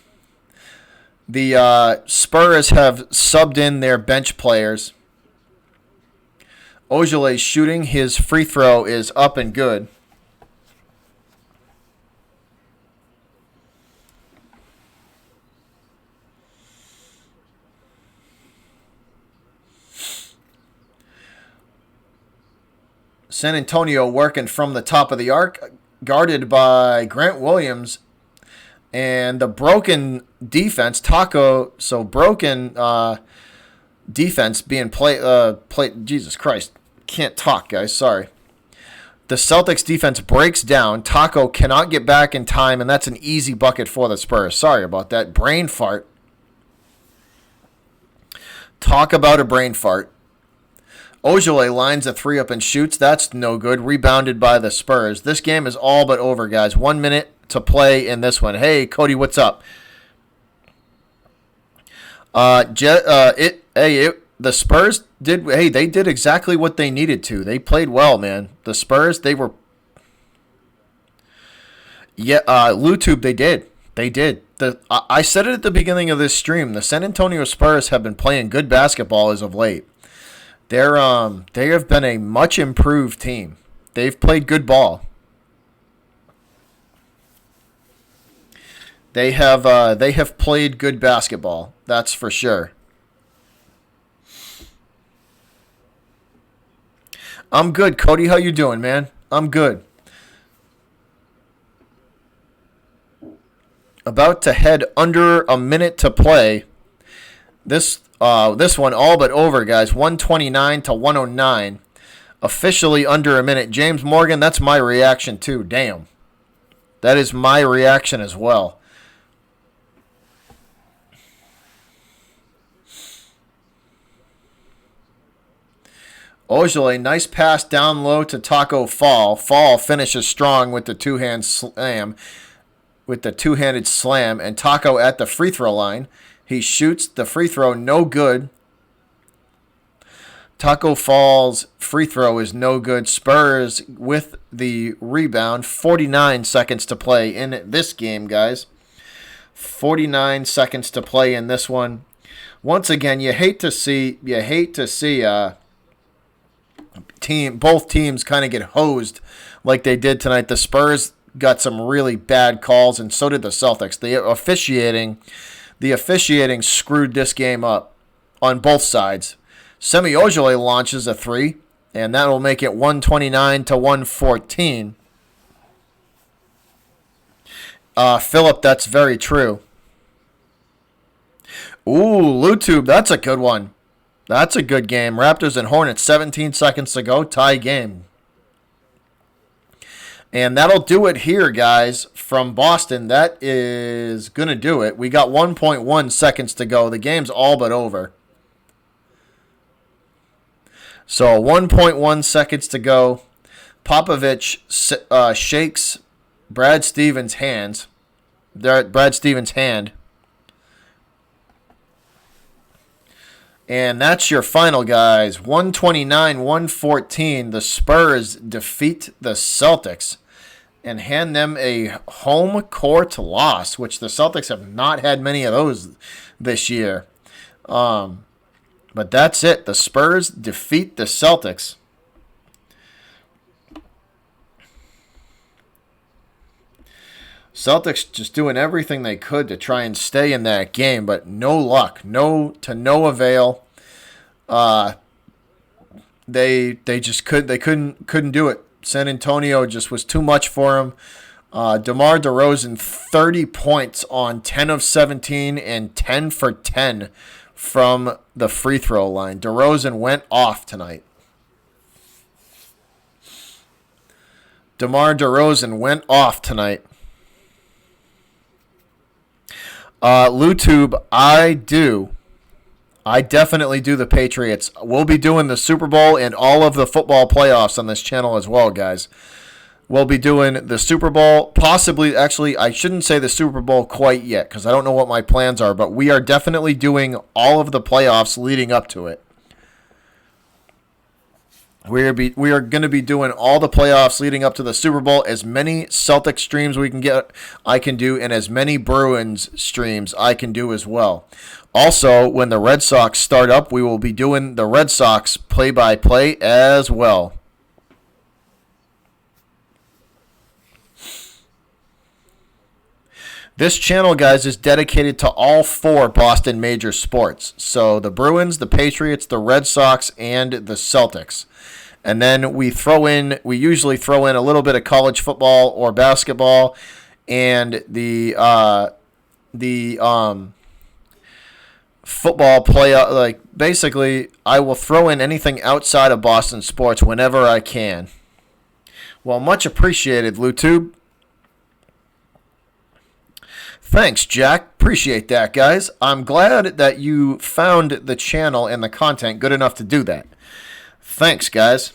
The Spurs have subbed in their bench players. Ojele's shooting. His free throw is up and good. San Antonio working from the top of the arc, guarded by Grant Williams, and the broken defense, Taco. So broken defense being played. Jesus Christ, can't talk, guys. Sorry. The Celtics defense breaks down. Taco cannot get back in time, and that's an easy bucket for the Spurs. Sorry about that. Brain fart. Talk about a brain fart. Ojeleye lines a three up and shoots. That's no good. Rebounded by the Spurs. This game is all but over, guys. 1 minute to play in this one. Hey, Cody, what's up? The Spurs did. Hey, they did exactly what they needed to. They played well, man. The Spurs, they were. Yeah, YouTube, they did. They did. I said it at the beginning of this stream. The San Antonio Spurs have been playing good basketball as of late. They have been a much improved team. They've played good ball. They have played good basketball. That's for sure. I'm good, Cody. How you doing, man? I'm good. About to head under a minute to play. This one all but over, guys. 129 to 109. Officially under a minute. James Morgan, that's my reaction too. Damn. That is my reaction as well. Ojale, nice pass down low to Taco Fall. Fall finishes strong with the two-handed slam, and Taco at the free throw line. He shoots the free throw, no good. Taco Fall's free throw is no good. Spurs with the rebound. 49 seconds to play in this game, guys. 49 seconds to play in this one. Once again, you hate to see both teams kind of get hosed like they did tonight. The Spurs got some really bad calls, and so did the Celtics. The officiating screwed this game up on both sides. Semi Ojeleye launches a three, and that will make it 129 to 114. Philip, that's very true. Ooh, Lutube, that's a good one. That's a good game. Raptors and Hornets, 17 seconds to go, tie game. And that'll do it here, guys, from Boston. That is going to do it. We got 1.1 seconds to go. The game's all but over. So 1.1 seconds to go. Popovich shakes Brad Stevens' hands. They're at Brad Stevens' hand. And that's your final, guys. 129-114. The Spurs defeat the Celtics and hand them a home court loss, which the Celtics have not had many of those this year. But that's it. The Spurs defeat the Celtics. Celtics just doing everything they could to try and stay in that game, but no luck, no avail. They couldn't do it. San Antonio just was too much for them. DeMar DeRozan 30 points on 10 of 17 and 10 for 10 from the free throw line. DeRozan went off tonight. DeMar DeRozan went off tonight. LuTube, I definitely do the Patriots. We'll be doing the Super Bowl and all of the football playoffs on this channel as well, guys. We'll be doing the Super Bowl, possibly, actually, I shouldn't say the Super Bowl quite yet because I don't know what my plans are, but we are definitely doing all of the playoffs leading up to it. We are going to be doing all the playoffs leading up to the Super Bowl. As many Celtics streams we can get, I can do, and as many Bruins streams I can do as well. Also, when the Red Sox start up, we will be doing the Red Sox play-by-play as well. This channel, guys, is dedicated to all four Boston major sports. So the Bruins, the Patriots, the Red Sox, and the Celtics. And then we usually throw in a little bit of college football or basketball, and the football play. Like basically, I will throw in anything outside of Boston sports whenever I can. Well, much appreciated, LuTube. Thanks, Jack. Appreciate that, guys. I'm glad that you found the channel and the content good enough to do that. Thanks, guys.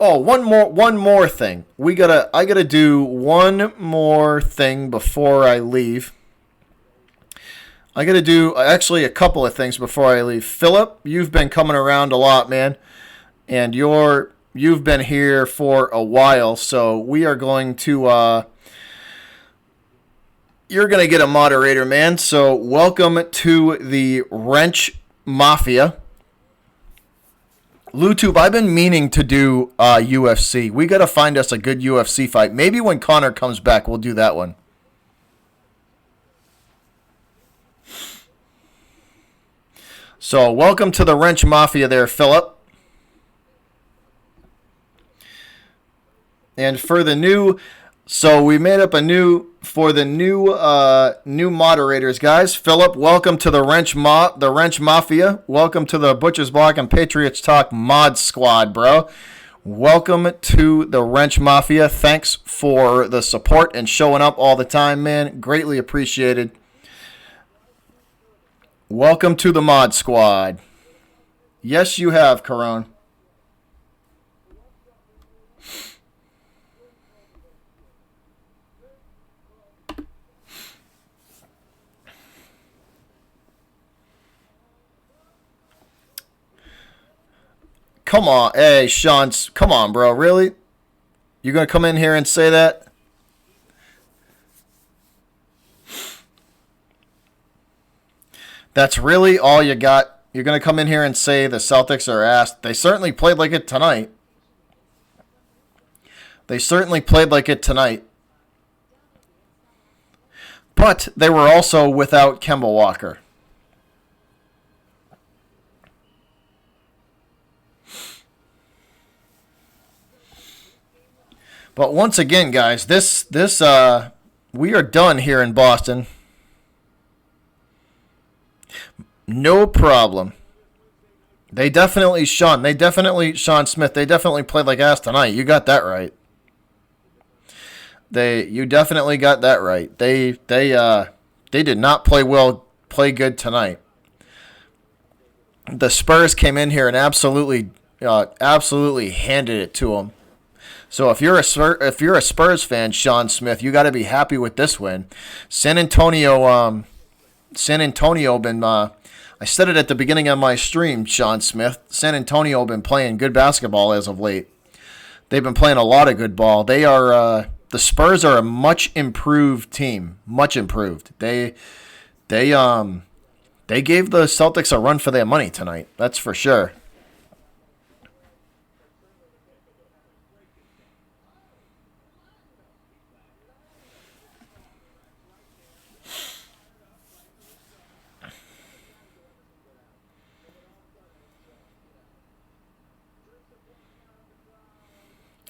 Oh, one more thing. I gotta do one more thing before I leave. I gotta do actually a couple of things before I leave. Philip, you've been coming around a lot, man, and you've been here for a while, so we are going to. You're going to get a moderator, man. So welcome to the Wrench Mafia. LuTube, I've been meaning to do UFC. We got to find us a good UFC fight. Maybe when Connor comes back, we'll do that one. So, welcome to the Wrench Mafia there, Philip. And for the new, so we made up for the new moderators, guys. Philip, welcome to the Wrench Mafia. Welcome to the Butcher's Block and Patriots Talk Mod Squad, bro. Welcome to the Wrench Mafia. Thanks for the support and showing up all the time, man. Greatly appreciated. Welcome to the Mod Squad. Yes, you have, Corone. Come on. Hey, Sean. Come on, bro. Really? You're going to come in here and say that? That's really all you got? You're going to come in here and say the Celtics are ass? They certainly played like it tonight. They certainly played like it tonight. But they were also without Kemba Walker. But once again, guys, we are done here in Boston. No problem. Sean Smith, they definitely played like ass tonight. You got that right. You definitely got that right. They did not play good tonight. The Spurs came in here and absolutely handed it to them. So if you're a Spurs fan, Sean Smith, you got to be happy with this win. San Antonio been. I said it at the beginning of my stream, Sean Smith. San Antonio been playing good basketball as of late. They've been playing a lot of good ball. They are the Spurs are a much improved team. Much improved. They gave the Celtics a run for their money tonight. That's for sure.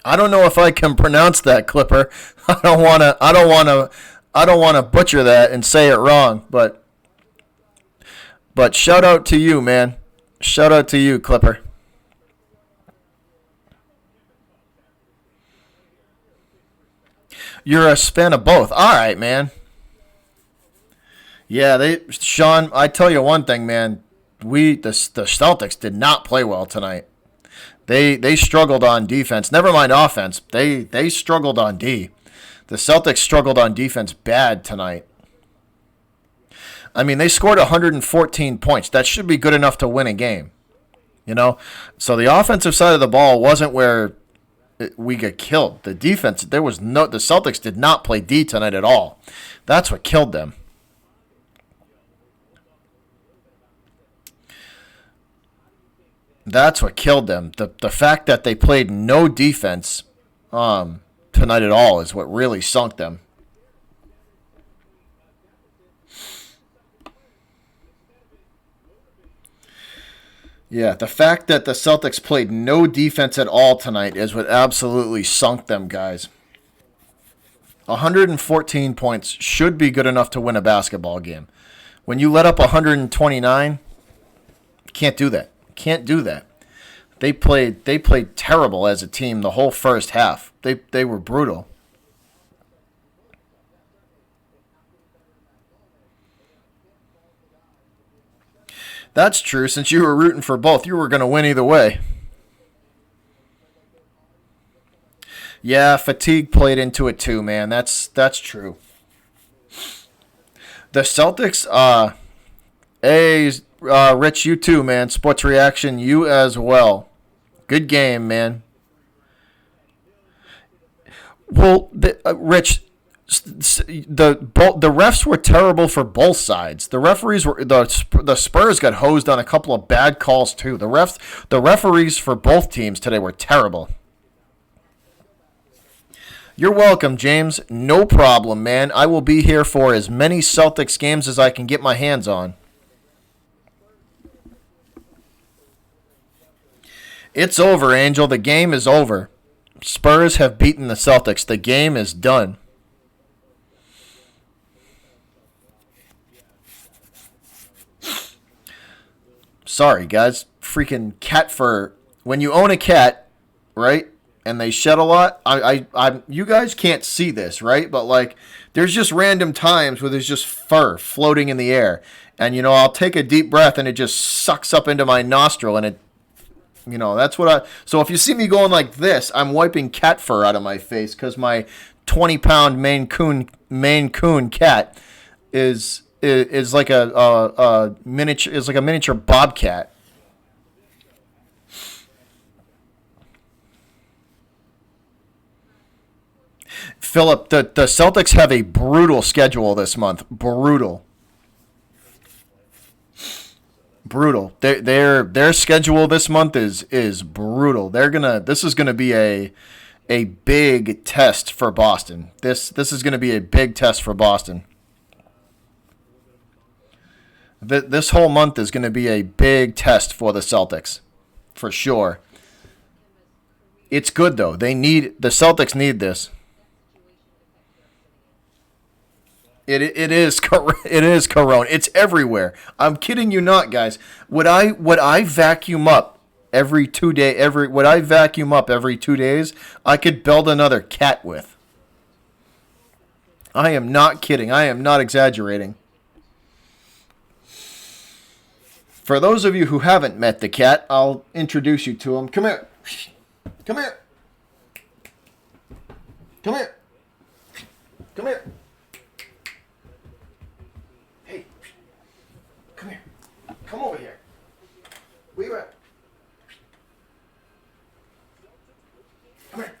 I don't know if I can pronounce that, Clipper. I don't want to butcher that and say it wrong, but shout out to you, man. Shout out to you, Clipper. You're a fan of both. All right, man. Yeah, Sean, I tell you one thing, man. The Celtics did not play well tonight. They struggled on defense. Never mind offense. They struggled on D. The Celtics struggled on defense bad tonight. I mean, they scored 114 points. That should be good enough to win a game. You know? So the offensive side of the ball wasn't where we got killed. The defense, the Celtics did not play D tonight at all. That's what killed them. That's what killed them. The fact that they played no defense tonight at all is what really sunk them. Yeah, the fact that the Celtics played no defense at all tonight is what absolutely sunk them, guys. 114 points should be good enough to win a basketball game. When you let up 129, can't do that. Can't do that. They played terrible as a team the whole first half. They were brutal. That's true. Since you were rooting for both, you were going to win either way. Yeah, fatigue played into it too, man. That's true. The Celtics, Rich, you too, man. Sports Reaction, you as well. Good game, man. Well, Rich, The refs were terrible for both sides. The Spurs got hosed on a couple of bad calls too. The referees for both teams today were terrible. You're welcome, James. No problem, man. I will be here for as many Celtics games as I can get my hands on. It's over, Angel. The game is over. Spurs have beaten the Celtics. The game is done. Sorry, guys. Freaking cat fur. When you own a cat, right, and they shed a lot, you guys can't see this, right? But, like, there's just random times where there's just fur floating in the air. And, I'll take a deep breath and it just sucks up into my nostril and it, that's what so if you see me going like this, I'm wiping cat fur out of my face because my 20-pound Maine Coon cat is like a miniature bobcat. Philip, the Celtics have a brutal schedule this month. Brutal. Their schedule this month is brutal. This is gonna be a big test for Boston. This is gonna be a big test for Boston. This whole month is gonna be a big test for the Celtics, for sure. It's good though. The Celtics need this. It is Corona. It's everywhere. I'm kidding you not, guys. Would I vacuum up every 2 day would I vacuum up every 2 days? I could build another cat with. I am not kidding. I am not exaggerating. For those of you who haven't met the cat, I'll introduce you to him. Come here. Come here. Come here. Come here. Come here. Come over here. Where you at? Come here.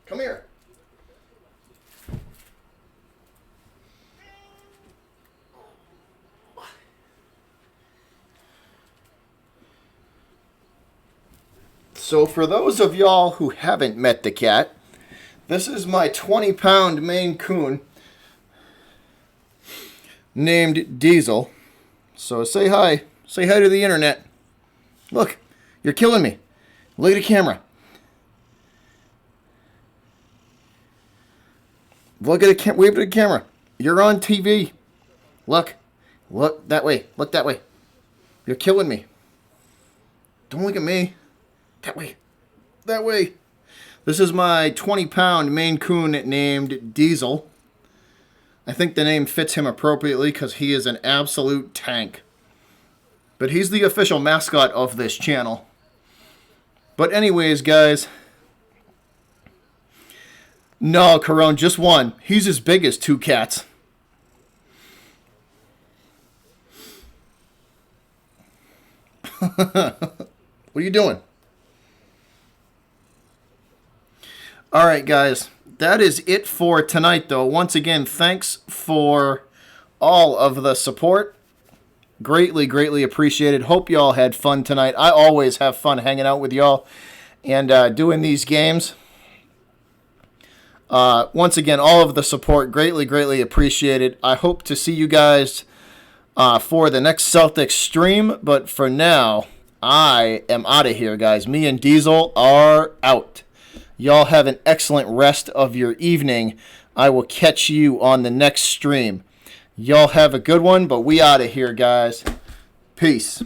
Come here. So for those of y'all who haven't met the cat, this is my 20-pound Maine Coon named Diesel. So say hi. Say hi to the internet. Look, you're killing me. Look at the camera. Look at the wave to the camera. You're on TV. Look. Look that way. Look that way. You're killing me. Don't look at me. That way. That way. This is my 20-pound Maine Coon named Diesel. I think the name fits him appropriately because he is an absolute tank. But he's the official mascot of this channel. But anyways, guys. No, Corone, just one. He's as big as 2 cats. What are you doing? All right, guys, that is it for tonight, though. Once again, thanks for all of the support. Greatly, greatly appreciated. Hope y'all had fun tonight. I always have fun hanging out with y'all and doing these games. Once again, all of the support, greatly, greatly appreciated. I hope to see you guys for the next Celtics stream. But for now, I am out of here, guys. Me and Diesel are out. Y'all have an excellent rest of your evening. I will catch you on the next stream. Y'all have a good one, but we out of here, guys. Peace.